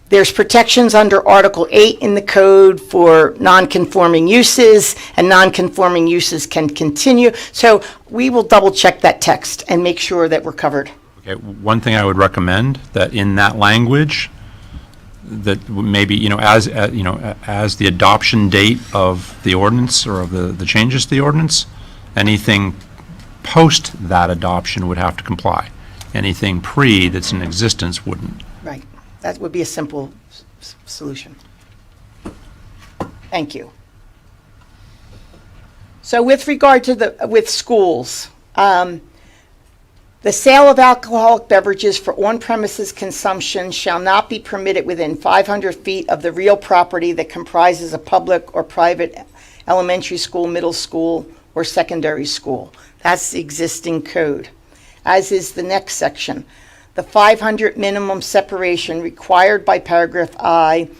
there's protections under Article 8 in the code for non-conforming uses, and non-conforming uses can continue. So we will double-check that text and make sure that we're covered. Okay, one thing I would recommend, that in that language, that maybe, as the adoption date of the ordinance or of the changes to the ordinance, anything post that adoption would have to comply. Anything pre that's in existence wouldn't. Right. That would be a simple solution. Thank you. So with regard to with schools, the sale of alcoholic beverages for on-premises consumption shall not be permitted within 500 feet of the real property that comprises a public or private elementary school, middle school, or secondary school. That's the existing code. As is the next section. The 500 minimum separation required by paragraph I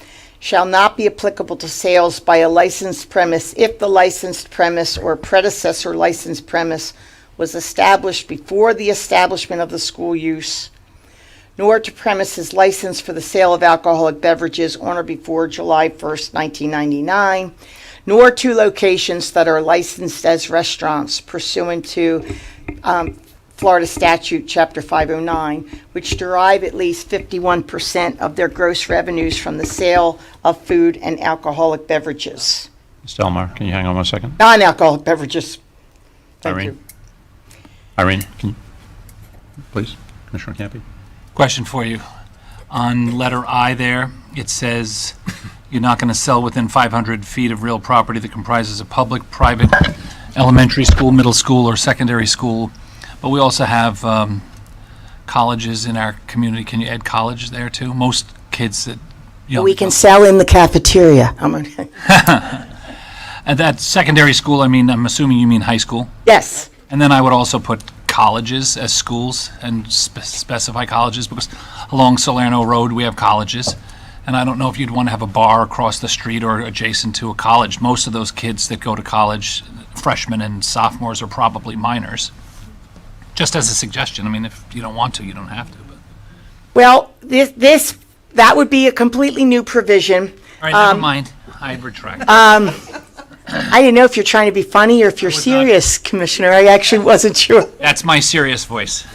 shall not be applicable to sales by a licensed premise if the licensed premise or predecessor licensed premise was established before the establishment of the school use, nor to premises licensed for the sale of alcoholic beverages on or before July 1st, 1999, nor to locations that are licensed as restaurants pursuant to Florida statute, Chapter 509, which derive at least 51% of their gross revenues from the sale of food and alcoholic beverages. Ms. Delmar, can you hang on 1 second? Non-alcoholic beverages. Thank Irene? you. Irene, can you, please, Commissioner Campy? Question for you. On letter I there, it says you're not going to sell within 500 feet of real property that comprises a public, private, elementary school, middle school, or secondary school. But we also have colleges in our community. Can you add college there too? Most kids that, you know. We can sell in the cafeteria. At that secondary school, I mean, I'm assuming you mean high school? Yes. And then I would also put colleges as schools and specify colleges, because along Salerno Road, we have colleges. And I don't know if you'd want to have a bar across the street or adjacent to a college. Most of those kids that go to college, freshmen and sophomores, are probably minors. Just as a suggestion. I mean, if you don't want to, you don't have to. But. Well, that would be a completely new provision. All right, never mind. I retract. I didn't know if you're trying to be funny or if you're serious, Commissioner. I actually wasn't sure. That's my serious voice.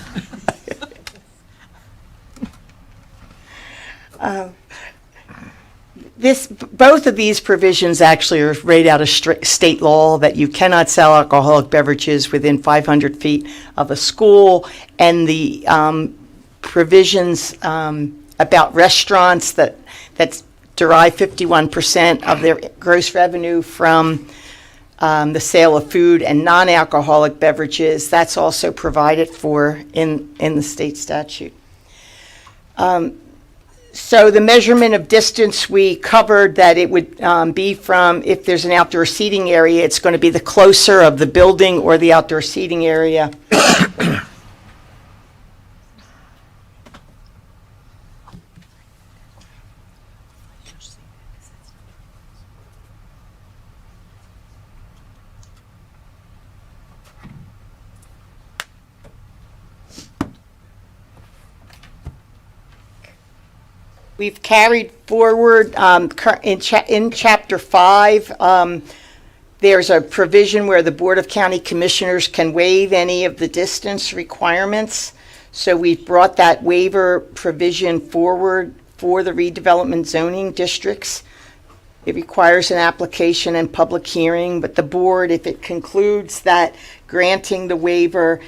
Both of these provisions actually are right out of state law, that you cannot sell alcoholic beverages within 500 feet of a school, and the provisions about restaurants that derive 51% of their gross revenue from the sale of food and non-alcoholic beverages. That's also provided for in the state statute. So the measurement of distance, we covered that it would be from, if there's an outdoor seating area, it's going to be the closer of the building or the outdoor seating area. We've carried forward in Chapter 5, there's a provision where the Board of County Commissioners can waive any of the distance requirements. So we've brought that waiver provision forward for the redevelopment zoning districts. It requires an application and public hearing, but the board, if it concludes that granting the waiver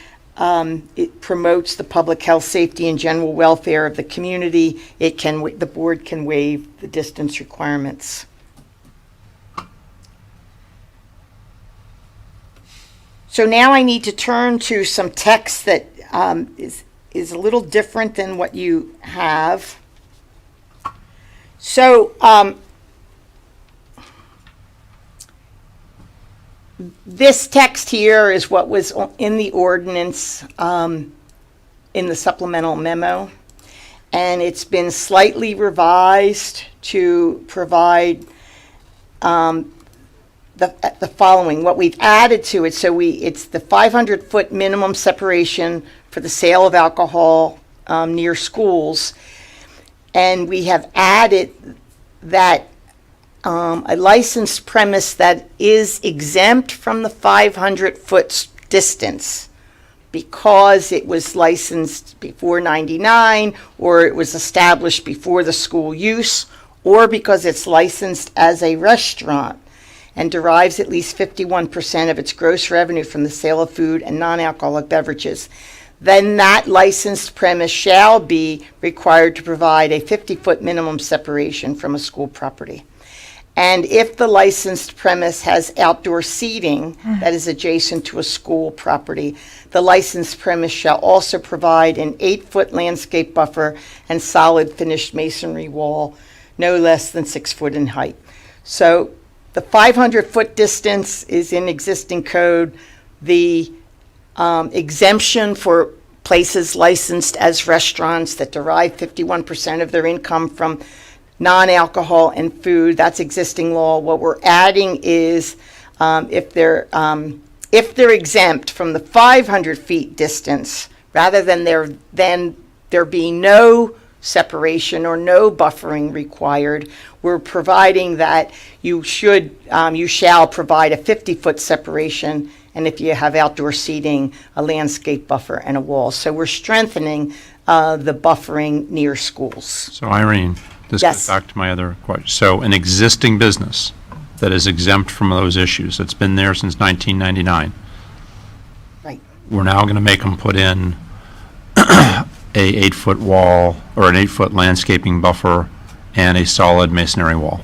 it promotes the public health, safety, and general welfare of the community, the board can waive the distance requirements. So now I need to turn to some text that is a little different than what you have. So this text here is what was in the ordinance in the supplemental memo, and it's been slightly revised to provide the following. What we've added to it, it's the 500-foot minimum separation for the sale of alcohol near schools, and we have added that a licensed premise that is exempt from the 500-foot distance because it was licensed before 99, or it was established before the school use, or because it's licensed as a restaurant and derives at least 51% of its gross revenue from the sale of food and non-alcoholic beverages, then that licensed premise shall be required to provide a 50-foot minimum separation from a school property. And if the licensed premise has outdoor seating that is adjacent to a school property, the licensed premise shall also provide an 8-foot landscape buffer and solid finished masonry wall, no less than 6 foot in height. So the 500-foot distance is in existing code. The exemption for places licensed as restaurants that derive 51% of their income from non-alcohol and food, that's existing law. What we're adding is if they're exempt from the 500 feet distance, rather than there being no separation or no buffering required, we're providing that you shall provide a 50-foot separation and if you have outdoor seating, a landscape buffer and a wall. So we're strengthening the buffering near schools. So Irene, this Yes. goes back to my other question. So an existing business that is exempt from those issues, that's been there since 1999. Right. We're now going to make them put in a 8-foot wall or an 8-foot landscaping buffer and a solid masonry wall.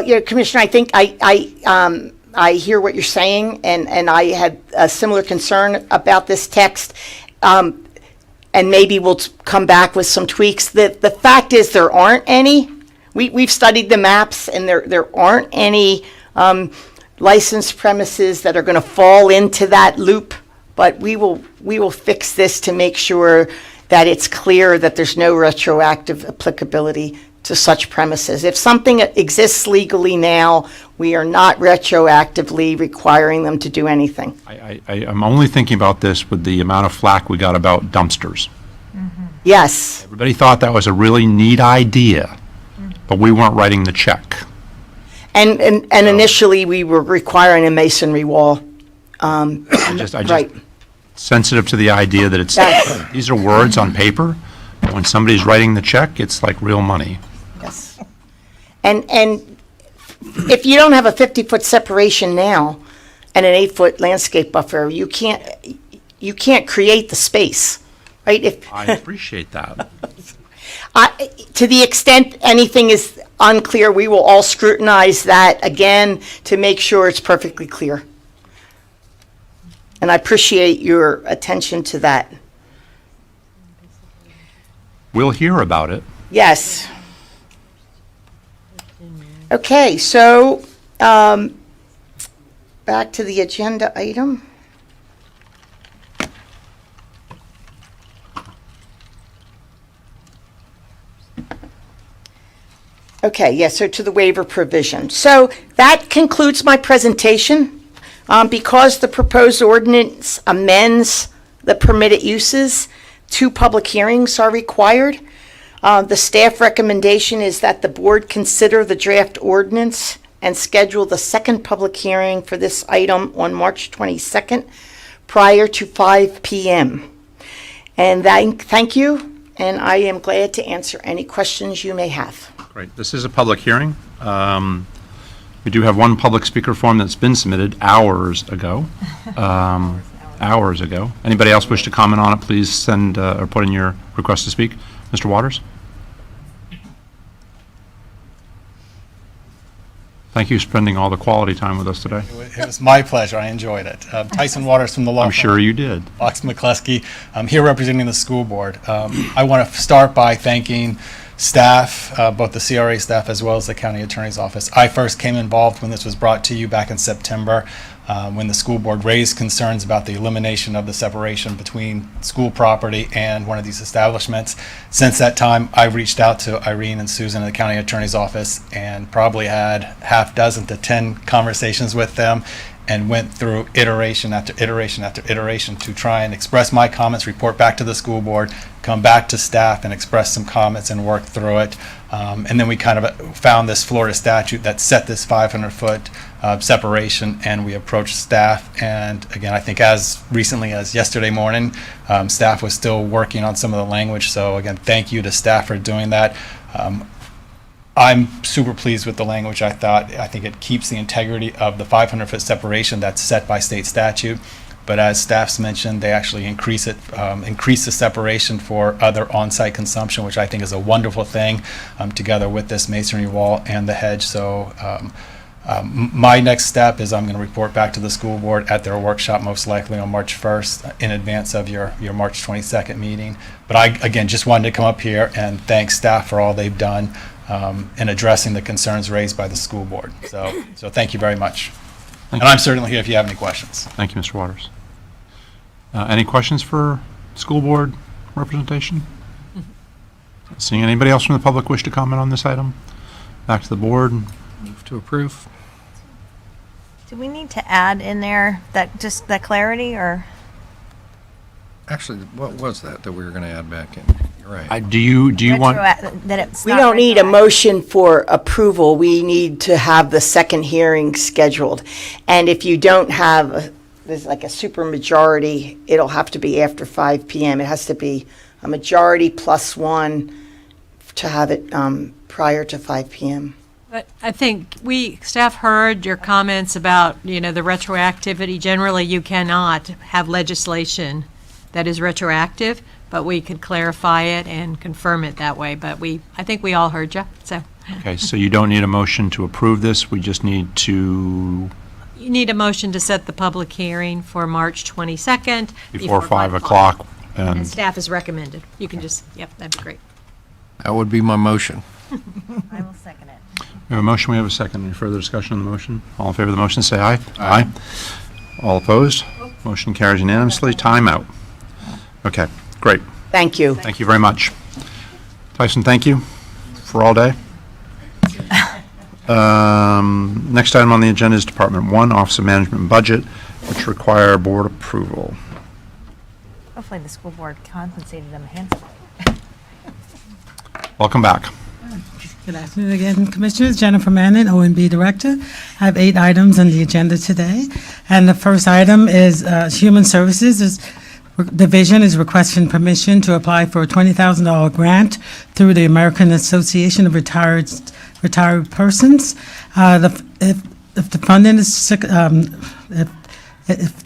Yeah, Commissioner, I think I hear what you're saying, and I had a similar concern about this text. And maybe we'll come back with some tweaks. The fact is, there aren't any. We've studied the maps, and there aren't any licensed premises that are going to fall into that loop. But we will fix this to make sure that it's clear that there's no retroactive applicability to such premises. If something exists legally now, we are not retroactively requiring them to do anything. I'm only thinking about this with the amount of flack we got about dumpsters. Yes. Everybody thought that was a really neat idea, but we weren't writing the check. And initially, we were requiring a masonry wall. Right. Sensitive to the idea that it's, Yes. these are words on paper, but when somebody's writing the check, it's like real money. Yes. And if you don't have a 50-foot separation now and an 8-foot landscape buffer, you can't create the space, right? I appreciate that. To the extent anything is unclear, we will all scrutinize that again to make sure it's perfectly clear. And I appreciate your attention to that. We'll hear about it. Yes. Okay, so back to the agenda item. Okay, yes, so to the waiver provision. So that concludes my presentation. Because the proposed ordinance amends the permitted uses, 2 public hearings are required. The staff recommendation is that the board consider the draft ordinance and schedule the second public hearing for this item on March 22nd prior to 5 p.m. And thank you, and I am glad to answer any questions you may have. Great. This is a public hearing. We do have one public speaker form that's been submitted hours ago. Hours ago. Anybody else wish to comment on it, please send or put in your request to speak. Mr. Waters? Thank you for spending all the quality time with us today. It was my pleasure. I enjoyed it. Tyson Waters from the law I'm sure you did. Fox McCluskey. I'm here representing the school board. I want to start by thanking staff, both the CRA staff as well as the county attorney's office. I first came involved when this was brought to you back in September, when the school board raised concerns about the elimination of the separation between school property and one of these establishments. Since that time, I reached out to Irene and Susan in the county attorney's office and probably had half dozen to 10 conversations with them and went through iteration after iteration after iteration to try and express my comments, report back to the school board, come back to staff and express some comments and work through it. And then we kind of found this Florida statute that set this 500-foot separation, and we approached staff. And again, I think as recently as yesterday morning, staff was still working on some of the language. So again, thank you to staff for doing that. I'm super pleased with the language. I think it keeps the integrity of the 500-foot separation that's set by state statute. But as staff's mentioned, they actually increase the separation for other on-site consumption, which I think is a wonderful thing, together with this masonry wall and the hedge. So my next step is I'm going to report back to the school board at their workshop, most likely on March 1st, in advance of your March 22nd meeting. But I, again, just wanted to come up here and thank staff for all they've done in addressing the concerns raised by the school board. So thank you very much. And I'm certainly here if you have any questions. Thank you, Mr. Waters. Any questions for school board representation? Seeing anybody else from the public wish to comment on this item? Back to the board. Move to approve. Do we need to add in there that clarity, or? Actually, what was that we were going to add back in? You're right. Do you want? That it's We not don't need a retroactive? motion for approval. We need to have the second hearing scheduled. And if you don't have there's like a super majority, it'll have to be after 5 PM. It has to be a majority plus one to have it prior to 5 PM. But I think staff heard your comments about, the retroactivity. Generally, you cannot have legislation that is retroactive, but we could clarify it and confirm it that way. But I think we all heard you, so. Okay, so you don't need a motion to approve this, we just need to, You need a motion to set the public hearing for March 22nd. before 5 o'clock. And staff has recommended. You can just, that'd be great. That would be my motion. I will second it. We have a motion, we have a second. Any further discussion on the motion? All in favor of the motion, say aye. Aye. All opposed? Motion carries unanimously. Time out. Okay, great. Thank you. Thank you very much. Tyson, thank you for all day. Next item on the agenda is Department 1, Office of Management and Budget, which require board approval. Hopefully the school board compensated them handsomely. Welcome back. Good afternoon again, Commissioners. Jennifer Manning, OMB Director. I have 8 items on the agenda today. And the first item is Human Services Division is requesting permission to apply for a $20,000 grant through the American Association of Retired Persons. If the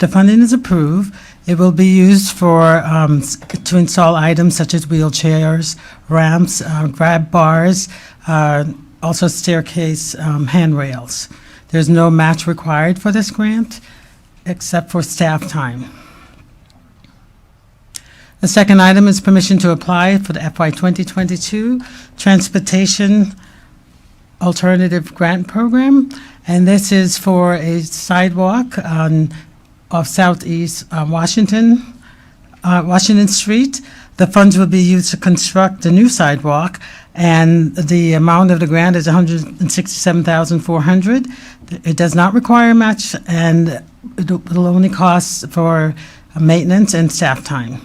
funding is approved, it will be used for to install items such as wheelchairs, ramps, grab bars, also staircase handrails. There's no match required for this grant except for staff time. The second item is permission to apply for the FY 2022 Transportation Alternative Grant Program, and this is for a sidewalk off Southeast Washington Street. The funds will be used to construct a new sidewalk, and the amount of the grant is $167,400. It does not require a match, and it will only cost for maintenance and staff time.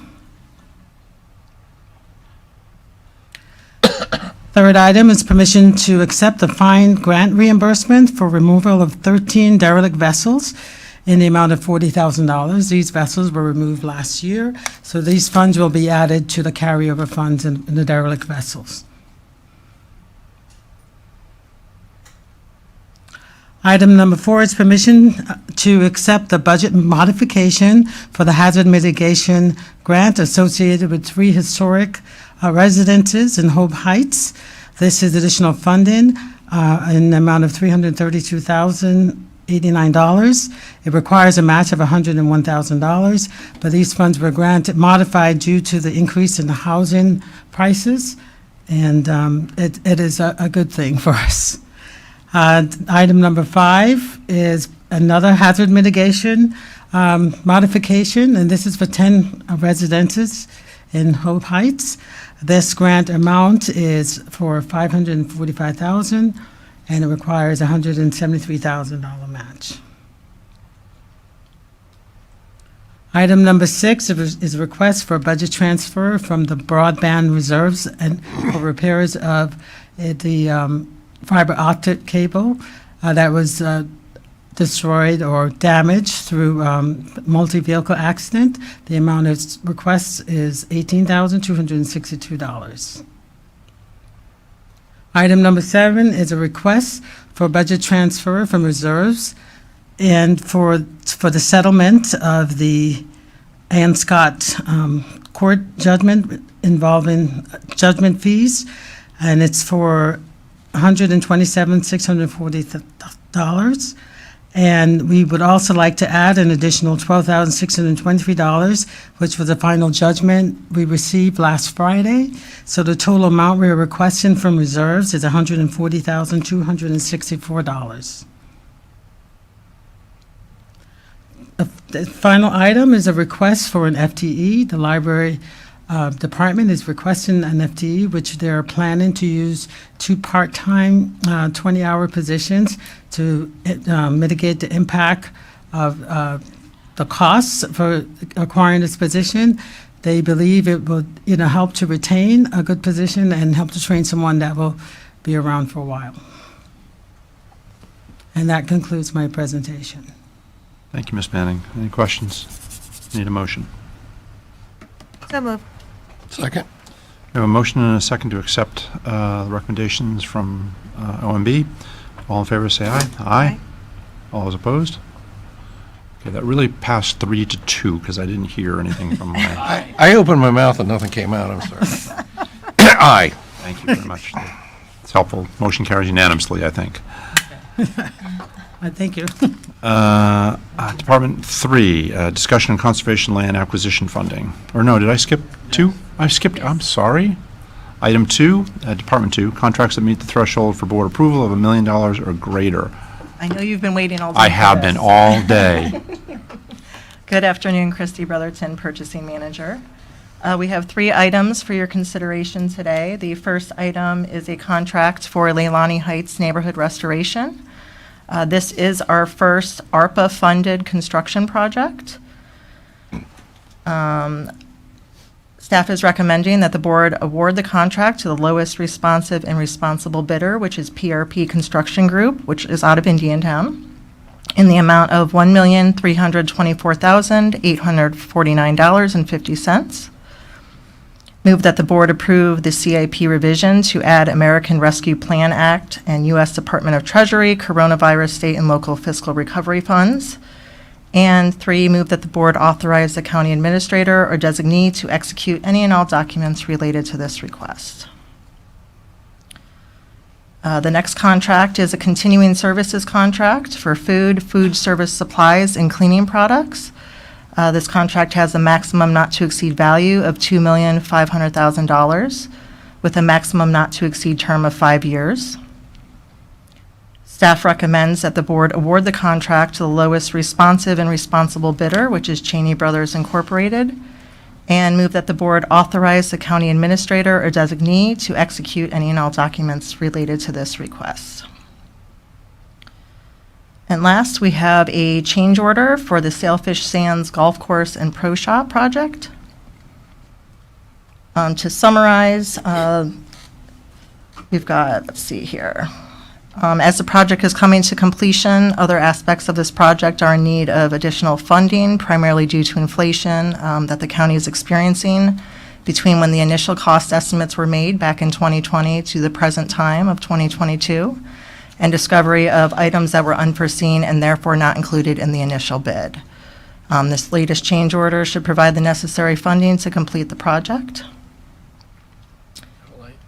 Third item is permission to accept the fine grant reimbursement for removal of 13 derelict vessels in the amount of $40,000. These vessels were removed last year, so these funds will be added to the carryover funds in the derelict vessels. Item number 4 is permission to accept the budget modification for the hazard mitigation grant associated with 3 historic residences in Hope Heights. This is additional funding in the amount of $332,089. It requires a match of $101,000, but these funds were modified due to the increase in the housing prices, and it is a good thing for us. Item number 5 is another hazard mitigation modification, and this is for 10 residences in Hope Heights. This grant amount is for $545,000, and it requires a $173,000 match. Item number 6 is a request for a budget transfer from the broadband reserves and for repairs of the fiber optic cable that was destroyed or damaged through multi-vehicle accident. The amount of requests is $18,262. Item number 7 is a request for budget transfer from reserves and for the settlement of the Ann Scott court judgment involving judgment fees, and it's for $127,640. And we would also like to add an additional $12,623, which was the final judgment we received last Friday. So the total amount we are requesting from reserves is $140,264. The final item is a request for an FTE. The library department is requesting an FTE, which they're planning to use 2 part-time 20-hour positions to mitigate the impact of the costs for acquiring this position. They believe it will, help to retain a good position and help to train someone that will be around for a while. And that concludes my presentation. Thank you, Ms. Manning. Any questions? Need a motion? So move. Second. We have a motion and a second to accept the recommendations from OMB. All in favor, say aye. Aye. All those opposed? Okay, that really passed 3-2 because I didn't hear anything from my... I opened my mouth and nothing came out, I'm sorry. Aye. Thank you very much. It's helpful. Motion carries unanimously, I think. Thank you. Department 3, discussion on conservation land acquisition funding. Or no, did I skip 2? I skipped, I'm sorry. Item 2, Department 2, contracts that meet the threshold for board approval of $1 million or greater. I know you've been waiting all day. I have been all day. Good afternoon, Christy Brotherton, Purchasing Manager. We have 3 items for your consideration today. The first item is a contract for Leilani Heights Neighborhood Restoration. This is our first ARPA-funded construction project. Staff is recommending that the board award the contract to the lowest responsive and responsible bidder, which is PRP Construction Group, which is out of Indiantown, in the amount of $1,324,849.50. Move that the board approve the CIP revision to add American Rescue Plan Act and U.S. Department of Treasury Coronavirus State and Local Fiscal Recovery Funds. And 3, move that the board authorize the county administrator or designee to execute any and all documents related to this request. The next contract is a continuing services contract for food service supplies, and cleaning products. This contract has a maximum not to exceed value of $2,500,000 with a maximum not to exceed term of 5 years. Staff recommends that the board award the contract to the lowest responsive and responsible bidder, which is Cheney Brothers Incorporated, and move that the board authorize the county administrator or designee to execute any and all documents related to this request. And last, we have a change order for the Sailfish Sands Golf Course and Pro Shop project. To summarize, we've got, let's see here. As the project is coming to completion, other aspects of this project are in need of additional funding, primarily due to inflation that the county is experiencing between when the initial cost estimates were made back in 2020 to the present time of 2022, and discovery of items that were unforeseen and therefore not included in the initial bid. This latest change order should provide the necessary funding to complete the project.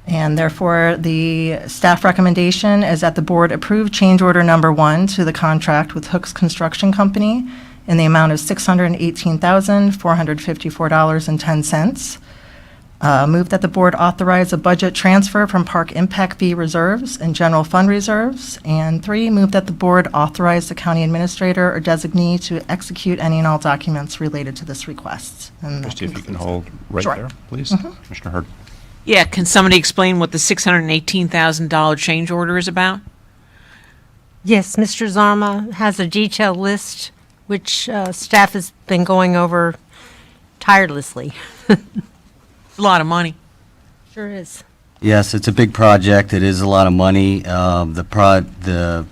And therefore, the staff recommendation is that the board approve change order number 1 to the contract with Hooks Construction Company in the amount of $618,454.10. Move that the board authorize a budget transfer from Park Impact Fee reserves and general fund reserves. And 3, move that the board authorize the county administrator or designee to execute any and all documents related to this request. And that Christy, if you can concludes. hold right Sure. there, please. Commissioner Hurd. Yeah, can somebody explain what the $618,000 change order is about? Yes, Mr. Zarma has a detailed list, which staff has been going over tirelessly. A lot of money. Sure is. Yes, it's a big project. It is a lot of money. The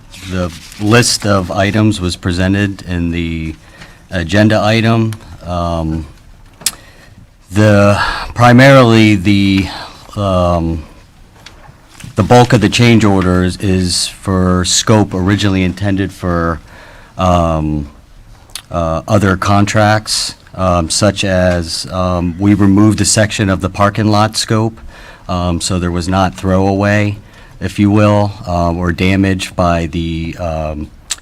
list of items was presented in the agenda item. Primarily the bulk of the change orders is for scope originally intended for other contracts, such as we removed a section of the parking lot scope, so there was not throwaway, if you will, or damage by the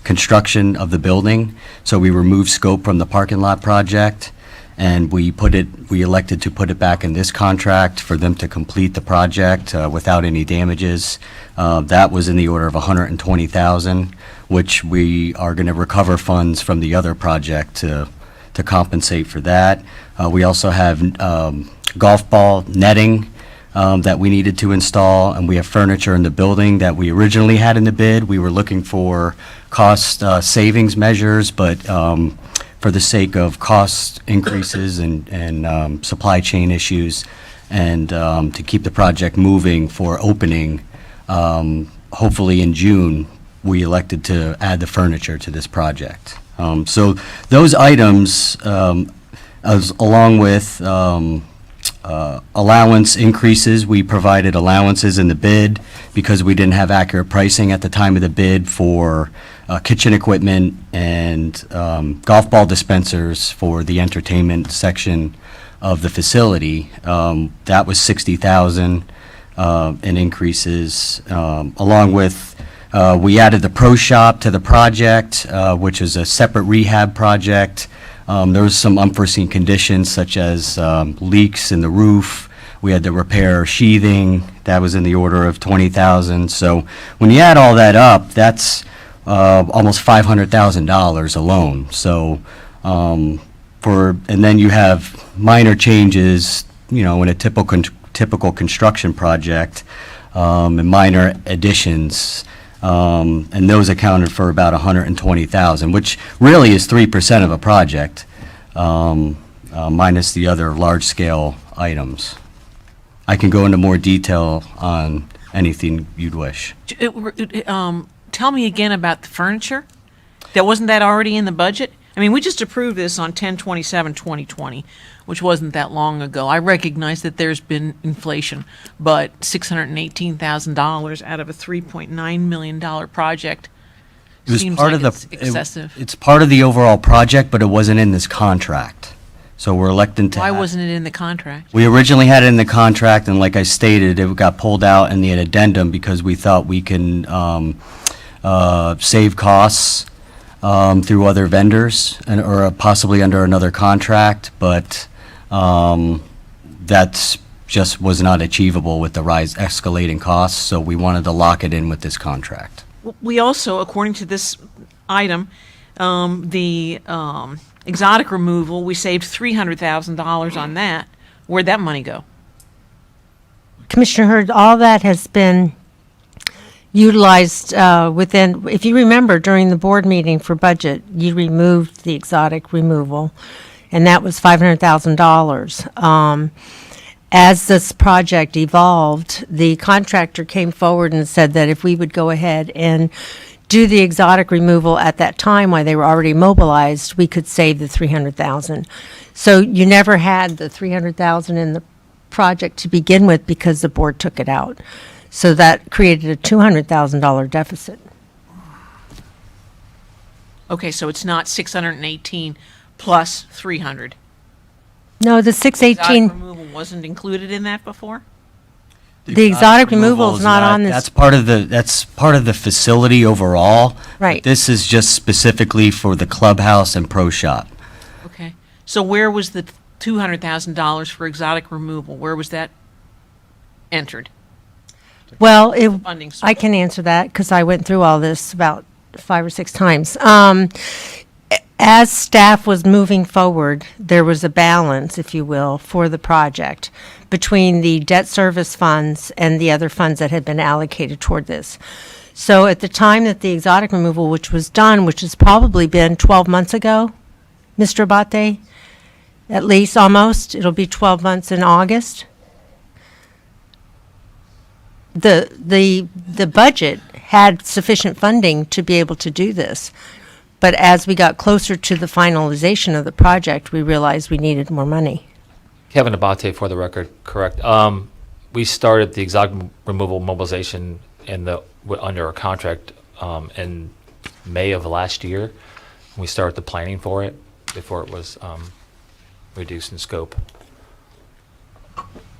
construction of the building. So we removed scope from the parking lot project, and we elected to put it back in this contract for them to complete the project without any damages. That was in the order of $120,000, which we are going to recover funds from the other project to compensate for that. We also have golf ball netting that we needed to install, and we have furniture in the building that we originally had in the bid. We were looking for cost savings measures, but for the sake of cost increases and supply chain issues, and to keep the project moving for opening, hopefully in June, we elected to add the furniture to this project. So those items, along with allowance increases, we provided allowances in the bid because we didn't have accurate pricing at the time of the bid for kitchen equipment and golf ball dispensers for the entertainment section of the facility. That was $60,000 in increases, along with we added the pro shop to the project, which is a separate rehab project. There was some unforeseen conditions such as leaks in the roof. We had to repair sheathing. That was in the order of $20,000. So when you add all that up, that's almost $500,000 alone. So and then you have minor changes, in a typical construction project, and minor additions. And those accounted for about $120,000, which really is 3% of a project, minus the other large-scale items. I can go into more detail on anything you'd wish. Tell me again about the furniture. Wasn't that already in the budget? I mean, we just approved this on 10/27/2020, which wasn't that long ago. I recognize that there's been inflation, but $618,000 out of a $3.9 million project seems like it's excessive. It's part of the overall project, but it wasn't in this contract. So we're electing to. Why wasn't it in the contract? We originally had it in the contract, and like I stated, it got pulled out in the addendum because we thought we can save costs through other vendors or possibly under another contract, but that's just was not achievable with the escalating costs, so we wanted to lock it in with this contract. We also, according to this item, the exotic removal, we saved $300,000 on that. Where'd that money go? Commissioner Hurd, all that has been utilized within, if you remember, during the board meeting for budget, you removed the exotic removal, and that was $500,000. As this project evolved, the contractor came forward and said that if we would go ahead and do the exotic removal at that time while they were already mobilized, we could save the $300,000. So you never had the $300,000 in the project to begin with because the board took it out. So that created a $200,000 deficit. Okay, so it's not 618 plus 300. No, the 618. Exotic removal wasn't included in that before? The exotic removal is not on this. That's part of the facility overall. Right. This is just specifically for the clubhouse and pro shop. Okay. So where was the $200,000 for exotic removal? Where was that entered? Well, Funding source. I can answer that because I went through all this about 5 or 6 times. As staff was moving forward, there was a balance, if you will, for the project between the debt service funds and the other funds that had been allocated toward this. So at the time that the exotic removal, which was done, which has probably been 12 months ago, Mr. Abate, at least almost, it'll be 12 months in August. The budget had sufficient funding to be able to do this. But as we got closer to the finalization of the project, we realized we needed more money. Kevin Abate, for the record, correct. We started the exotic removal mobilization under a contract in May of last year. We started the planning for it before it was reduced in scope.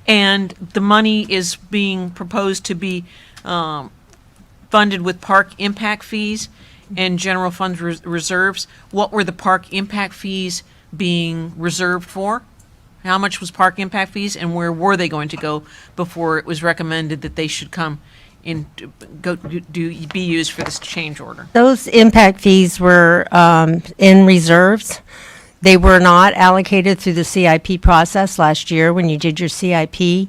And the money is being proposed to be funded with park impact fees and general fund reserves. What were the park impact fees being reserved for? How much was park impact fees, and where were they going to go before it was recommended that they should come in, be used for this change order? Those impact fees were in reserves. They were not allocated through the CIP process last year when you did your CIP.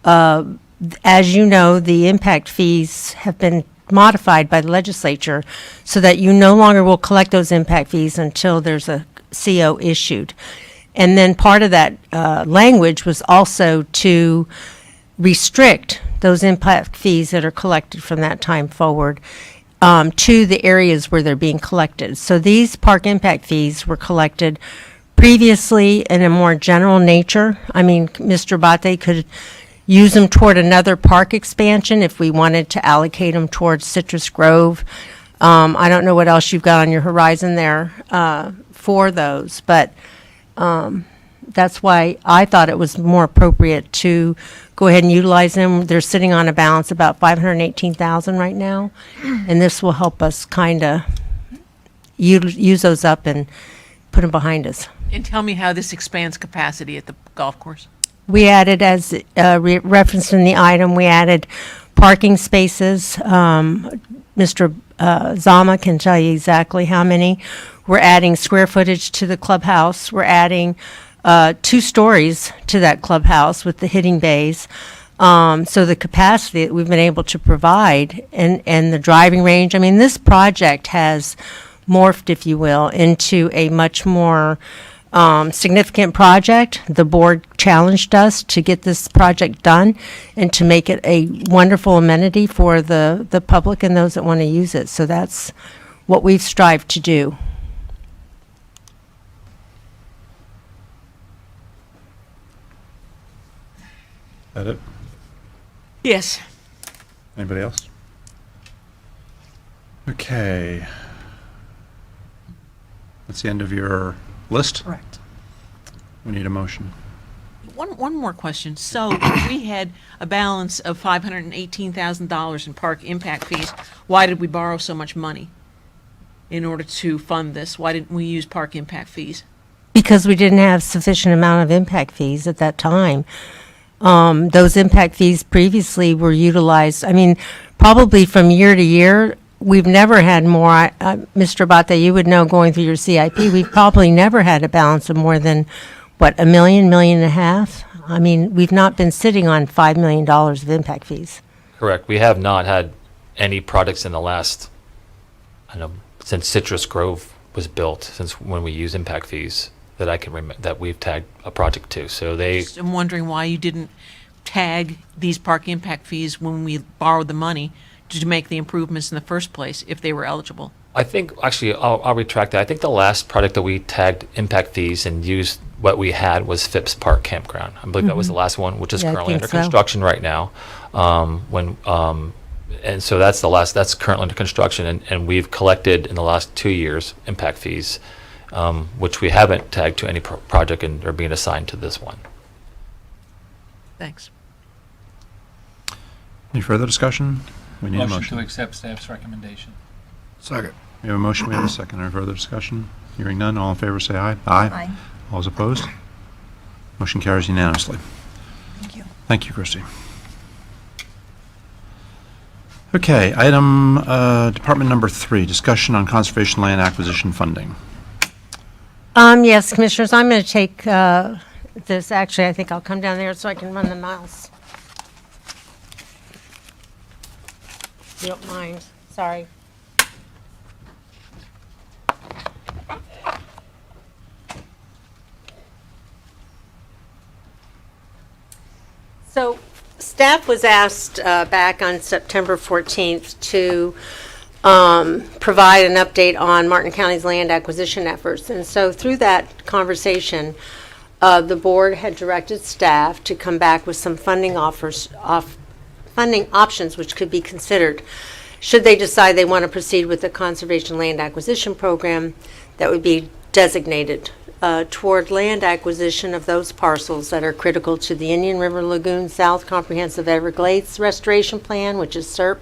As you know, the impact fees have been modified by the legislature so that you no longer will collect those impact fees until there's a CO issued. And then part of that language was also to restrict those impact fees that are collected from that time forward to the areas where they're being collected. So these park impact fees were collected previously in a more general nature. I mean, Mr. Bate could use them toward another park expansion if we wanted to allocate them towards Citrus Grove. I don't know what else you've got on your horizon there for those, but that's why I thought it was more appropriate to go ahead and utilize them. They're sitting on a balance about $518,000 right now, and this will help us kind of use those up and put them behind us. And tell me how this expands capacity at the golf course. We added, as referenced in the item, we added parking spaces. Mr. Zama can tell you exactly how many. We're adding square footage to the clubhouse. We're adding 2 stories to that clubhouse with the hitting bays. So the capacity that we've been able to provide and the driving range, I mean, this project has morphed, if you will, into a much more significant project. The board challenged us to get this project done and to make it a wonderful amenity for the public and those that want to use it. So that's what we've strived to do. That it? Yes. Anybody else? Okay. That's the end of your list? Correct. We need a motion. One more question. So we had a balance of $518,000 in park impact fees. Why did we borrow so much money in order to fund this? Why didn't we use park impact fees? Because we didn't have sufficient amount of impact fees at that time. Those impact fees previously were utilized, I mean, probably from year to year. We've never had more, Mr. Bate, you would know going through your CIP, we've probably never had a balance of more than, what, $1 million, $1.5 million? I mean, we've not been sitting on $5 million of impact fees. Correct. We have not had any projects in the last, I don't know, since Citrus Grove was built, since when we use impact fees, that I can remember, that we've tagged a project to. So they, I'm wondering why you didn't tag these park impact fees when we borrowed the money to make the improvements in the first place, if they were eligible. I think, actually, I'll retract that. I think the last project that we tagged impact fees and used what we had was Phipps Park Campground. I believe that was the last one, which is Yeah, I currently think under so. construction right now. And so that's the last, that's currently under construction, and we've collected in the last 2 years impact fees, which we haven't tagged to any project and are being assigned to this one. Thanks. Any further discussion? We need a Motion motion. to accept staff's recommendation. Second. We have a motion, we have a second. Any further discussion? Hearing none, all in favor say aye. Aye. All those opposed? Motion carries unanimously. Thank you. Thank you, Christie. Okay, item, department number 3, discussion on conservation land acquisition funding. Yes, Commissioners, I'm going to take this, actually, I think I'll come down there so I can run the mouse. If you don't mind, sorry. So staff was asked back on September 14th to provide an update on Martin County's land acquisition efforts. And so through that conversation, the board had directed staff to come back with some funding options which could be considered should they decide they want to proceed with the conservation land acquisition program that would be designated toward land acquisition of those parcels that are critical to the Indian River Lagoon South Comprehensive Everglades Restoration Plan, which is SERP,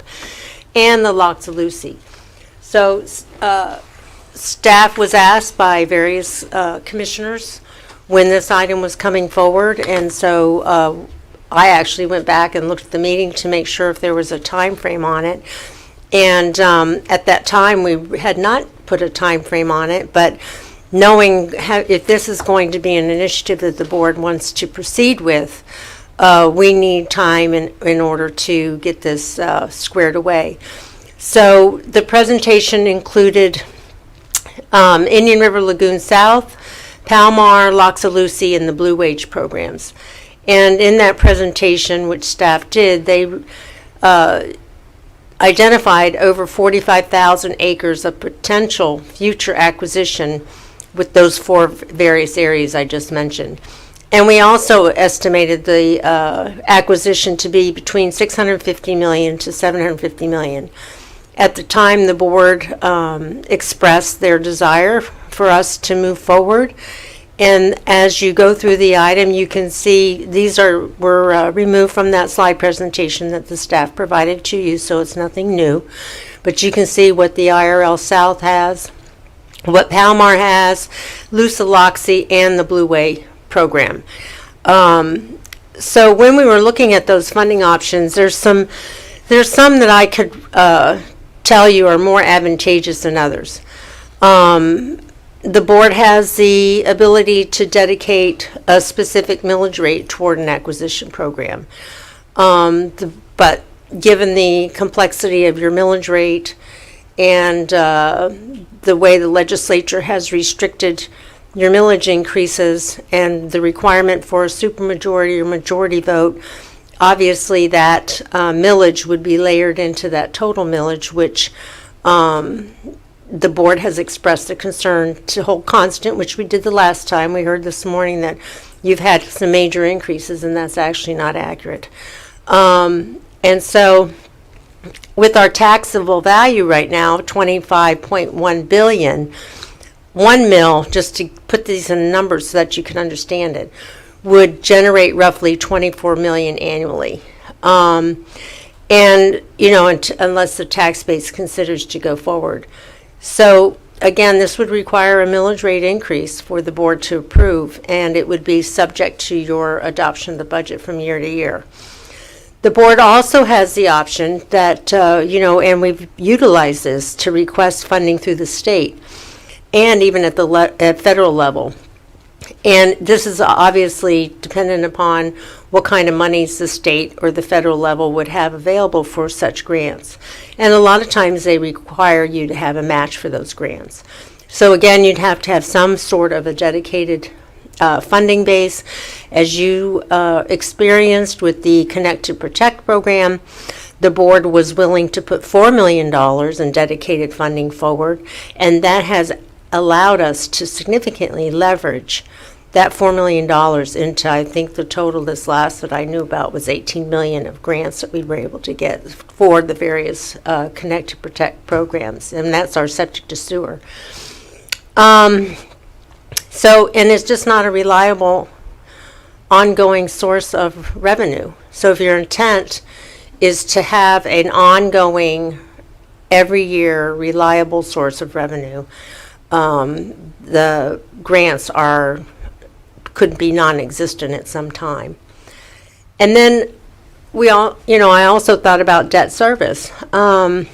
and the Loxalucy. So staff was asked by various commissioners when this item was coming forward, and so I actually went back and looked at the meeting to make sure if there was a time frame on it. And at that time, we had not put a time frame on it, but knowing if this is going to be an initiative that the board wants to proceed with, we need time in order to get this squared away. So the presentation included Indian River Lagoon South, Palmar, Loxalucy, and the Blue Wage programs. And in that presentation, which staff did, they identified over 45,000 acres of potential future acquisition with those four various areas I just mentioned. And we also estimated the acquisition to be between 650 million to 750 million. At the time, the board expressed their desire for us to move forward. And as you go through the item, you can see these were removed from that slide presentation that the staff provided to you, so it's nothing new. But you can see what the IRL South has, what Palomar has, Lucaloxy, and the Blue Way program. So when we were looking at those funding options, there's some that I could tell you are more advantageous than others. The board has the ability to dedicate a specific millage rate toward an acquisition program. But given the complexity of your millage rate and the way the legislature has restricted your millage increases and the requirement for a supermajority or majority vote, obviously that millage would be layered into that total millage, which the board has expressed a concern to hold constant, which we did the last time. We heard this morning that you've had some major increases, and that's actually not accurate. And so with our taxable value right now, 25.1 billion, 1 mil, just to put these in numbers so that you can understand it, would generate roughly 24 million annually. And, unless the tax base considers to go forward. So, again, this would require a millage rate increase for the board to approve, and it would be subject to your adoption of the budget from year to year. The board also has the option that, and we've utilized this to request funding through the state and even at the at federal level. And this is obviously dependent upon what kind of monies the state or the federal level would have available for such grants. And a lot of times they require you to have a match for those grants. So again, you'd have to have some sort of a dedicated funding base. As you experienced with the Connect to Protect program, the board was willing to put $4 million in dedicated funding forward, and that has allowed us to significantly leverage that $4 million into, I think the total this last that I knew about was 18 million of grants that we were able to get for the various Connect to Protect programs, and that's our septic to sewer. And it's just not a reliable ongoing source of revenue. So if your intent is to have an ongoing, every year, reliable source of revenue, the grants could be non-existent at some time. And then I also thought about debt service. To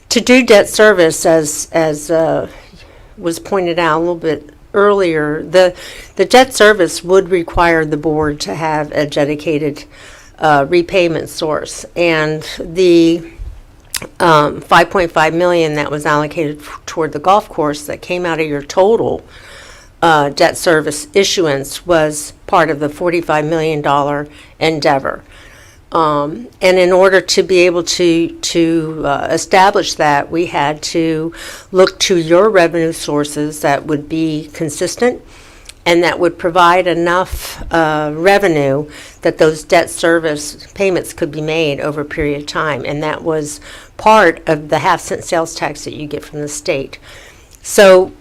do debt service, as was pointed out a little bit earlier, the debt service would require the board to have a dedicated repayment source. And the 5.5 million that was allocated toward the golf course that came out of your total debt service issuance was part of the $45 million endeavor. And in order to be able to establish that, we had to look to your revenue sources that would be consistent and that would provide enough revenue that those debt service payments could be made over a period of time. And that was part of the half-cent sales tax that you get from the state. So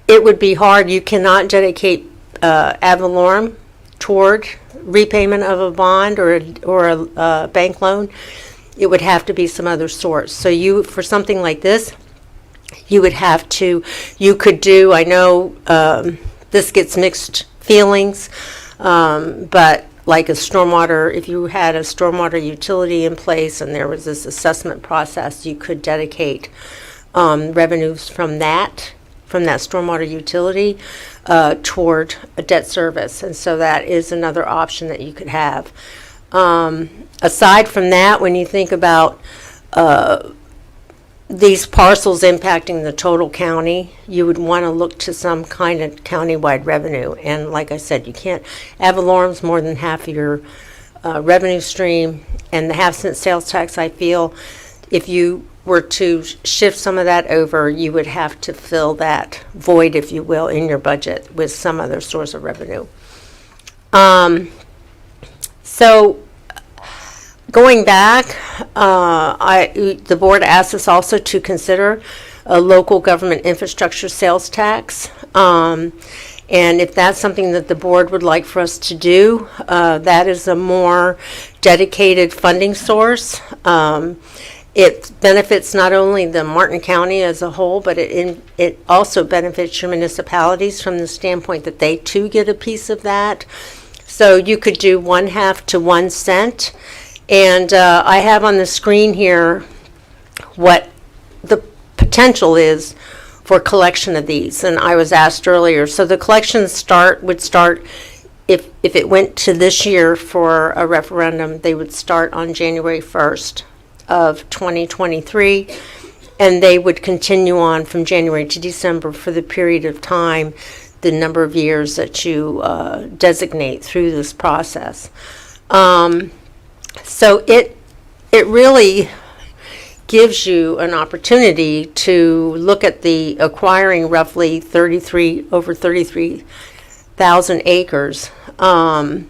it would be hard. You cannot dedicate ad valorem toward repayment of a bond or a bank loan. It would have to be some other source. So for something like this, you would have to, you could do, I know this gets mixed feelings, but like a stormwater, if you had a stormwater utility in place and there was this assessment process, you could dedicate revenues from that stormwater utility toward a debt service. And so that is another option that you could have. Aside from that, when you think about these parcels impacting the total county, you would want to look to some kind of countywide revenue. And like I said, you can't, ad valorem's more than half of your revenue stream, and the half-cent sales tax, I feel, if you were to shift some of that over, you would have to fill that void, if you will, in your budget with some other source of revenue. So going back, the board asked us also to consider a local government infrastructure sales tax. And if that's something that the board would like for us to do, that is a more dedicated funding source. It benefits not only the Martin County as a whole, but it also benefits your municipalities from the standpoint that they too get a piece of that. So you could do 1/2 to 1 cent. And I have on the screen here what the potential is for collection of these. And I was asked earlier, so the collections would start, if it went to this year for a referendum, they would start on January 1st of 2023, and they would continue on from January to December for the period of time, the number of years that you designate through this process. So it really gives you an opportunity to look at the acquiring roughly over 33,000 acres. But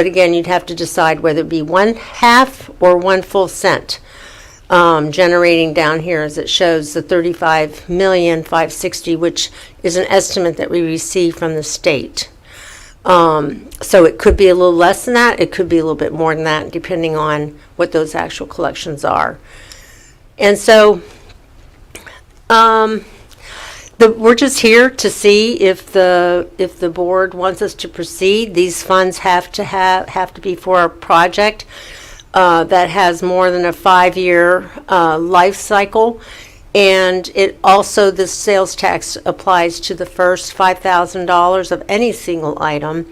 again, you'd have to decide whether it be 1/2 or 1 full cent, generating down here as it shows the 35,560,000, which is an estimate that we receive from the state. So it could be a little less than that, it could be a little bit more than that, depending on what those actual collections are. And so we're just here to see if the board wants us to proceed. These funds have to be for a project that has more than a 5-year life cycle. And it also, this sales tax applies to the first $5,000 of any single item.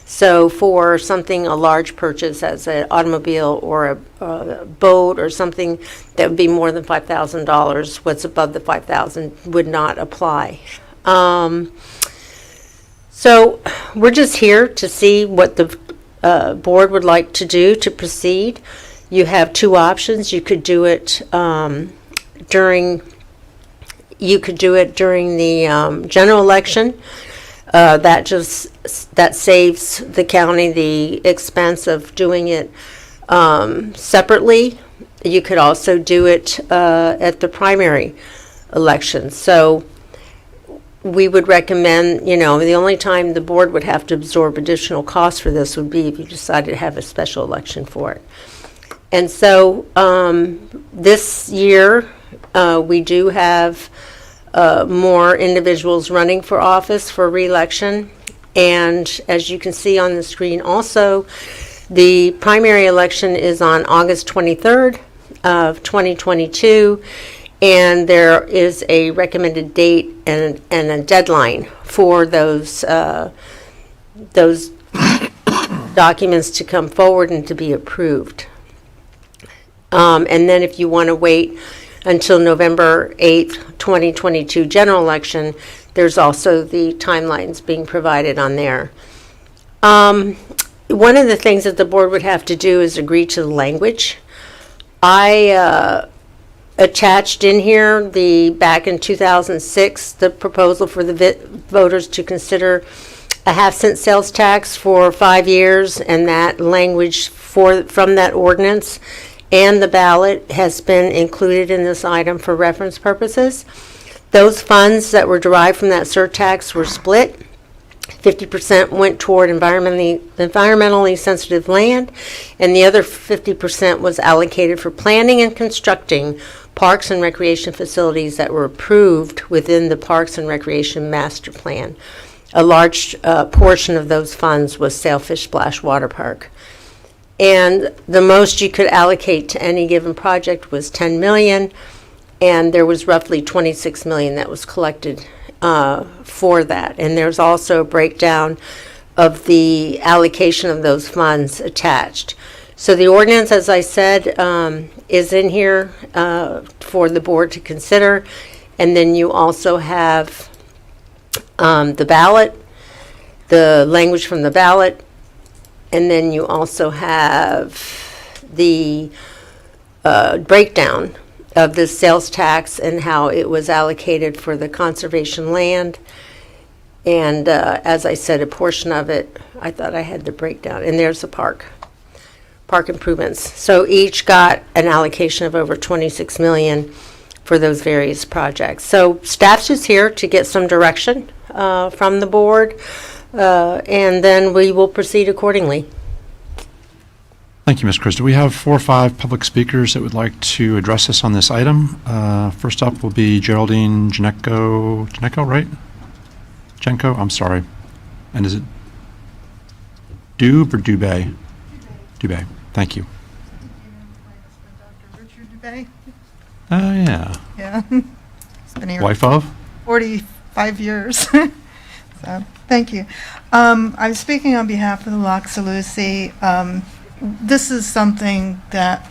So for something, a large purchase as an automobile or a boat or something that would be more than $5,000, what's above the $5,000 would not apply. So we're just here to see what the board would like to do to proceed. You have 2 options. You could do it during the general election. That saves the county the expense of doing it separately. You could also do it at the primary election. So we would recommend, the only time the board would have to absorb additional costs for this would be if you decided to have a special election for it. And so this year, we do have more individuals running for office for re-election. And as you can see on the screen also, the primary election is on August 23rd of 2022. And there is a recommended date and a deadline for those documents to come forward and to be approved. And then if you want to wait until November 8th, 2022 general election, there's also the timelines being provided on there. One of the things that the board would have to do is agree to the language. I attached in here back in 2006, the proposal for the voters to consider a half-cent sales tax for 5 years, and that language from that ordinance and the ballot has been included in this item for reference purposes. Those funds that were derived from that surtax were split. 50% went toward environmentally sensitive land, and the other 50% was allocated for planning and constructing parks and recreation facilities that were approved within the Parks and Recreation Master Plan. A large portion of those funds was Sailfish Splash Water Park. And the most you could allocate to any given project was $10 million, and there was roughly $26 million that was collected for that. And there's also a breakdown of the allocation of those funds attached. So the ordinance, as I said, is in here for the board to consider. And then you also have the ballot, the language from the ballot, And then you also have the breakdown of the sales tax and how it was allocated for the conservation land. And as I said, a portion of it, I thought I had the breakdown. And there's the park improvements. So each got an allocation of over 26 million for those various projects. So staff's just here to get some direction from the board, and then we will proceed accordingly. Thank you, Ms. Cruz. Do we have 4 or 5 public speakers that would like to address us on this item? First up will be Geraldine Janeko, right? Jenko, I'm sorry. And is it Dube or Dubet? Dubet. Thank you. Oh, yeah. Yeah. It's been here Wife of? 45 years. So, thank you. I'm speaking on behalf of the Loxalucy. This is something that,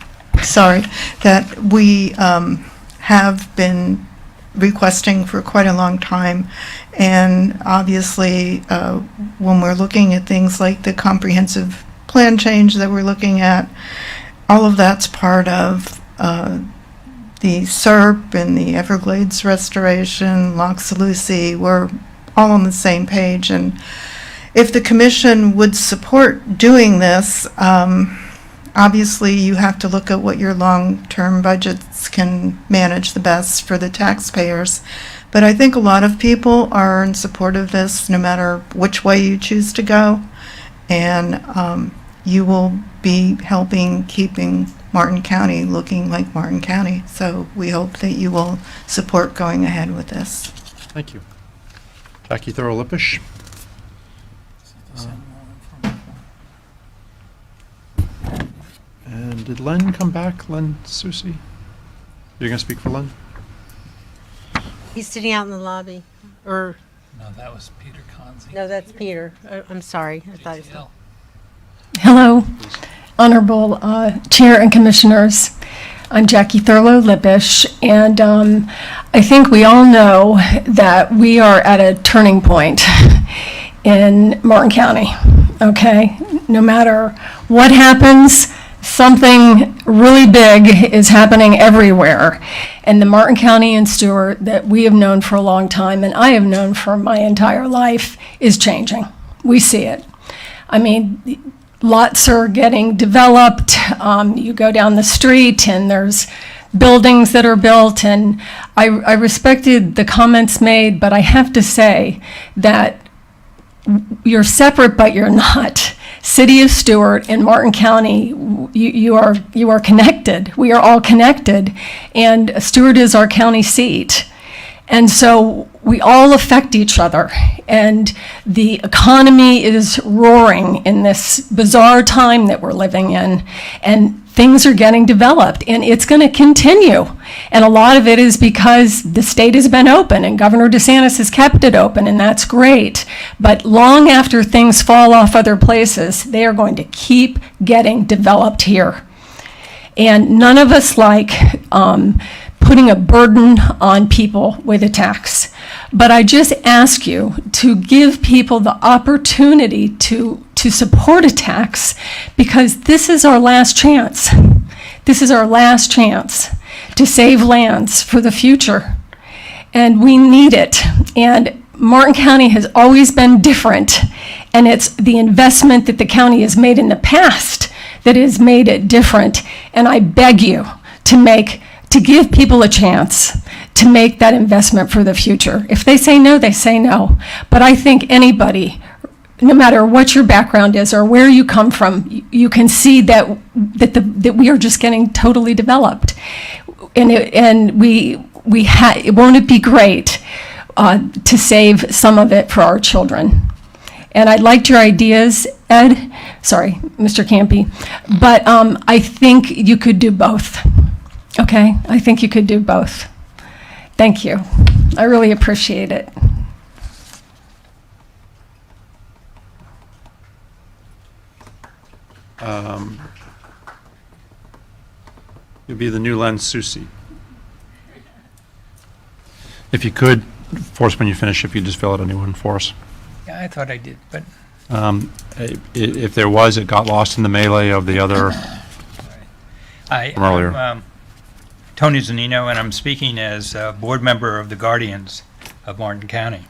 that we have been requesting for quite a long time. And obviously, when we're looking at things like the comprehensive plan change that we're looking at, all of that's part of the SERP and the Everglades restoration, Loxalucy. We're all on the same page. And if the commission would support doing this, obviously you have to look at what your long-term budgets can manage the best for the taxpayers. But I think a lot of people are in support of this, no matter which way you choose to go. And you will be helping keeping Martin County looking like Martin County. So we hope that you will support going ahead with this. Thank you. Jackie Thorough-Lippisch. And did Len come back? Len Susi? You're going to speak for Len? He's sitting out in the lobby. Or No, that was Peter Conzi. no, that's Peter. I'm sorry. I thought it was. Hello, Honorable Chair and Commissioners. I'm Jackie Thurlow-Lippisch, and I think we all know that we are at a turning point in Martin County, okay? No matter what happens, something really big is happening everywhere. And the Martin County and Stewart that we have known for a long time, and I have known for my entire life, is changing. We see it. I mean, lots are getting developed. You go down the street and there's buildings that are built, and I respected the comments made, but I have to say that you're separate, but you're not. City of Stewart and Martin County, you are connected. We are all connected, and Stewart is our county seat. And so we all affect each other, and the economy is roaring in this bizarre time that we're living in, and things are getting developed, and it's going to continue. And a lot of it is because the state has been open, and Governor DeSantis has kept it open, and that's great. But long after things fall off other places, they are going to keep getting developed here. And none of us like putting a burden on people with a tax. But I just ask you to give people the opportunity to support a tax, because this is our last chance. This is our last chance to save lands for the future. And we need it. And Martin County has always been different. And it's the investment that the county has made in the past that has made it different. And I beg you to give people a chance to make that investment for the future. If they say no, they say no. But I think anybody, no matter what your background is or where you come from, you can see that we are just getting totally developed. And won't it be great to save some of it for our children? And I liked your ideas, Ed. Sorry, Mr. Campy. But I think you could do both. Okay, I think you could do both. Thank you. I really appreciate it. You'll be the new Len Susi. If you could, force when you finish, if you just fill out a new one for us. Yeah, I thought I did, but If there was, it got lost in the melee of the other from earlier. I'm Tony Zenino, and I'm speaking as a board member of the Guardians of Martin County.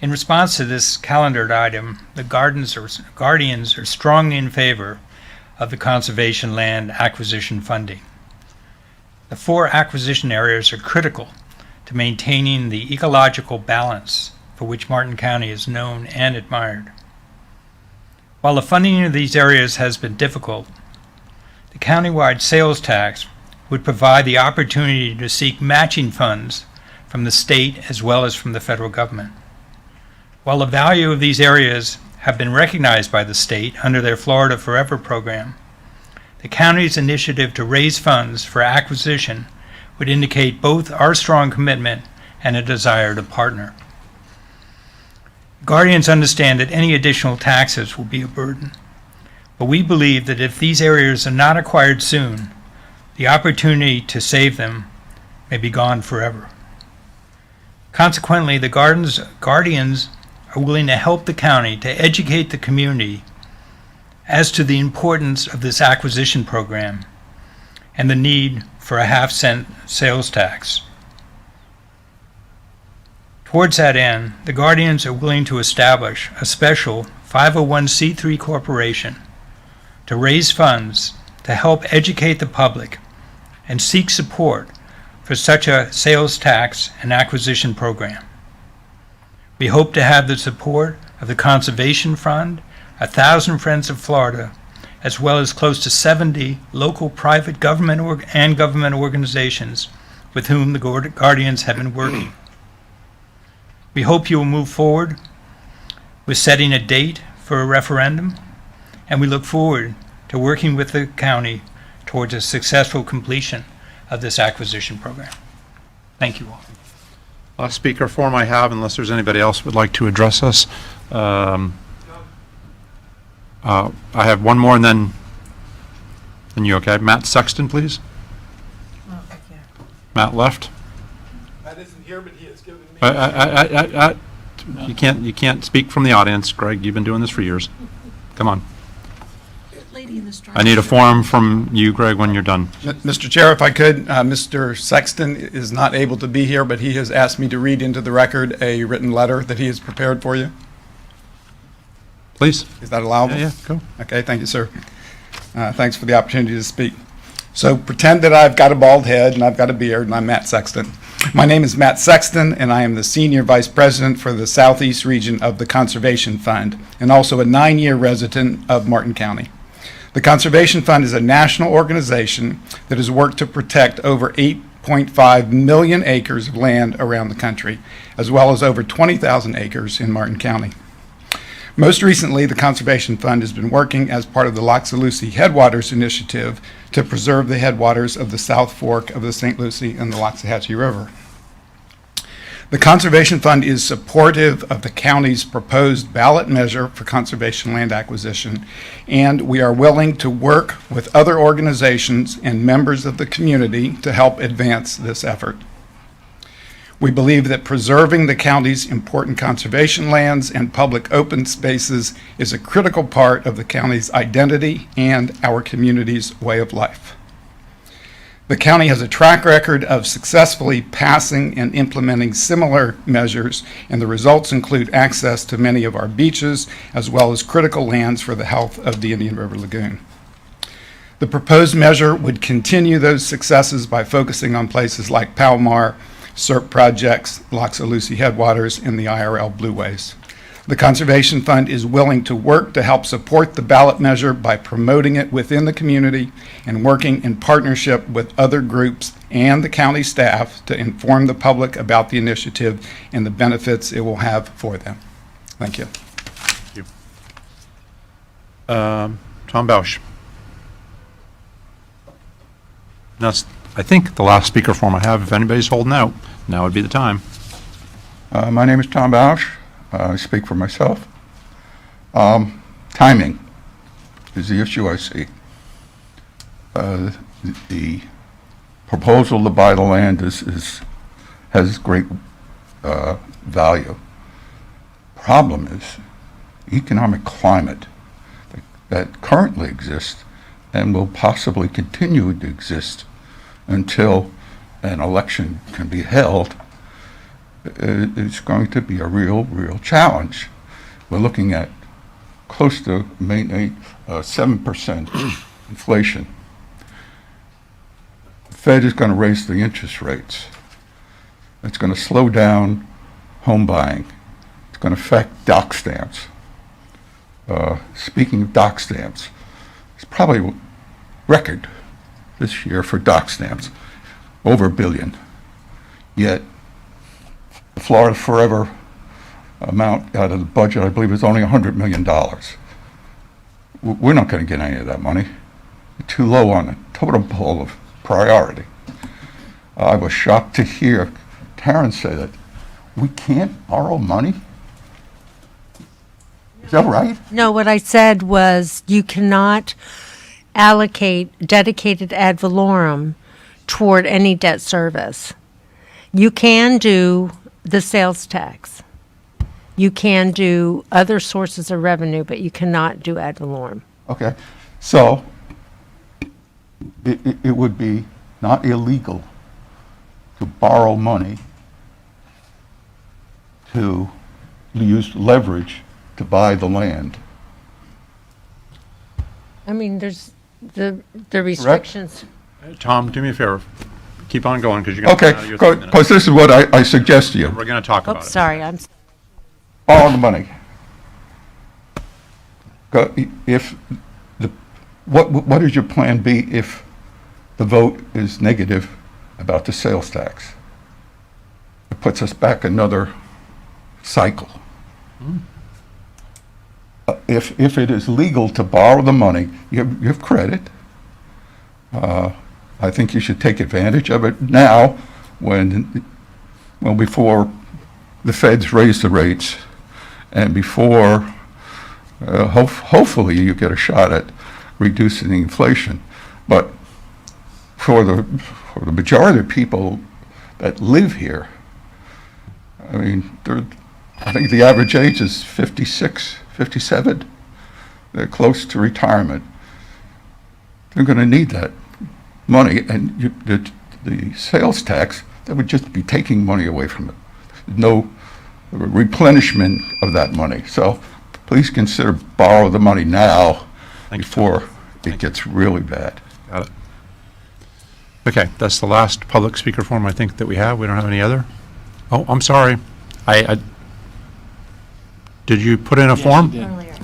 In response to this calendared item, the Guardians are strongly in favor of the conservation land acquisition funding. The 4 acquisition areas are critical to maintaining the ecological balance for which Martin County is known and admired. While the funding of these areas has been difficult, the countywide sales tax would provide the opportunity to seek matching funds from the state as well as from the federal government. While the value of these areas have been recognized by the state under their Florida Forever program, the county's initiative to raise funds for acquisition would indicate both our strong commitment and a desire to partner. Guardians understand that any additional taxes will be a burden, but we believe that if these areas are not acquired soon, the opportunity to save them may be gone forever. Consequently, the Guardians are willing to help the county to educate the community as to the importance of this acquisition program and the need for a half-cent sales tax. Towards that end, the Guardians are willing to establish a special 501c3 corporation to raise funds to help educate the public and seek support for such a sales tax and acquisition program. We hope to have the support of the Conservation Fund, 1,000 Friends of Florida, as well as close to 70 local private government and government organizations with whom the Guardians have been working. We hope you will move forward with setting a date for a referendum, and we look forward to working with the county towards a successful completion of this acquisition program. Thank you all. Last speaker form I have, unless there's anybody else who would like to address us. I have one more, and then you, okay? Matt Sexton, please. Matt left. Matt isn't here, but he has given me. You can't speak from the audience, Greg. You've been doing this for years. Come on. I need a form from you, Greg, when you're done. Mr. Chair, if I could, Mr. Sexton is not able to be here, but he has asked me to read into the record a written letter that he has prepared for you. Please. Is that allowable? Yeah, go. Okay, thank you, sir. Thanks for the opportunity to speak. So pretend that I've got a bald head and I've got a beard and I'm Matt Sexton. My name is Matt Sexton, and I am the Senior Vice President for the Southeast region of the Conservation Fund, and also a 9-year resident of Martin County. The Conservation Fund is a national organization that has worked to protect over 8.5 million acres of land around the country, as well as over 20,000 acres in Martin County. Most recently, the Conservation Fund has been working as part of the Loxalucy Headwaters Initiative to preserve the headwaters of the South Fork of the St. Lucie and the Loxahatchee River. The Conservation Fund is supportive of the county's proposed ballot measure for conservation land acquisition, and we are willing to work with other organizations and members of the community to help advance this effort. We believe that preserving the county's important conservation lands and public open spaces is a critical part of the county's identity and our community's way of life. The county has a track record of successfully passing and implementing similar measures, and the results include access to many of our beaches, as well as critical lands for the health of the Indian River Lagoon. The proposed measure would continue those successes by focusing on places like Palomar, SERP projects, Loxalucy Headwaters, and the IRL Blueways. The Conservation Fund is willing to work to help support the ballot measure by promoting it within the community and working in partnership with other groups and the county staff to inform the public about the initiative and the benefits it will have for them. Thank you. Thank you. Tom Bosch. That's, I think, the last speaker form I have. If anybody's holding out, now would be the time. My name is Tom Bosch. I speak for myself. Timing is the issue I see. The proposal to buy the land has great value. Problem is economic climate that currently exists and will possibly continue to exist until an election can be held, is going to be a real challenge. We're looking at close to 7% inflation. The Fed is going to raise the interest rates. It's going to slow down home buying. It's going to affect dock stamps. Speaking of dock stamps, it's probably a record this year for dock stamps, over $1 billion. Yet the Florida Forever amount out of the budget, I believe, is only $100 million. We're not going to get any of that money. We're too low on the totem pole of priority. I was shocked to hear Karen say that we can't borrow money. Is that right? No, what I said was you cannot allocate dedicated ad valorem toward any debt service. You can do the sales tax. You can do other sources of revenue, but you cannot do ad valorem. Okay, so it would be not illegal to borrow money to use leverage to buy the land. I mean, there's the restrictions. Tom, do me a favor. Keep on going, because you're going Okay, to run out of your 3 minutes. because this is what I suggest to you. We're going to talk about Oops, it. sorry, I'm. Borrow the money. If what is your plan B if the vote is negative about the sales tax? It puts us back another cycle. If it is legal to borrow the money, you have credit. I think you should take advantage of it now before the feds raise the rates and before hopefully you get a shot at reducing the inflation. But for the majority of people that live here, I mean, I think the average age is 56, 57. They're close to retirement. They're going to need that money, and the sales tax, that would just be taking money away from it. No replenishment of that money. So please consider borrow the money now before it gets really bad. Got it. Okay, that's the last public speaker forum I think that we have. We don't have any other? Oh, I'm sorry. I did you put in a form? Earlier,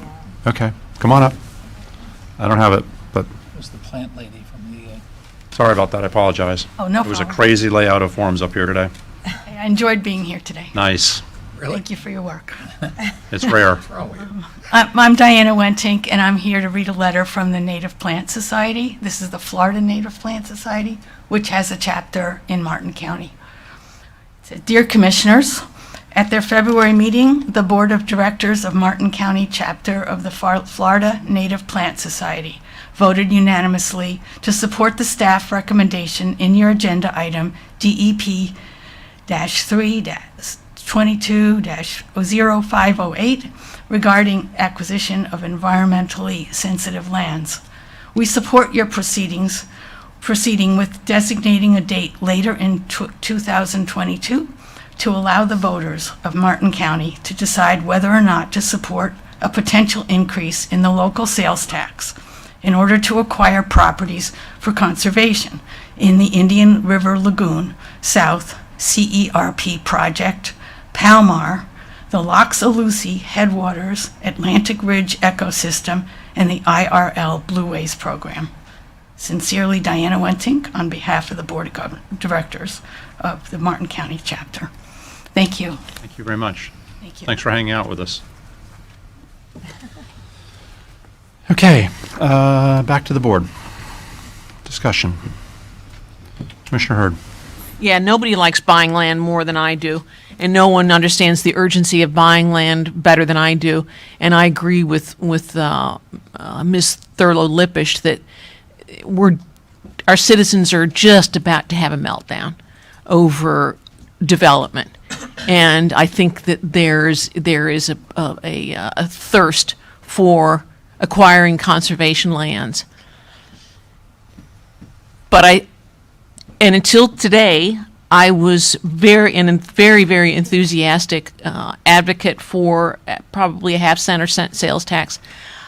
Okay, come on up. I don't have it, but It was the plant lady from the, sorry about that. I apologize. Oh, no It was a problem. crazy layout of forms up here today. I enjoyed being here today. Nice. Thank you for your work. It's rare. I'm Diana Wentick, and I'm here to read a letter from the Native Plant Society. This is the Florida Native Plant Society, which has a chapter in Martin County. It says, Dear Commissioners, at their February meeting, the Board of Directors of Martin County chapter of the Florida Native Plant Society voted unanimously to support the staff recommendation in your agenda item DEP-3-22-0508 regarding acquisition of environmentally sensitive lands. We support your proceeding with designating a date later in 2022 to allow the voters of Martin County to decide whether or not to support a potential increase in the local sales tax in order to acquire properties for conservation in the Indian River Lagoon South CERP project, Palmar, the Loxalucy Headwaters Atlantic Ridge Ecosystem, and the IRL Blue Ways Program. Sincerely, Diana Wentick, on behalf of the Board of Directors of the Martin County chapter. Thank you. Thank you very much. Thank you. Thanks for hanging out with us. Okay, back to the board. Discussion. Commissioner Hurd. Yeah, nobody likes buying land more than I do, and no one understands the urgency of buying land better than I do. And I agree with Ms. Thurlow-Lippisch that our citizens are just about to have a meltdown over development. And I think that there is a thirst for acquiring conservation lands. But until today, I was very enthusiastic advocate for probably a half-cent or cent sales tax.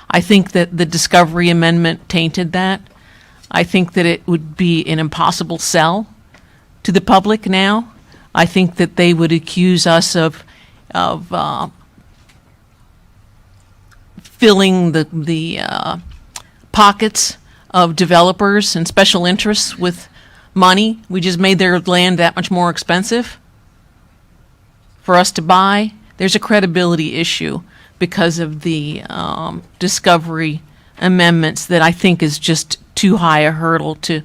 I think that the Discovery Amendment tainted that. I think that it would be an impossible sell to the public now. I think that they would accuse us of filling the pockets of developers and special interests with money. We just made their land that much more expensive for us to buy. There's a credibility issue because of the Discovery amendments that I think is just too high a hurdle to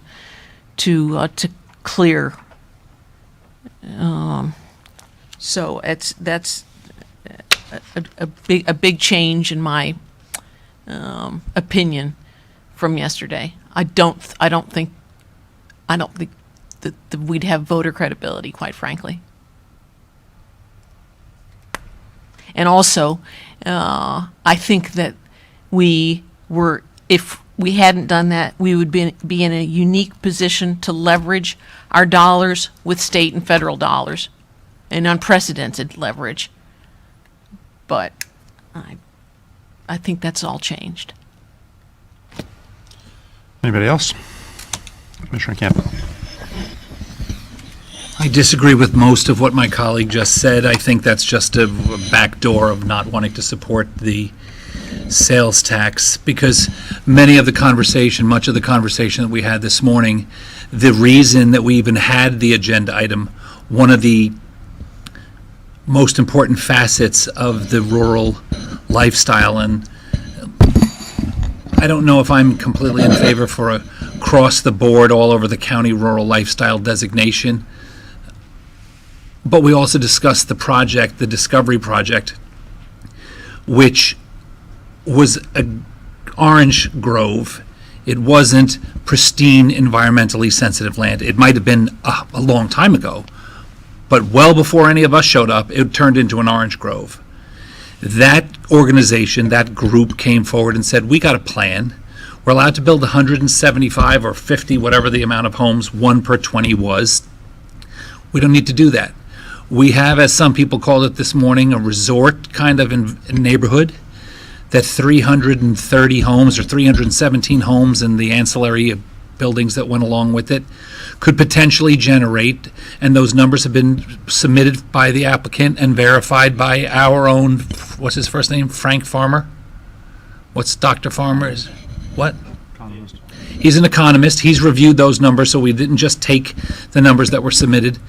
clear. So that's a big change in my opinion from yesterday. I don't think that we'd have voter credibility, quite frankly. And also, I think that if we hadn't done that, we would be in a unique position to leverage our dollars with state and federal dollars, an unprecedented leverage. But I think that's all changed. Anybody else? Commissioner Campbell. I disagree with most of what my colleague just said. I think that's just a backdoor of not wanting to support the sales tax, because much of the conversation that we had this morning, the reason that we even had the agenda item, one of the most important facets of the rural lifestyle, and I don't know if I'm completely in favor for a across-the-board, all over the county rural lifestyle designation, but we also discussed the project, the Discovery project, which was an orange grove. It wasn't pristine, environmentally sensitive land. It might have been a long time ago, but well before any of us showed up, it turned into an orange grove. That organization, that group came forward and said, we got a plan. We're allowed to build 175 or 50, whatever the amount of homes, 1 per 20 was. We don't need to do that. We have, as some people called it this morning, a resort kind of neighborhood, that 330 homes or 317 homes and the ancillary buildings that went along with it could potentially generate, and those numbers have been submitted by the applicant and verified by our own, what's his first name, Frank Farmer? What's Dr. Farmer's? What? Economist. He's an economist. He's reviewed those numbers, so we didn't just take the numbers that were submitted.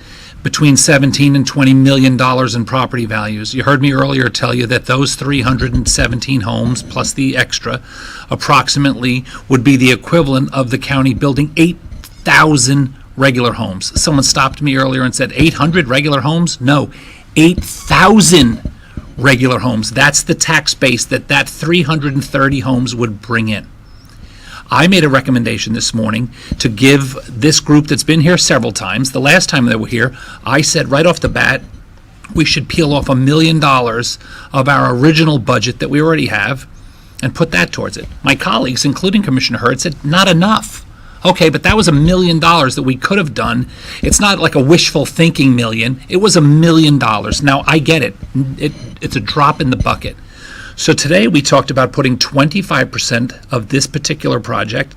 Between $17 and $20 million in property values. You heard me earlier tell you that those 317 homes, plus the extra, approximately would be the equivalent of the county building 8,000 regular homes. Someone stopped me earlier and said, 800 regular homes? No, 8,000 regular homes. That's the tax base that 330 homes would bring in. I made a recommendation this morning to give this group that's been here several times, the last time they were here, I said right off the bat, we should peel off $1 million of our original budget that we already have and put that towards it. My colleagues, including Commissioner Hurd, said, not enough. Okay, but that was $1 million that we could have done. It's not like a wishful thinking million. It was $1 million. Now, I get it. It's a drop in the bucket. So today we talked about putting 25% of this particular project,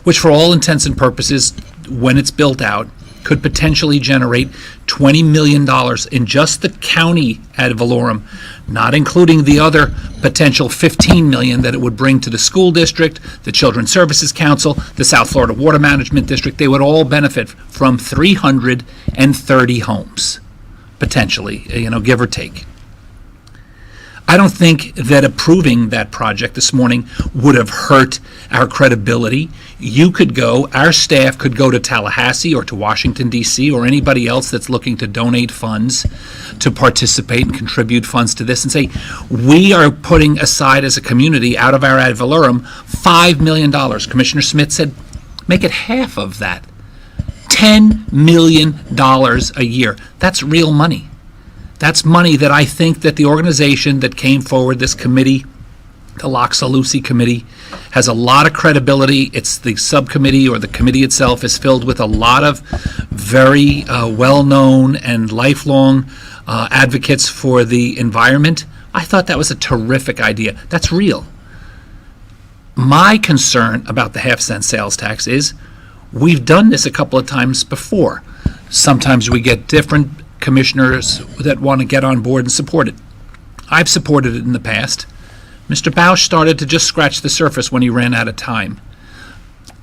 which for all intents and purposes, when it's built out, could potentially generate $20 million in just the county ad valorem, not including the other potential $15 million that it would bring to the school district, the Children's Services Council, the South Florida Water Management District. They would all benefit from 330 homes, potentially, give or take. I don't think that approving that project this morning would have hurt our credibility. You could go, our staff could go to Tallahassee or to Washington, D.C., or anybody else that's looking to donate funds to participate and contribute funds to this and say, we are putting aside as a community out of our ad valorem $5 million. Commissioner Smith said, make it half of that. $10 million a year. That's real money. That's money that I think that the organization that came forward, this committee, the Loxalucy Committee, has a lot of credibility. It's the subcommittee, or the committee itself is filled with a lot of very well-known and lifelong advocates for the environment. I thought that was a terrific idea. That's real. My concern about the half-cent sales tax is we've done this a couple of times before. Sometimes we get different commissioners that want to get on board and support it. I've supported it in the past. Mr. Bosch started to just scratch the surface when he ran out of time.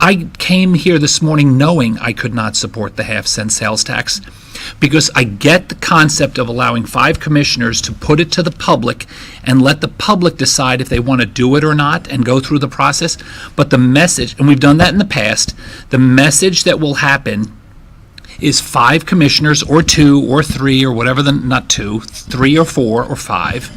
I came here this morning knowing I could not support the half-cent sales tax because I get the concept of allowing 5 commissioners to put it to the public and let the public decide if they want to do it or not and go through the process. But the message, and we've done that in the past, the message that will happen is 5 commissioners or 2 or 3 or whatever, not 2, 3 or 4 or 5,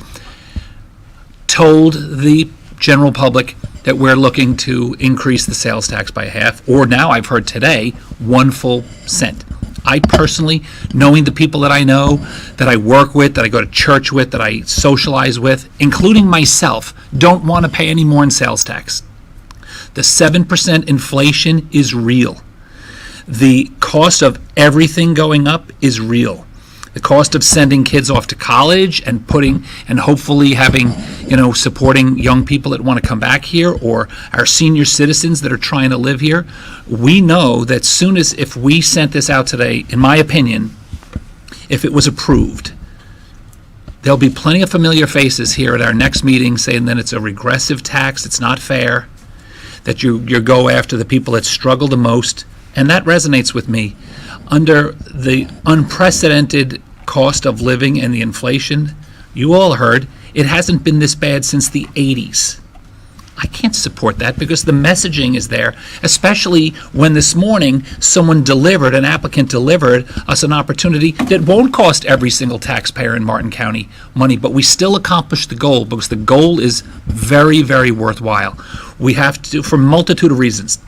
told the general public that we're looking to increase the sales tax by half, or now I've heard today, 1 full cent. I personally, knowing the people that I know, that I work with, that I go to church with, that I socialize with, including myself, don't want to pay any more in sales tax. The 7% inflation is real. The cost of everything going up is real. The cost of sending kids off to college and hopefully having, supporting young people that want to come back here, or our senior citizens that are trying to live here. We know that if we sent this out today, in my opinion, if it was approved, there'll be plenty of familiar faces here at our next meeting saying that it's a regressive tax, it's not fair, that you go after the people that struggle the most, and that resonates with me. Under the unprecedented cost of living and the inflation, you all heard, it hasn't been this bad since the 80s. I can't support that because the messaging is there, especially when this morning an applicant delivered us an opportunity that won't cost every single taxpayer in Martin County money, but we still accomplished the goal because the goal is very, very worthwhile. We have to, for a multitude of reasons.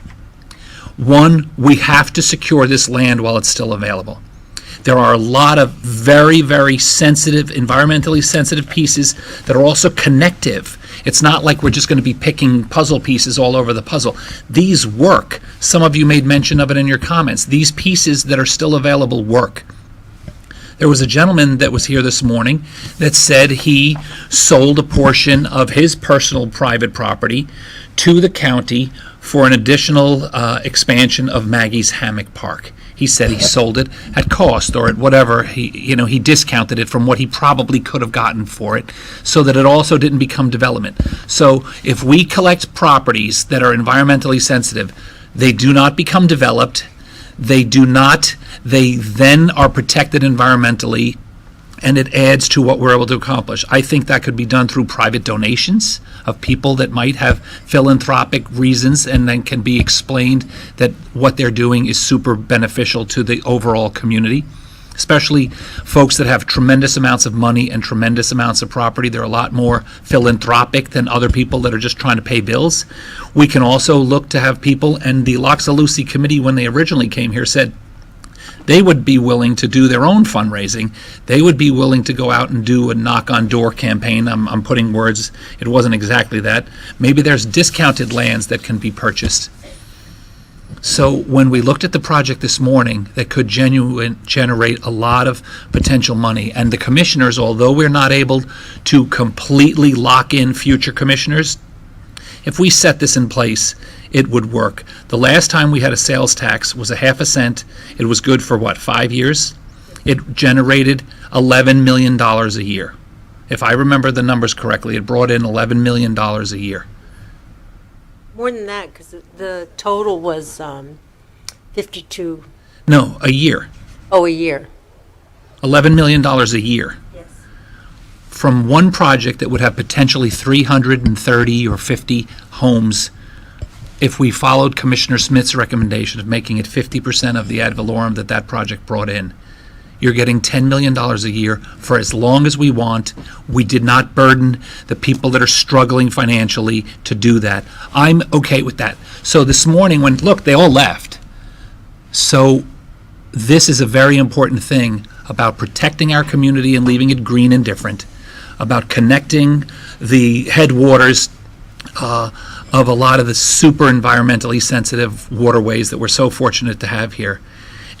One, we have to secure this land while it's still available. There are a lot of very, very sensitive, environmentally sensitive pieces that are also connective. It's not like we're just going to be picking puzzle pieces all over the puzzle. These work. Some of you made mention of it in your comments. These pieces that are still available work. There was a gentleman that was here this morning that said he sold a portion of his personal private property to the county for an additional expansion of Maggie's Hammock Park. He said he sold it at cost or at whatever. He discounted it from what he probably could have gotten for it so that it also didn't become development. So if we collect properties that are environmentally sensitive, they do not become developed. They then are protected environmentally, and it adds to what we're able to accomplish. I think that could be done through private donations of people that might have philanthropic reasons, and then can be explained that what they're doing is super beneficial to the overall community, especially folks that have tremendous amounts of money and tremendous amounts of property. They're a lot more philanthropic than other people that are just trying to pay bills. We can also look to have people, and the Loxalucy Committee, when they originally came here, said they would be willing to do their own fundraising. They would be willing to go out and do a knock-on-door campaign. I'm putting words, it wasn't exactly that. Maybe there's discounted lands that can be purchased. So when we looked at the project this morning, that could generate a lot of potential money. And the commissioners, although we're not able to completely lock in future commissioners, if we set this in place, it would work. The last time we had a sales tax was a half a cent. It was good for 5 years? It generated $11 million a year. If I remember the numbers correctly, it brought in $11 million a year. More than that, because the total was 52. No, a year. Oh, a year. $11 million a year. Yes. From one project that would have potentially 330 or 50 homes if we followed Commissioner Smith's recommendation of making it 50% of the ad valorem that project brought in. You're getting $10 million a year for as long as we want. We did not burden the people that are struggling financially to do that. I'm okay with that. So this morning they all left. So this is a very important thing. about protecting our community and leaving it green and different, about connecting the headwaters of a lot of the super environmentally sensitive waterways that we're so fortunate to have here,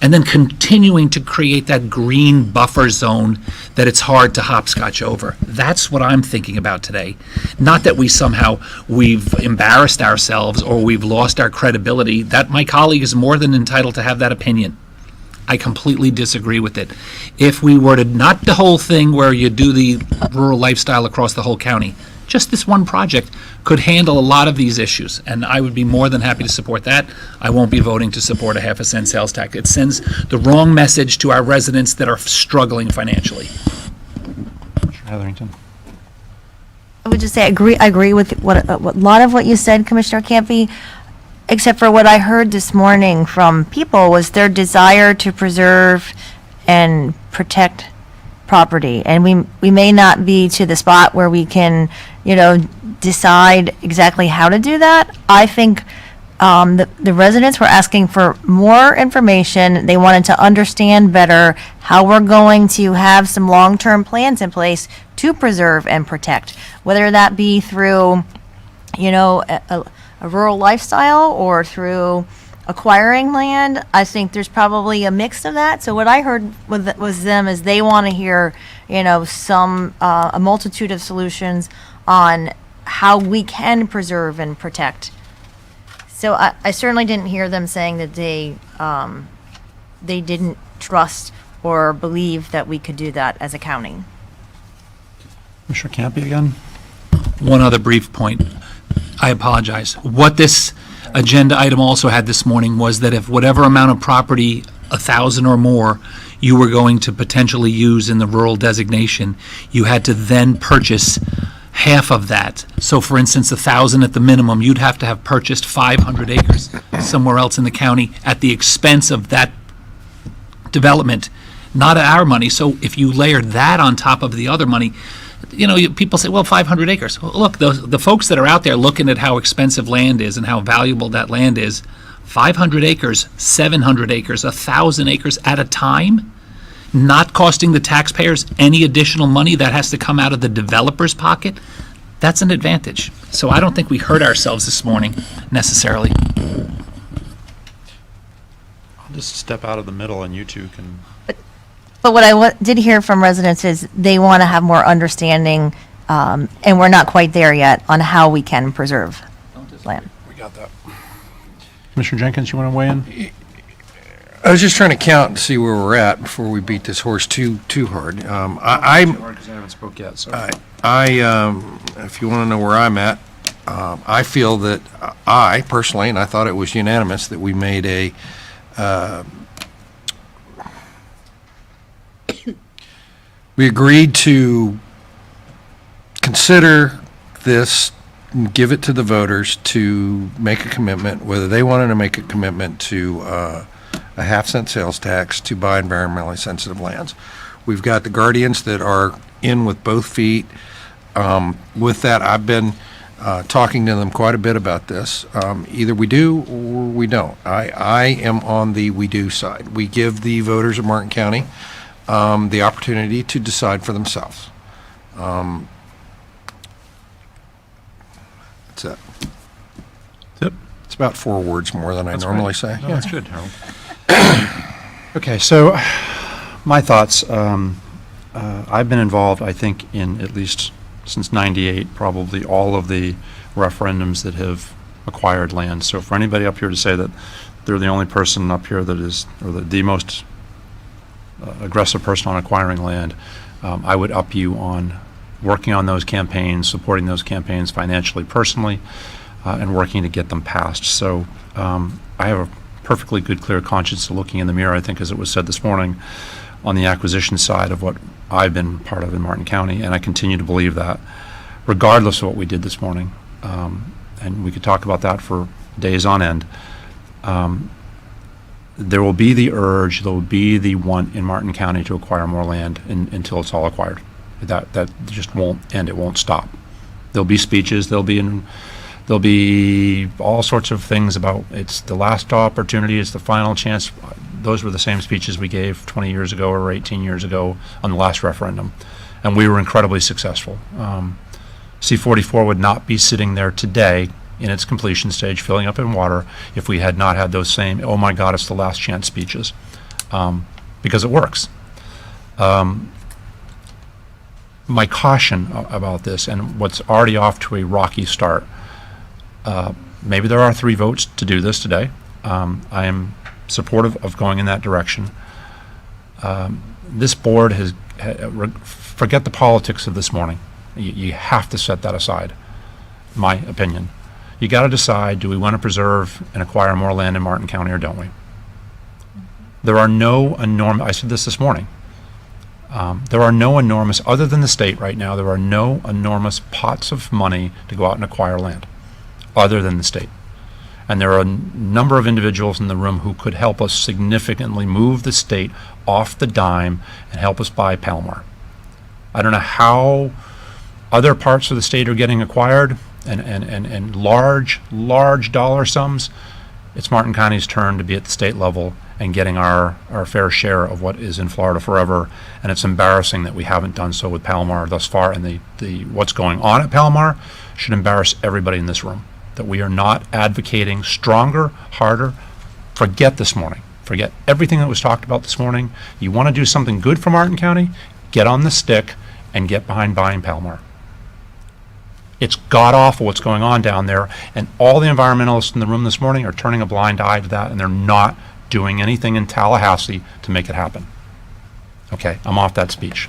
and then continuing to create that green buffer zone that it's hard to hopscotch over. That's what I'm thinking about today. Not that we've embarrassed ourselves or we've lost our credibility. That my colleague is more than entitled to have that opinion. I completely disagree with it. If we were to, not the whole thing where you do the rural lifestyle across the whole county, just this one project could handle a lot of these issues, and I would be more than happy to support that. I won't be voting to support a half-a-cent sales tax. It sends the wrong message to our residents that are struggling financially. Heatherington. I would just say, I agree with a lot of what you said, Commissioner Campy, except for what I heard this morning from people was their desire to preserve and protect property. And we may not be to the spot where we can, decide exactly how to do that. I think the residents were asking for more information. They wanted to understand better how we're going to have some long-term plans in place to preserve and protect, whether that be through, a rural lifestyle or through acquiring land. I think there's probably a mix of that. So what I heard was them is they want to hear, a multitude of solutions on how we can preserve and protect. So I certainly didn't hear them saying that they didn't trust or believe that we could do that as a county. Commissioner Campy again? One other brief point. I apologize. What this agenda item also had this morning was that if whatever amount of property, 1,000 or more, you were going to potentially use in the rural designation, you had to then purchase half of that. So for instance, 1,000 at the minimum, you'd have to have purchased 500 acres somewhere else in the county at the expense of that development, not our money. So if you layered that on top of the other money, people say, well, 500 acres. Well, look, the folks that are out there looking at how expensive land is and how valuable that land is, 500 acres, 700 acres, 1,000 acres at a time, not costing the taxpayers any additional money that has to come out of the developer's pocket, that's an advantage. So I don't think we hurt ourselves this morning necessarily. I'll just step out of the middle and you two can... But what I did hear from residents is they want to have more understanding, and we're not quite there yet on how we can preserve land. We got that. Commissioner Jenkins, you want to weigh in? I was just trying to count and see where we're at before we beat this horse too hard. Because I haven't spoke yet, so... If you want to know where I'm at, I feel that I personally, and I thought it was unanimous, that we made a we agreed to consider this, and give it to the voters to make a commitment, whether they wanted to make a commitment to a half-cent sales tax to buy environmentally sensitive lands. We've got the guardians that are in with both feet. With that, I've been talking to them quite a bit about this. Either we do or we don't. I am on the we do side. We give the voters of Martin County the opportunity to decide for themselves. That's it. Yep. It's about 4 words more than I normally say. No, that's good, Harold. Okay, so my thoughts. I've been involved, I think, in at least since '98, probably all of the referendums that have acquired land. So for anybody up here to say that they're the only person up here that is, or the most aggressive person on acquiring land, I would up you on working on those campaigns, supporting those campaigns financially, personally, and working to get them passed. So I have a perfectly good, clear conscience of looking in the mirror, I think, as it was said this morning, on the acquisition side of what I've been part of in Martin County, and I continue to believe that, regardless of what we did this morning. And we could talk about that for days on end. There will be the urge, there will be the want in Martin County to acquire more land until it's all acquired. That just won't end, it won't stop. There'll be speeches, there'll be all sorts of things about it's the last opportunity, it's the final chance. those were the same speeches we gave 20 years ago or 18 years ago on the last referendum, and we were incredibly successful. C-44 would not be sitting there today in its completion stage, filling up in water, if we had not had those same, oh my God, it's the last chance speeches, because it works. My caution about this, and what's already off to a rocky start, maybe there are 3 votes to do this today. I am supportive of going in that direction. This board has, forget the politics of this morning. You have to set that aside, my opinion. You got to decide, do we want to preserve and acquire more land in Martin County or don't we? There are no enormous, I said this morning, there are no enormous, other than the state right now, there are no enormous pots of money to go out and acquire land, other than the state. And there are a number of individuals in the room who could help us significantly move the state off the dime and help us buy Palomar. I don't know how other parts of the state are getting acquired and large dollar sums. It's Martin County's turn to be at the state level and getting our fair share of what is in Florida forever. And it's embarrassing that we haven't done so with Palomar thus far. And the what's going on at Palomar should embarrass everybody in this room, that we are not advocating stronger, harder. Forget this morning. Forget everything that was talked about this morning. You want to do something good for Martin County? Get on the stick and get behind buying Palomar. It's god-awful what's going on down there, and all the environmentalists in the room this morning are turning a blind eye to that, and they're not doing anything in Tallahassee to make it happen. Okay, I'm off that speech.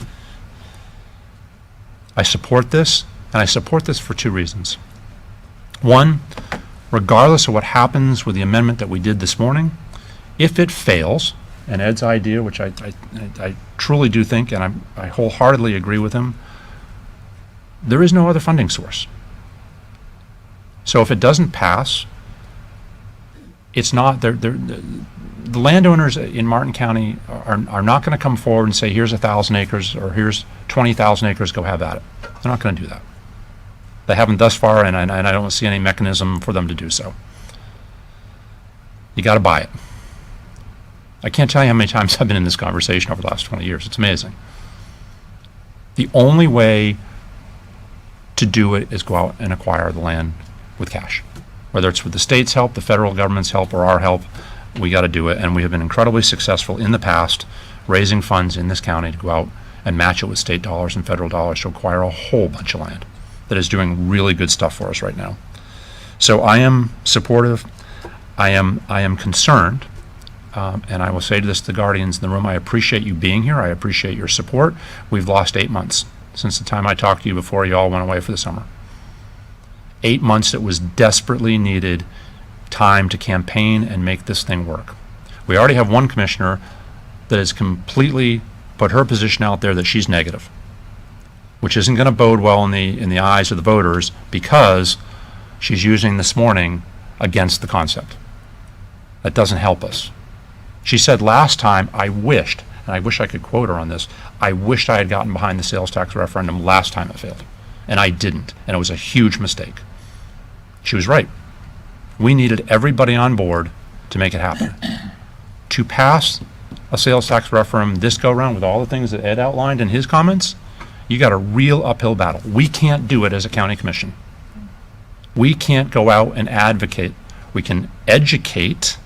I support this, and I support this for 2 reasons. One, regardless of what happens with the amendment that we did this morning, if it fails, and Ed's idea, which I truly do think, and I wholeheartedly agree with him, there is no other funding source. So if it doesn't pass, it's not, the landowners in Martin County are not going to come forward and say, here's 1,000 acres or here's 20,000 acres, go have at it. They're not going to do that. They haven't thus far, and I don't see any mechanism for them to do so. You got to buy it. I can't tell you how many times I've been in this conversation over the last 20 years. It's amazing. The only way to do it is go out and acquire the land with cash. Whether it's with the state's help, the federal government's help, or our help, we got to do it. And we have been incredibly successful in the past raising funds in this county to go out and match it with state dollars and federal dollars to acquire a whole bunch of land that is doing really good stuff for us right now. So I am supportive. I am concerned. And I will say to this to the Guardians in the room, I appreciate you being here. I appreciate your support. We've lost 8 months since the time I talked to you before you all went away for the summer. 8 months that was desperately needed time to campaign and make this thing work. We already have one commissioner that has completely put her position out there that she's negative, which isn't going to bode well in the eyes of the voters, because she's using this morning against the concept. That doesn't help us. She said last time, I wished, and I wish I could quote her on this, I wished I had gotten behind the sales tax referendum last time it failed. And I didn't, and it was a huge mistake. She was right. We needed everybody on board to make it happen. To pass a sales tax referendum this go-round with all the things that Ed outlined in his comments, you got a real uphill battle. We can't do it as a county commission. We can't go out and advocate. We can educate,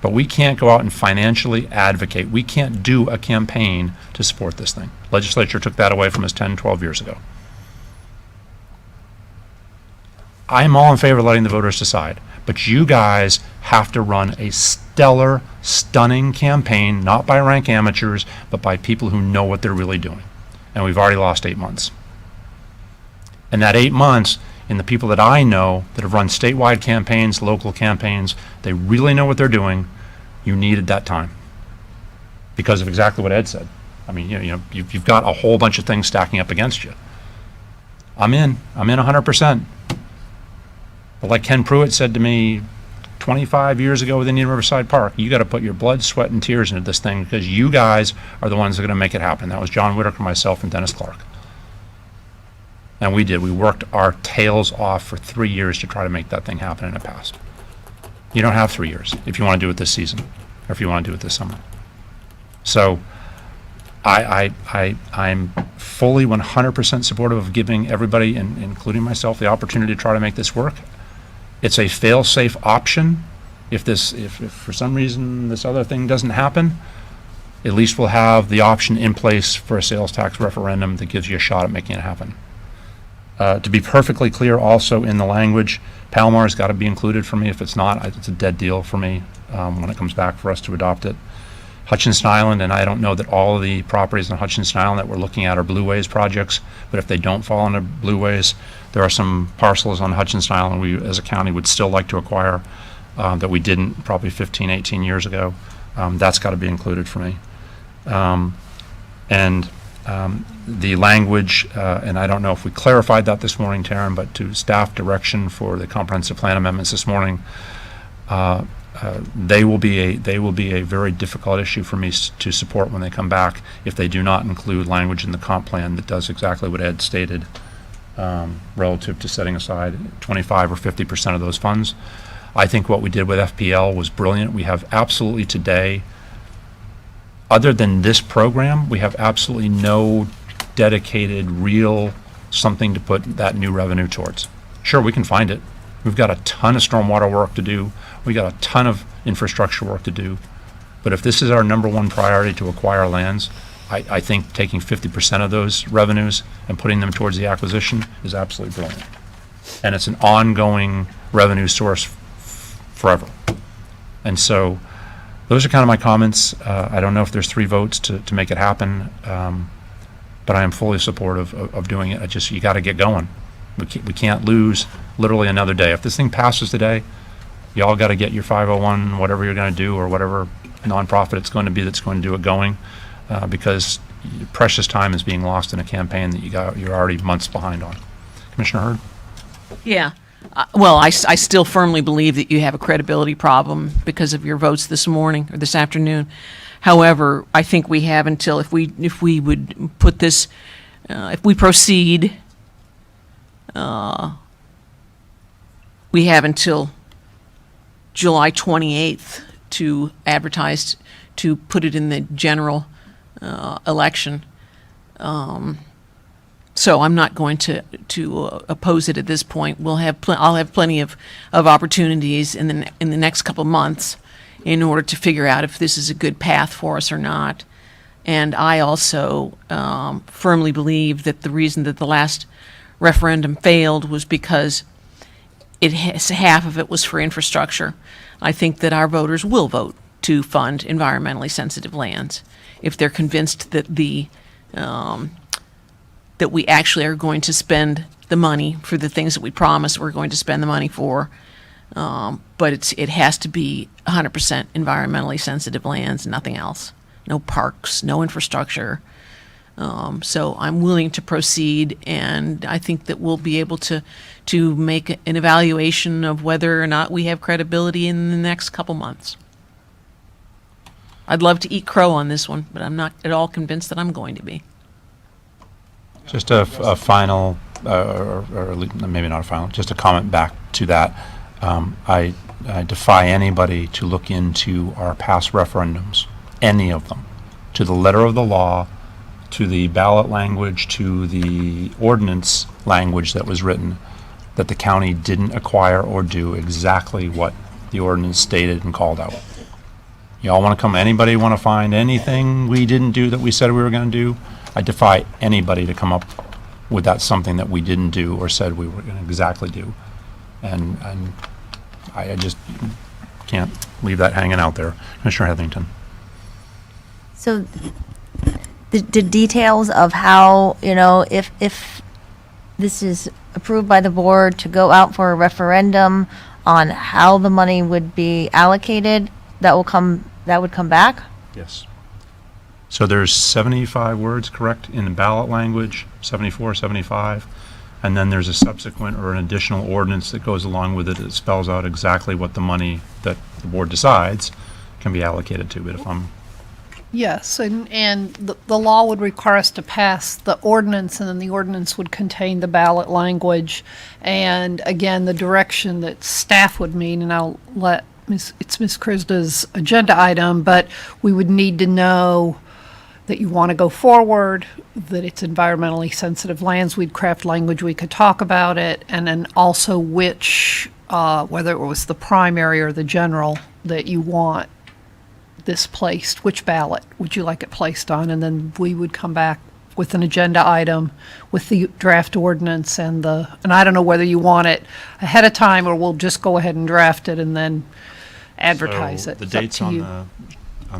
but we can't go out and financially advocate. We can't do a campaign to support this thing. Legislature took that away from us 10, 12 years ago. I'm all in favor of letting the voters decide, but you guys have to run a stellar, stunning campaign, not by rank amateurs, but by people who know what they're really doing. And we've already lost 8 months. And that 8 months, in the people that I know that have run statewide campaigns, local campaigns, they really know what they're doing. You needed that time because of exactly what Ed said. I mean, you've got a whole bunch of things stacking up against you. I'm in 100%. But like Ken Pruitt said to me 25 years ago with Indian Riverside Park, you got to put your blood, sweat, and tears into this thing, because you guys are the ones that are going to make it happen. That was John Whitaker, myself, and Dennis Clark. And we did. We worked our tails off for 3 years to try to make that thing happen, and it passed. You don't have 3 years if you want to do it this season. or if you want to do it this summer. So I'm fully 100% supportive of giving everybody, including myself, the opportunity to try to make this work. It's a fail-safe option. If for some reason this other thing doesn't happen, at least we'll have the option in place for a sales tax referendum that gives you a shot at making it happen. To be perfectly clear, also in the language, Palomar's got to be included for me. If it's not, it's a dead deal for me when it comes back for us to adopt it. Hutchinson Island, and I don't know that all of the properties in Hutchinson Island that we're looking at are Blueways projects, but if they don't fall under Blueways, there are some parcels on Hutchinson Island we, as a county, would still like to acquire that we didn't probably 15, 18 years ago. That's got to be included for me. The language, and I don't know if we clarified that this morning, Taryn, but to staff direction for the comprehensive plan amendments this morning, they will be a very difficult issue for me to support when they come back if they do not include language in the comp plan that does exactly what Ed stated relative to setting aside 25 or 50% of those funds. I think what we did with FPL was brilliant. We have absolutely today, other than this program, we have absolutely no dedicated, real something to put that new revenue towards. Sure, we can find it. We've got a ton of stormwater work to do. We got a ton of infrastructure work to do. But if this is our number one priority to acquire lands, I think taking 50% of those revenues and putting them towards the acquisition is absolutely brilliant. And it's an ongoing revenue source forever. And so those are kind of my comments. I don't know if there's 3 votes to make it happen, but I am fully supportive of doing it. You got to get going. We can't lose literally another day. If this thing passes today, y'all got to get your 501, whatever you're going to do, or whatever nonprofit it's going to be that's going to do it going, because precious time is being lost in a campaign that you're already months behind on. Commissioner Hurd? Yeah. Well, I still firmly believe that you have a credibility problem because of your votes this morning or this afternoon. However, I think we have until, if we would put this, if we proceed, we have until July 28th to advertise, to put it in the general election. So I'm not going to oppose it at this point. I'll have plenty of opportunities in the next couple of months in order to figure out if this is a good path for us or not. And I also firmly believe that the reason that the last referendum failed was because half of it was for infrastructure. I think that our voters will vote to fund environmentally sensitive lands if they're convinced that that we actually are going to spend the money for the things that we promised we're going to spend the money for. But it has to be 100% environmentally sensitive lands, nothing else. No parks, no infrastructure. So I'm willing to proceed, and I think that we'll be able to make an evaluation of whether or not we have credibility in the next couple months. I'd love to eat crow on this one, but I'm not at all convinced that I'm going to be. Just a final, or maybe not a final, just a comment back to that. I defy anybody to look into our past referendums, any of them, to the letter of the law, to the ballot language, to the ordinance language that was written, that the county didn't acquire or do exactly what the ordinance stated and called out. Y'all want to come, anybody want to find anything we didn't do that we said we were going to do? I defy anybody to come up with that something that we didn't do or said we were going to exactly do. And I just can't leave that hanging out there. Commissioner Heatherington. So the details of how, if this is approved by the board to go out for a referendum on how the money would be allocated, that would come back? Yes. So there's 75 words, correct, in the ballot language, 74, 75, and then there's a subsequent or an additional ordinance that goes along with it that spells out exactly what the money that the board decides can be allocated to. But if I'm... Yes, and the law would require us to pass the ordinance, and then the ordinance would contain the ballot language, and again, the direction that staff would mean, and I'll let it's Ms. Krista's agenda item, but we would need to know that you want to go forward, that it's environmentally sensitive lands. We'd craft language, we could talk about it, and then also which, whether it was the primary or the general that you want this placed, which ballot would you like it placed on? And then we would come back with an agenda item with the draft ordinance and I don't know whether you want it ahead of time or we'll just go ahead and draft it and then advertise So it. the It's up dates to on you.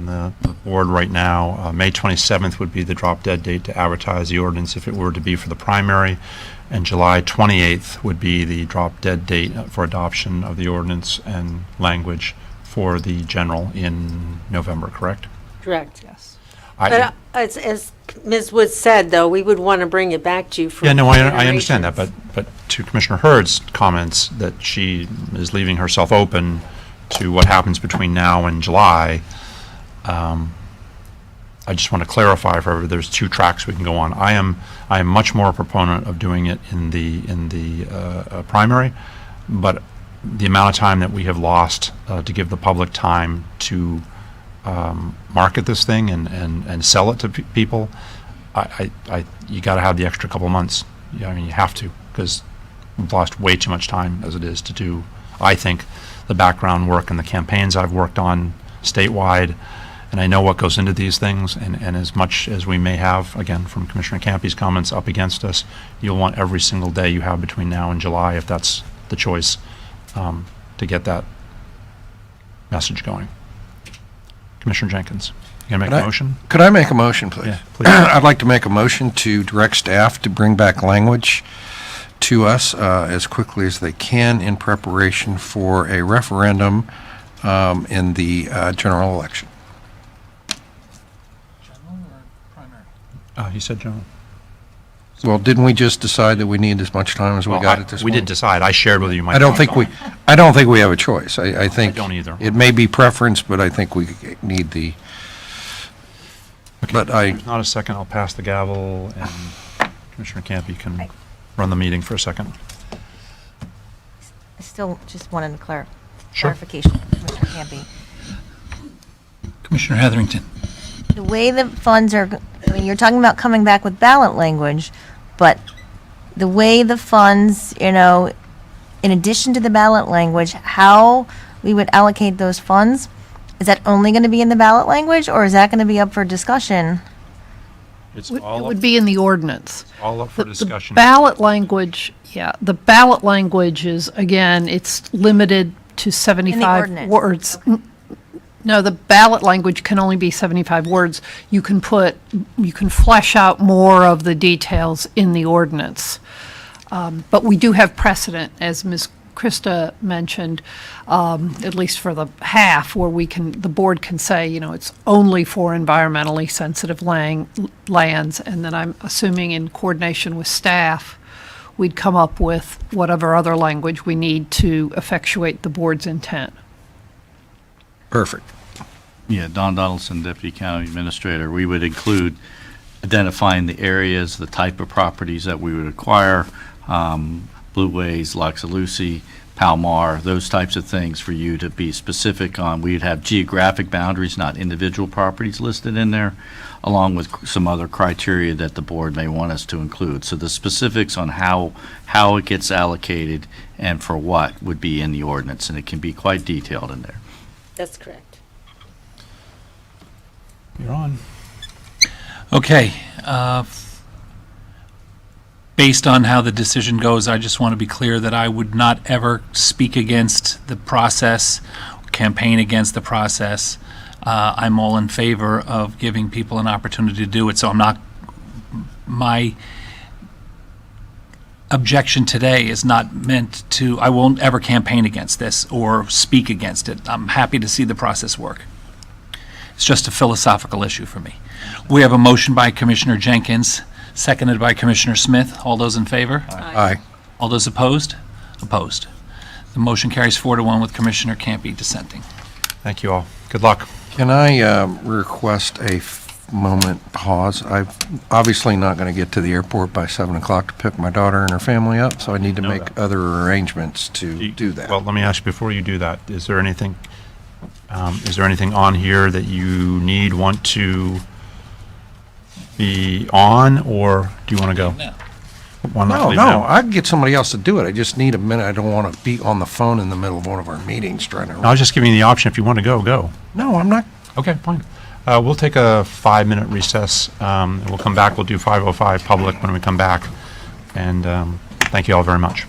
the board right now, May 27th would be the drop dead date to advertise the ordinance if it were to be for the primary, and July 28th would be the drop dead date for adoption of the ordinance and language for the general in November, correct? Correct. Yes. But as Ms. Woods said, though, we would want to bring it back to you for Yeah, no, I understand that, generations. but to Commissioner Hurd's comments that she is leaving herself open to what happens between now and July, I just want to clarify for everybody, there's two tracks we can go on. I am much more a proponent of doing it in the primary, but the amount of time that we have lost to give the public time to market this thing and sell it to people, you got to have the extra couple of months. Yeah, I mean, you have to, because we've lost way too much time as it is to do, I think, the background work and the campaigns I've worked on statewide, and I know what goes into these things, and as much as we may have, again, from Commissioner Campy's comments up against us, you'll want every single day you have between now and July, if that's the choice, to get that message going. Commissioner Jenkins, you gonna make a motion? Could I make a motion, please? Yeah, please. I'd like to make a motion to direct staff to bring back language to us as quickly as they can in preparation for a referendum in the general election. He said general. Well, didn't we just decide that we need as much time as we Well, got at this we point? did decide. I shared with you my I don't thoughts think on it. I don't think we have a choice. I think don't either. it may be preference, but I think we need the. But There's not a second. I'll pass the gavel, and Commissioner Campy can run the meeting for a second. I still just wanted to Sure. clarification, Commissioner Campy. Commissioner Heatherington. The way the funds are, I mean, you're talking about coming back with ballot language, but the way the funds, in addition to the ballot language, how we would allocate those funds, is that only going to be in the ballot language, or is that going to be up for discussion? It's It all up, would be in the ordinance. all up for The discussion. ballot language, the ballot language is, again, it's limited to 75 ordinance. words. No, the ballot language can only be 75 words. You can flesh out more of the details in the ordinance. But we do have precedent, as Ms. Krista mentioned, at least for the half, where the board can say, it's only for environmentally sensitive lands, and then I'm assuming in coordination with staff, we'd come up with whatever other language we need to effectuate the board's intent. Perfect. Yeah, Don Donaldson, Deputy County Administrator. We would include identifying the areas, the type of properties that we would acquire, Blue Ways, Loxalucy, Palmar, those types of things for you to be specific on. We'd have geographic boundaries, not individual properties listed in there, along with some other criteria that the board may want us to include. So the specifics on how it gets allocated and for what would be in the ordinance, and it can be quite detailed in there. That's correct. You're on. Okay. Based on how the decision goes, I just want to be clear that I would not ever speak against the process, campaign against the process. I'm all in favor of giving people an opportunity to do it, so my objection today is not meant to, I won't ever campaign against this or speak against it. I'm happy to see the process work. It's just a philosophical issue for me. We have a motion by Commissioner Jenkins, seconded by Commissioner Smith. All those in favor? Aye. All those opposed? Opposed. The motion carries 4-1 with Commissioner Campy dissenting. Thank you all. Good luck. Can I request a moment pause? I'm obviously not going to get to the airport by 7 o'clock to pick my daughter and her family up, so I need to make other arrangements to do that. Well, let me ask you, before you do that, is there anything, Is there anything on here that you want to be on, or do you want to go? No. Why not No, leave no, now? I can get somebody else to do it. I just need a minute. I don't want to be on the phone in the middle of one of our meetings trying to. I was just giving you the option. If you want to go, go. No, I'm not. Okay, fine. We'll take a 5-minute recess, and we'll come back. We'll do 5:05 public when we come back. And thank you all very much.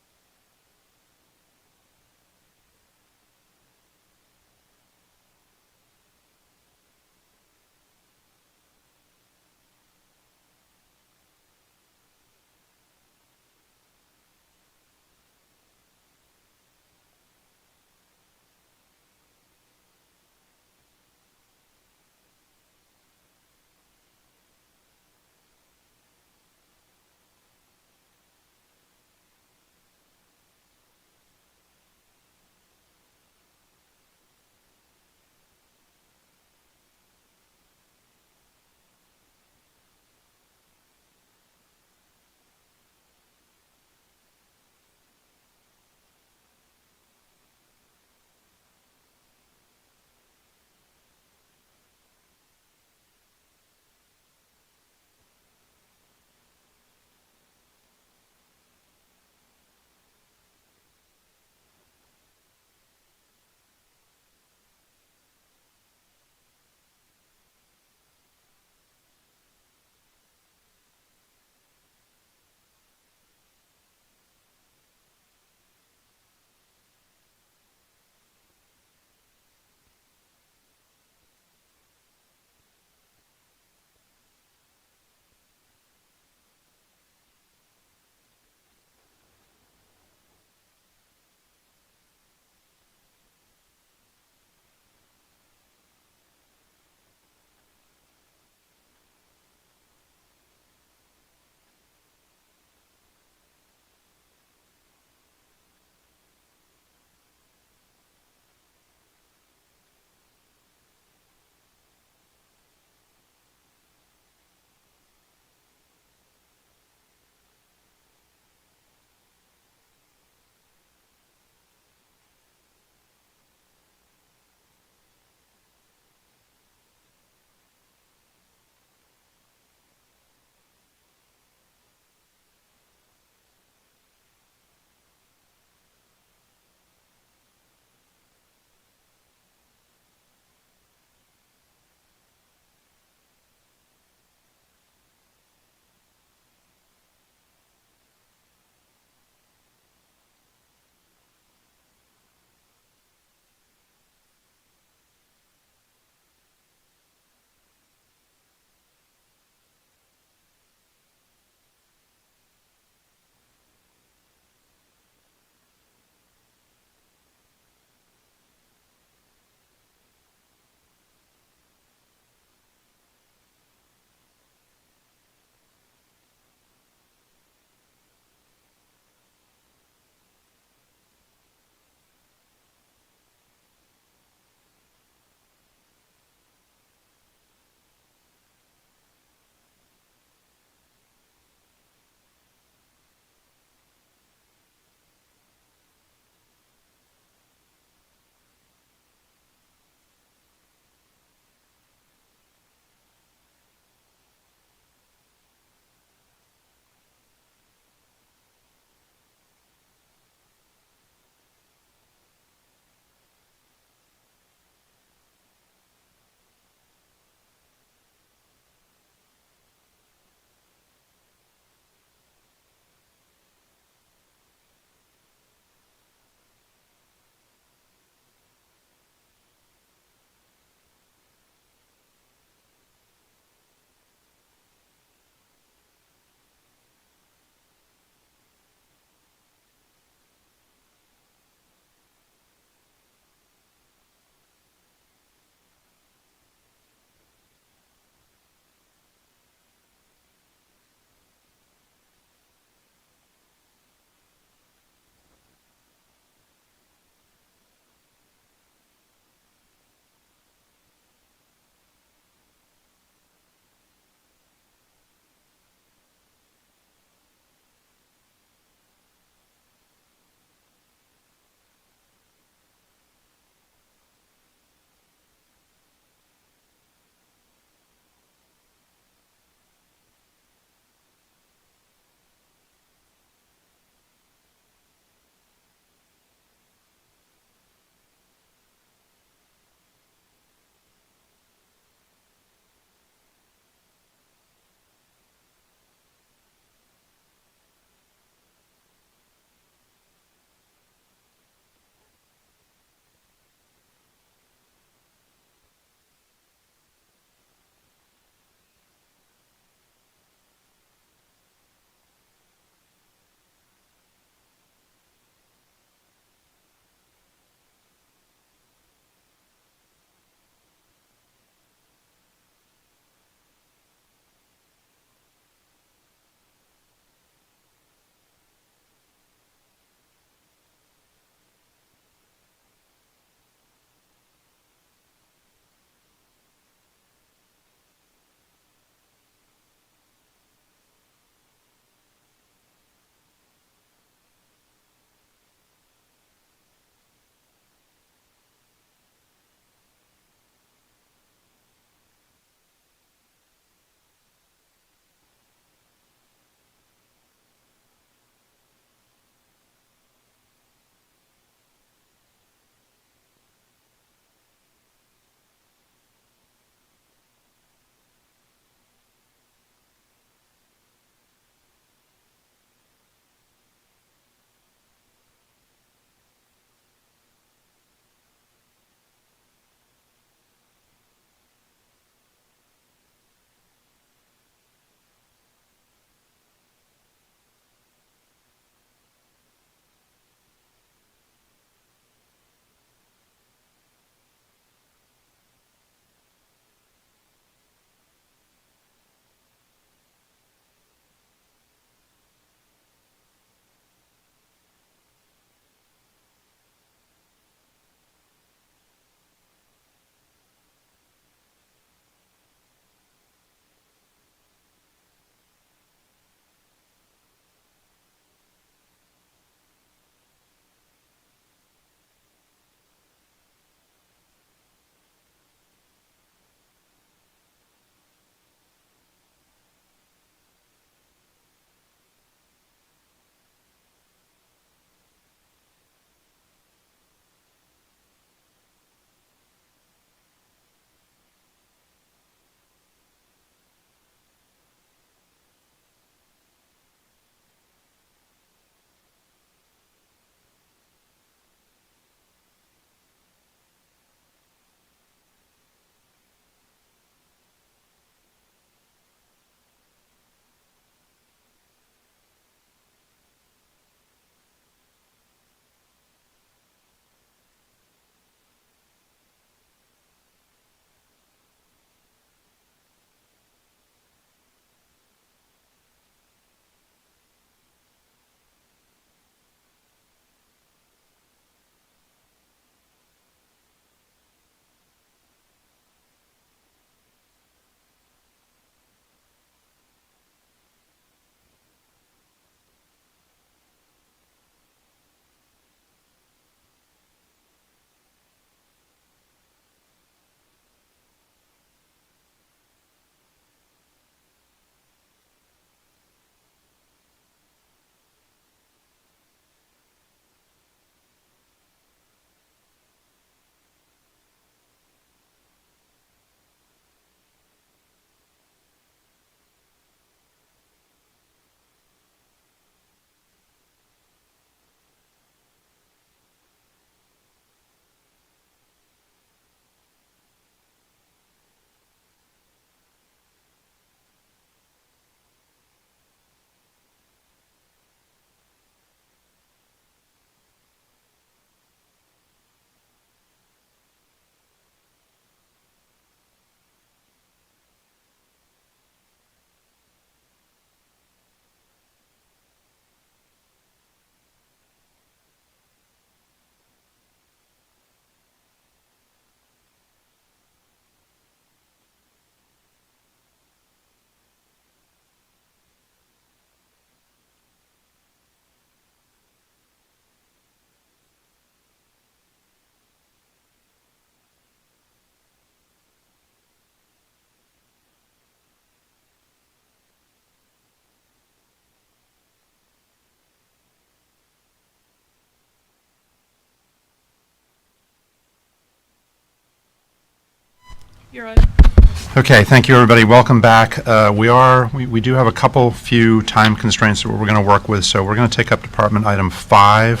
Okay, thank you, everybody. Welcome back. We do have a few time constraints that we're going to work with, so we're going to take up Department Item 5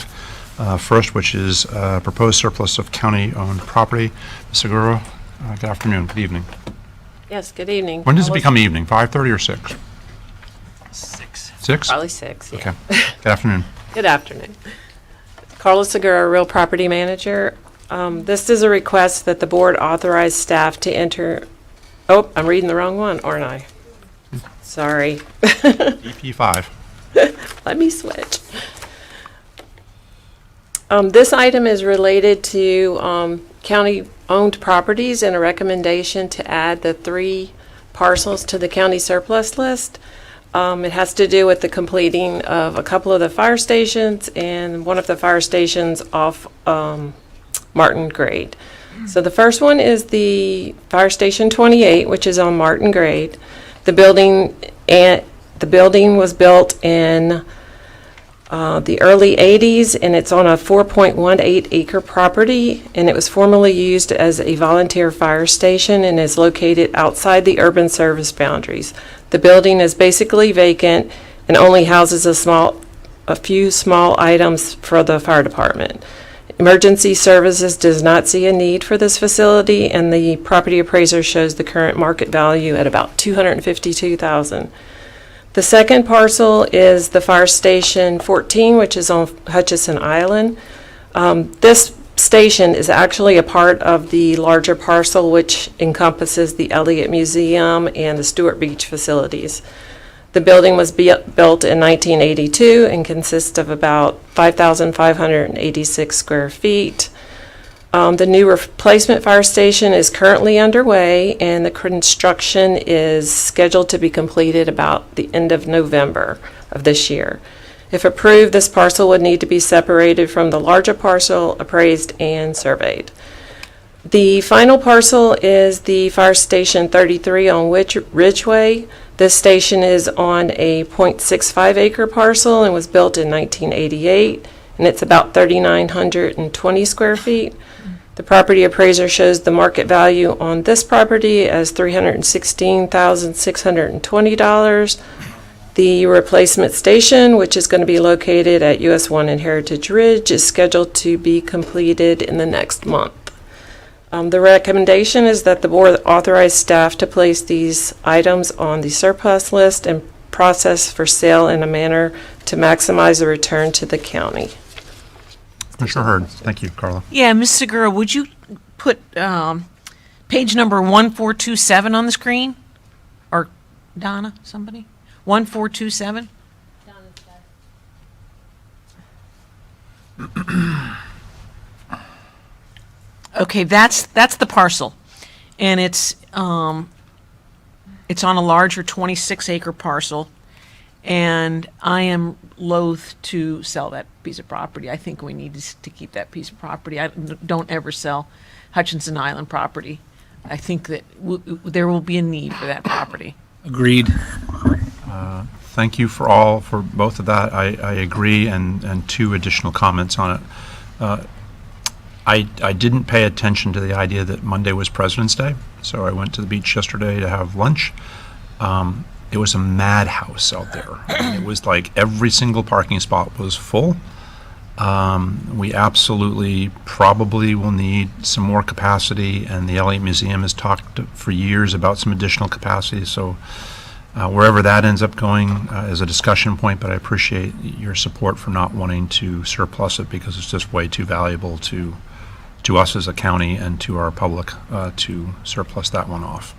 first, which is proposed surplus of county-owned property. Ms. Segura, good afternoon, good evening. Yes, good evening. When does it become evening, 5:30 or 6? 6. 6? Probably 6, yeah. Okay. Good afternoon. Good afternoon. Carla Segura, Real Property Manager. This is a request that the board authorize staff to enter, oh, I'm reading the wrong one, aren't I? Sorry. EP 5. Let me switch. This item is related to county-owned properties and a recommendation to add the 3 parcels to the county surplus list. It has to do with the completing of a couple of the fire stations and one of the fire stations off Martin Grade. So the first one is the Fire Station 28, which is on Martin Grade. The building was built in the early 80s, and it's on a 4.18 acre property, and it was formerly used as a volunteer fire station and is located outside the urban service boundaries. The building is basically vacant and only houses a few small items for the fire department. Emergency Services does not see a need for this facility, and the property appraiser shows the current market value at about $252,000. The second parcel is the Fire Station 14, which is on Hutchison Island. This station is actually a part of the larger parcel, which encompasses the Elliott Museum and the Stewart Beach facilities. The building was built in 1982 and consists of about 5,586 square feet. The new replacement fire station is currently underway, and the construction is scheduled to be completed about the end of November of this year. If approved, this parcel would need to be separated from the larger parcel, appraised and surveyed. The final parcel is the Fire Station 33 on Ridgeway. This station is on a 0.65 acre parcel and was built in 1988, and it's about 3,920 square feet. The property appraiser shows the market value on this property as $316,620. The replacement station, which is going to be located at US 1 and Heritage Ridge, is scheduled to be completed in the next month. The recommendation is that the board authorize staff to place these items on the surplus list and process for sale in a manner to maximize the return to the county. Commissioner Hurd. Thank you, Carla. Yeah, Ms. Segura, would you put page number 1427 on the screen? Or Donna, somebody? 1427? Okay, that's the parcel, and it's on a larger 26-acre parcel, and I am loath to sell that piece of property. I think we need to keep that piece of property. I don't ever sell Hutchinson Island property. I think that there will be a need for that property. Agreed. Thank you for both of that. I agree, and 2 additional comments on it. I didn't pay attention to the idea that Monday was President's Day, so I went to the beach yesterday to have lunch. It was a madhouse out there. I mean, it was like every single parking spot was full. We absolutely probably will need some more capacity, and the Elliott Museum has talked for years about some additional capacity, so wherever that ends up going is a discussion point, but I appreciate your support for not wanting to surplus it because it's just way too valuable to us as a county and to our public to surplus that one off.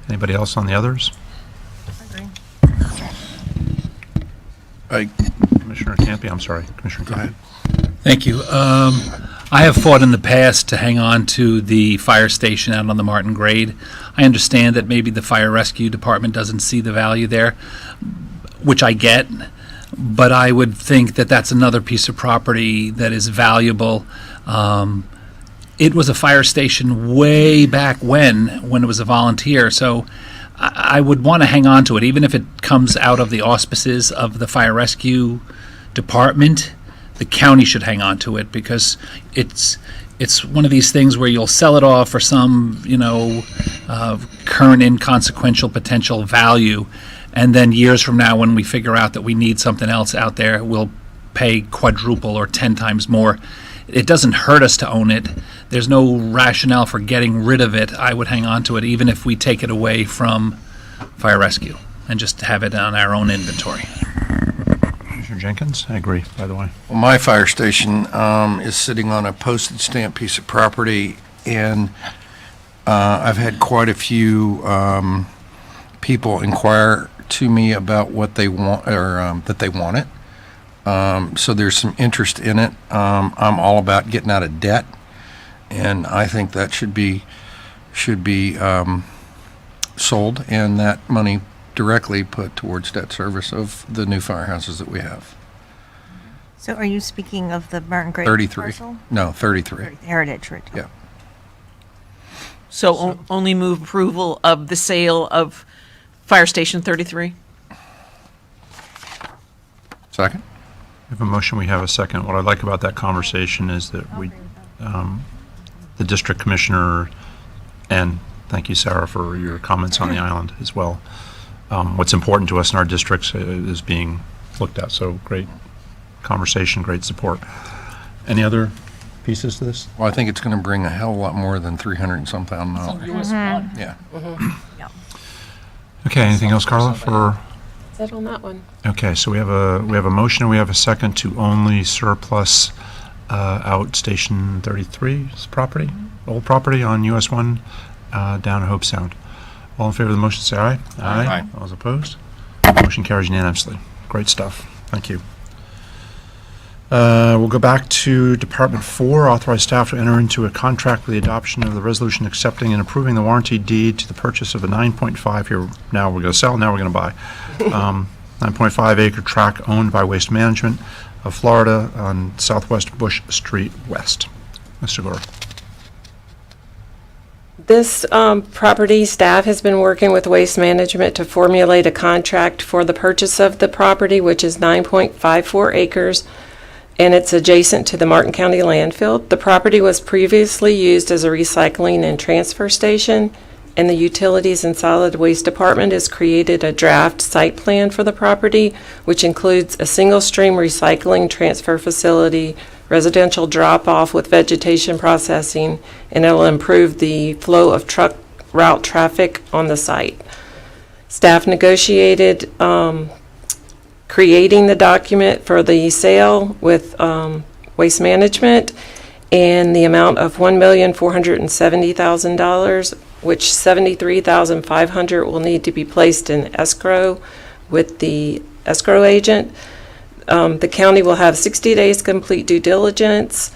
Anybody else on the others? Commissioner Campy, I'm sorry. Commissioner, go ahead. Thank you. I have fought in the past to hang on to the fire station out on the Martin Grade. I understand that maybe the fire rescue department doesn't see the value there, which I get, but I would think that that's another piece of property that is valuable. It was a fire station way back when it was a volunteer, so I would want to hang on to it, even if it comes out of the auspices of the fire rescue department. The county should hang on to it because it's one of these things where you'll sell it off for some, current inconsequential potential value, and then years from now, when we figure out that we need something else out there, we'll pay quadruple or 10 times more. It doesn't hurt us to own it. There's no rationale for getting rid of it. I would hang on to it even if we take it away from fire rescue and just have it on our own inventory. Commissioner Jenkins? I agree, by the way. Well, my fire station is sitting on a postage stamp piece of property, and I've had quite a few people inquire to me about what they want, or that they want it. So there's some interest in it. I'm all about getting out of debt, and I think that should be sold, and that money directly put towards debt service of the new firehouses that we have. So are you speaking of the Martin Gray 33. parcel? No, 33. Heritage, right? Yeah. So only move approval of the sale of Fire Station 33? Second. We have a motion, we have a second. What I like about that conversation is that the district commissioner, and thank you, Sarah, for your comments on the island as well. What's important to us in our districts is being looked at. So great conversation, great support. Any other pieces to this? Well, I think it's going to bring a hell of a lot more than 300 and some thousand dollars. Yeah. Okay, anything else, Carla, for? That's it on that one. Okay, so we have a motion and we have a second to only surplus out Station 33's property, old property on US 1 down at Hope Sound. All in favor of the motion, say aye. Aye. All those opposed? Motion carries unanimously. Great stuff. Thank you. We'll go back to Department 4, authorize staff to enter into a contract for the adoption of the resolution accepting and approving the warranty deed to the purchase of a 9.5 here. Now we're going to sell, now we're going to buy. 9.5 acre tract owned by Waste Management of Florida on Southwest Bush Street West. Mr. Gore. This property, staff has been working with Waste Management to formulate a contract for the purchase of the property, which is 9.54 acres, and it's adjacent to the Martin County landfill. The property was previously used as a recycling and transfer station, and the Utilities and Solid Waste Department has created a draft site plan for the property, which includes a single-stream recycling transfer facility, residential drop-off with vegetation processing, and it'll improve the flow of truck route traffic on the site. Staff negotiated creating the document for the sale with Waste Management, and the amount of $1,470,000, which $73,500 will need to be placed in escrow with the escrow agent. The county will have 60 days complete due diligence.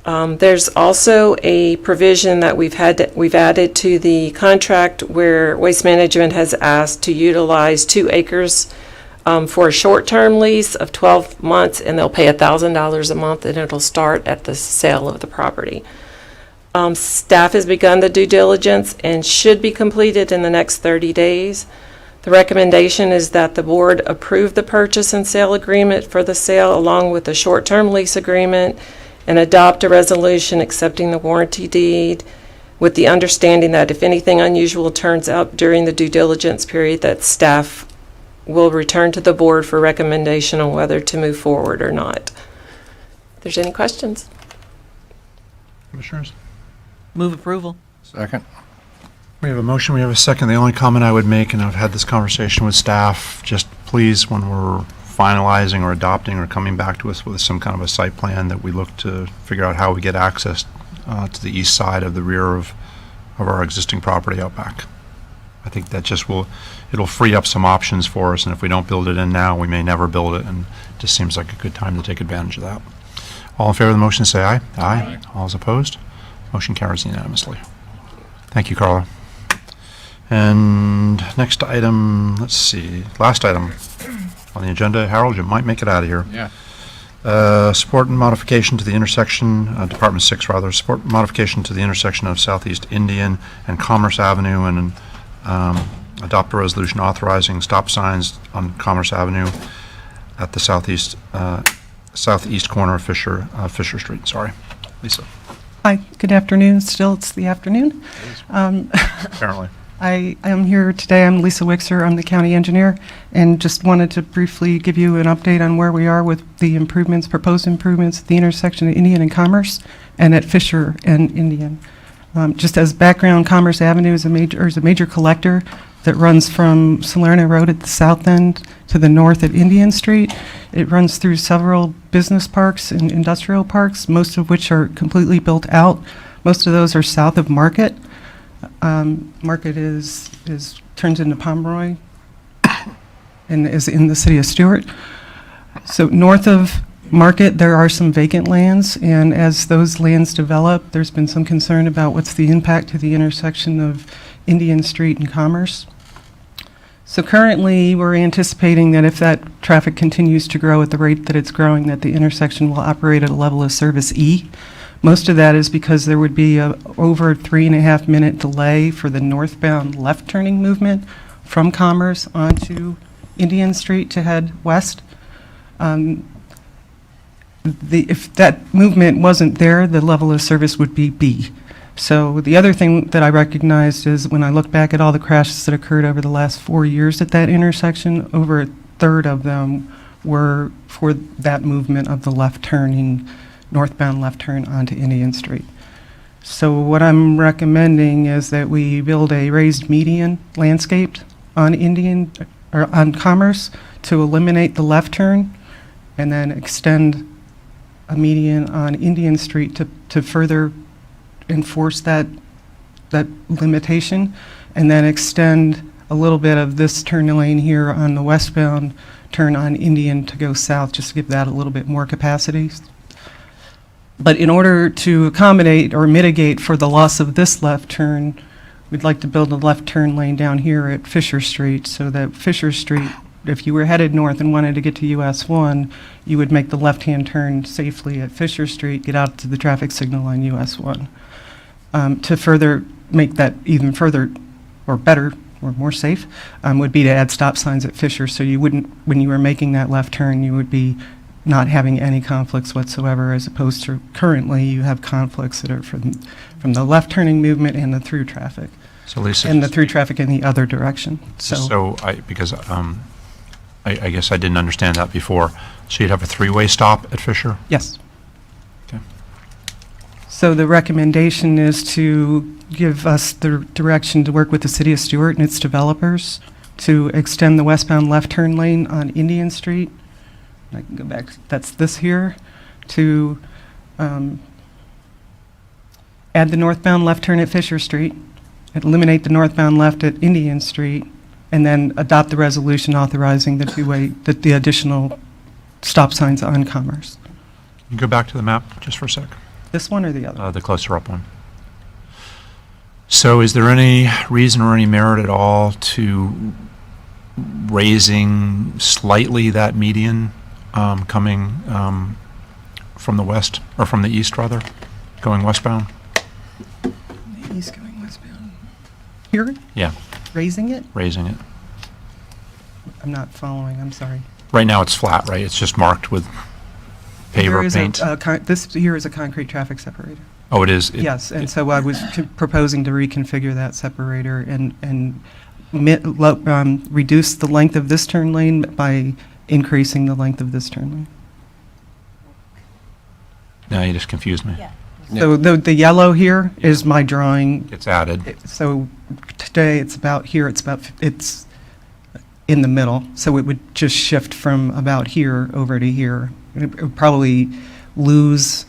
There's also a provision that we've added to the contract where Waste Management has asked to utilize 2 acres for a short-term lease of 12 months, and they'll pay $1,000 a month, and it'll start at the sale of the property. Staff has begun the due diligence and should be completed in the next 30 days. The recommendation is that the board approve the purchase and sale agreement for the sale along with the short-term lease agreement and adopt a resolution accepting the warranty deed with the understanding that if anything unusual turns up during the due diligence period, that staff will return to the board for recommendation on whether to move forward or not. If there's any questions? Commissioners? Move approval. Second. We have a motion, we have a second. The only comment I would make, and I've had this conversation with staff, just please, when we're finalizing or adopting or coming back to us with some kind of a site plan, that we look to figure out how we get access to the east side of the rear of our existing property out back. I think that just it'll free up some options for us, and if we don't build it in now, we may never build it, and it just seems like a good time to take advantage of that. All in favor of the motion, say aye. Aye. All is opposed? Motion carries unanimously. Thank you, Carla. And next item, let's see, last item on the agenda. Harold, you might make it out of here. Yeah. Support and modification to the intersection, Department 6 rather, support modification to the intersection of Southeast Indian and Commerce Avenue, and adopt a resolution authorizing stop signs on Commerce Avenue at the southeast corner of Fisher Street. Sorry. Lisa. Hi, good afternoon. Still, it's the afternoon. Apparently. I am here today. I'm Lisa Wixer. I'm the county engineer, and just wanted to briefly give you an update on where we are with the improvements, proposed improvements at the intersection of Indian and Commerce and at Fisher and Indian. Just as background, Commerce Avenue is a major collector that runs from Salerno Road at the south end to the north at Indian Street. It runs through several business parks and industrial parks, most of which are completely built out. Most of those are south of Market. Market turns into Pomeroy and is in the city of Stewart. So north of Market, there are some vacant lands, and as those lands develop, there's been some concern about what's the impact to the intersection of Indian Street and Commerce. So currently, we're anticipating that if that traffic continues to grow at the rate that it's growing, that the intersection will operate at a level of service E. Most of that is because there would be a over 3.5 minute delay for the northbound left turning movement from Commerce onto Indian Street to head west. If that movement wasn't there, the level of service would be B. So the other thing that I recognized is when I look back at all the crashes that occurred over the last 4 years at that intersection, over a third of them were for that movement of the left turning, northbound left turn onto Indian Street. So what I'm recommending is that we build a raised median landscaped on Indian, or on Commerce, to eliminate the left turn, and then extend a median on Indian Street to further enforce that limitation, and then extend a little bit of this turn lane here on the westbound turn on Indian to go south, just to give that a little bit more capacity. But in order to accommodate or mitigate for the loss of this left turn, we'd like to build a left turn lane down here at Fisher Street, so that Fisher Street, if you were headed north and wanted to get to US 1, you would make the left-hand turn safely at Fisher Street, get out to the traffic signal on US 1. To further make that even further, or better, or more safe, would be to add stop signs at Fisher, so you wouldn't, when you were making that left turn, you would be not having any conflicts whatsoever, as opposed to currently you have conflicts that are from the left turning movement and the through traffic. So Lisa, and the through traffic in the other direction. Because I guess I didn't understand that before. So you'd have a three-way stop at Fisher? Yes. Okay. So the recommendation is to give us the direction to work with the city of Stewart and its developers to extend the westbound left turn lane on Indian Street. I can go back, that's this here, to add the northbound left turn at Fisher Street, eliminate the northbound left at Indian Street, and then adopt the resolution authorizing the additional stop signs on Commerce. You go back to the map just for a sec. This one or the other? The closer up one. So is there any reason or any merit at all to raising slightly that median coming from the west, or from the east rather, going westbound? He's going westbound. Here? Yeah. Raising it? Raising it. I'm not following, I'm sorry. Right now it's flat, right? It's just marked with paver paint. This here is a concrete traffic separator. Oh, it is? Yes, and so I was proposing to reconfigure that separator and reduce the length of this turn lane by increasing the length of this turn lane. No, you just confused me. Yeah. So the yellow here is my drawing. It's added. So today it's about here, it's in the middle. So it would just shift from about here over to here. It would probably lose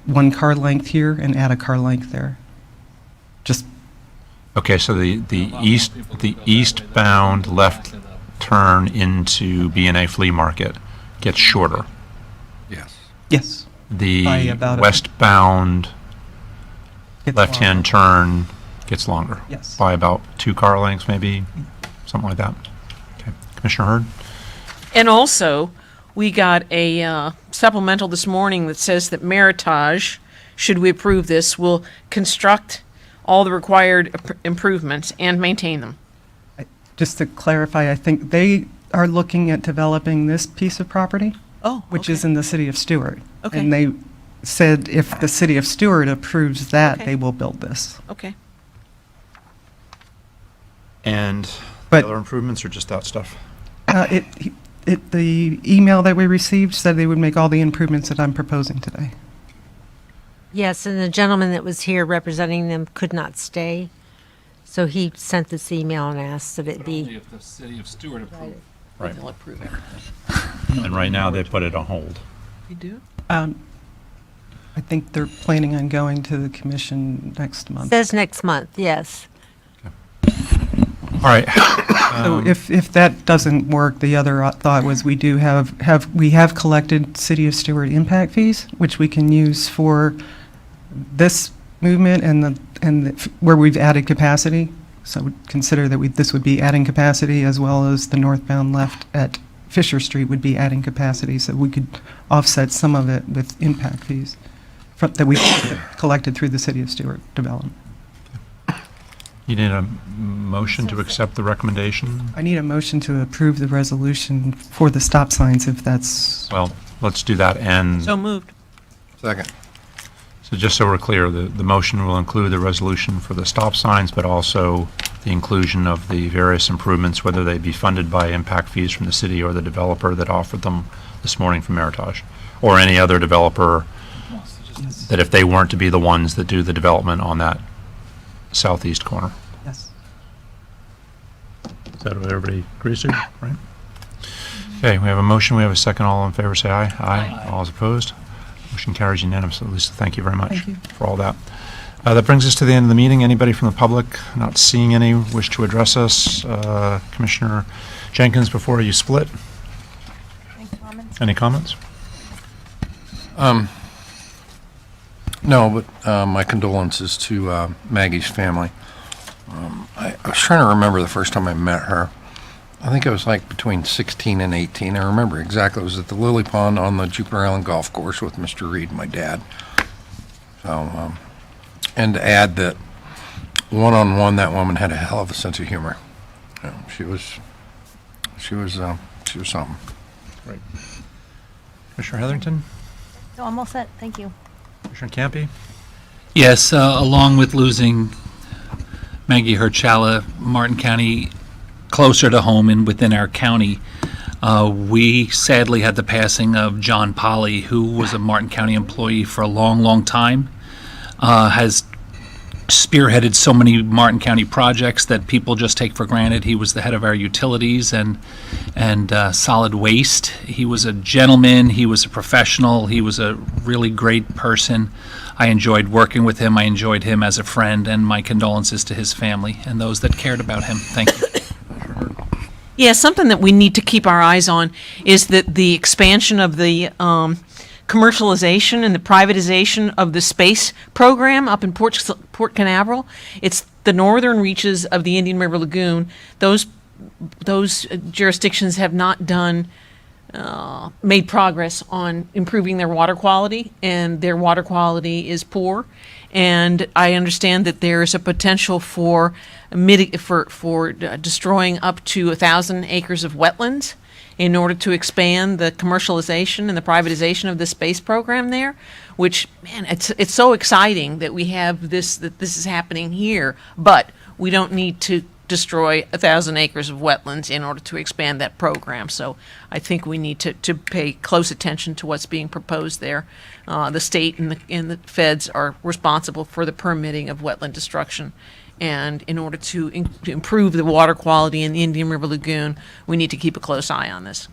one car length here and add a car length there. Just. Okay, so the eastbound left turn into B&A Flea Market gets shorter. Yes. Yes. The westbound left-hand turn gets longer. Yes. By about 2 car lengths, maybe, something like that. Okay, Commissioner Hurd? And also, we got a supplemental this morning that says that Meritage, should we approve this, will construct all the required improvements and maintain them. Just to clarify, I think they are looking at developing this piece of property, which is in the city of Stewart. Okay. And said if the city of Stewart approves that, Okay. they will build this. Okay. And the But- other improvements or just that stuff? The email that we received said they would make all the improvements that I'm proposing today. Yes, and the gentleman that was here representing them could not stay, so he sent this email and asked that it Only be. if the city of Stewart approved. Right. They'll approve everything. And right now, they put it on hold. You do? I think they're planning on going to the commission next month. Says next month, yes. All right. So if that doesn't work, the other thought was we do have collected City of Stewart impact fees, which we can use for this movement and where we've added capacity. So I would consider that this would be adding capacity, as well as the northbound left at Fisher Street would be adding capacity, so we could offset some of it with impact fees that we collected through the City of Stewart development. You need a motion to accept the recommendation? I need a motion to approve the resolution for the stop signs, if that's... Well, let's do that, and So moved. Second. so just so we're clear, the motion will include the resolution for the stop signs, but also the inclusion of the various improvements, whether they be funded by impact fees from the city or the developer that offered them this morning from Meritage, or any other developer that if they weren't to be the ones that do the development on that southeast corner. Yes. Is that what everybody agrees to, right? Okay, we have a motion, we have a second. All in favor, say aye. Aye. All is opposed. Motion carries unanimously. Lisa, thank you very much Thank you. for all that. That brings us to the end of the meeting. Anybody from the public not seeing any wish to address us? Commissioner Jenkins, before you split. Any comments? No, but my condolences to Maggie's family. I was trying to remember the first time I met her. I think it was like between 16 and 18. I remember exactly. It was at the Lily Pond on the Jupiter Island Golf Course with Mr. Reed, my dad. So, and to add that one-on-one, that woman had a hell of a sense of humor. She was something. Right. Commissioner Heatherington? So I'm all set, thank you. Commissioner Campy? Yes, along with losing Maggie Herchala, Martin County closer to home and within our county, we sadly had the passing of John Polly, who was a Martin County employee for a long, long time, has spearheaded so many Martin County projects that people just take for granted. He was the head of our utilities and solid waste. He was a gentleman. He was a professional. He was a really great person. I enjoyed working with him. I enjoyed him as a friend, and my condolences to his family and those that cared about him. Thank you. Yeah, something that we need to keep our eyes on is that the expansion of the commercialization and the privatization of the space program up in Port Canaveral. It's the northern reaches of the Indian River Lagoon. Those jurisdictions have not made progress on improving their water quality, and their water quality is poor. And I understand that there is a potential for destroying up to 1,000 acres of wetlands in order to expand the commercialization and the privatization of the space program there, which, man, it's so exciting that we have this, that this is happening here, but we don't need to destroy 1,000 acres of wetlands in order to expand that program. So I think we need to pay close attention to what's being proposed there. The state and the feds are responsible for the permitting of wetland destruction. And in order to improve the water quality in the Indian River Lagoon, we need to keep a close eye on this.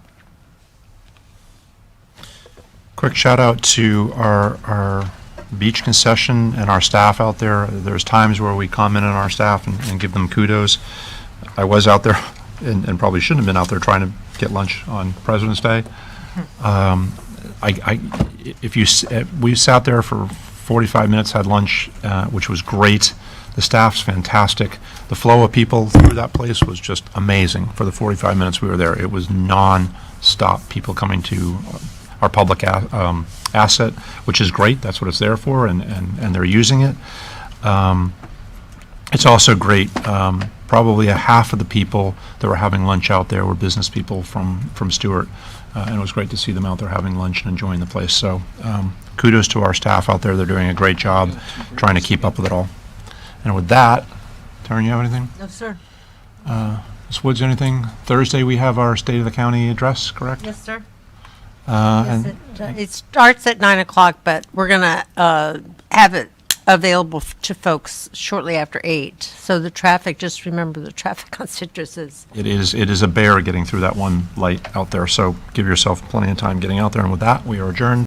Quick shout out to our beach concession and our staff out there. There's times where we comment on our staff and give them kudos. I was out there and probably shouldn't have been out there trying to get lunch on President's Day. We sat there for 45 minutes, had lunch, which was great. The staff's fantastic. The flow of people through that place was just amazing for the 45 minutes we were there. It was non-stop people coming to our public asset, which is great. That's what it's there for, and they're using it. It's also great probably a half of the people that were having lunch out there were business people from Stewart. And it was great to see them out there having lunch and enjoying the place. So kudos to our staff out there. They're doing a great job trying to keep up with it all. And with that, Taryn, you have anything? No, sir. Ms. Woods, anything? Thursday, we have our State of the County address, correct? Yes, sir. And It starts at 9 o'clock, but we're going to have it available to folks shortly after 8. So the traffic, just remember the traffic on Citrus is. it is a bear getting through that one light out there. So give yourself plenty of time getting out there. And with that, we are adjourned.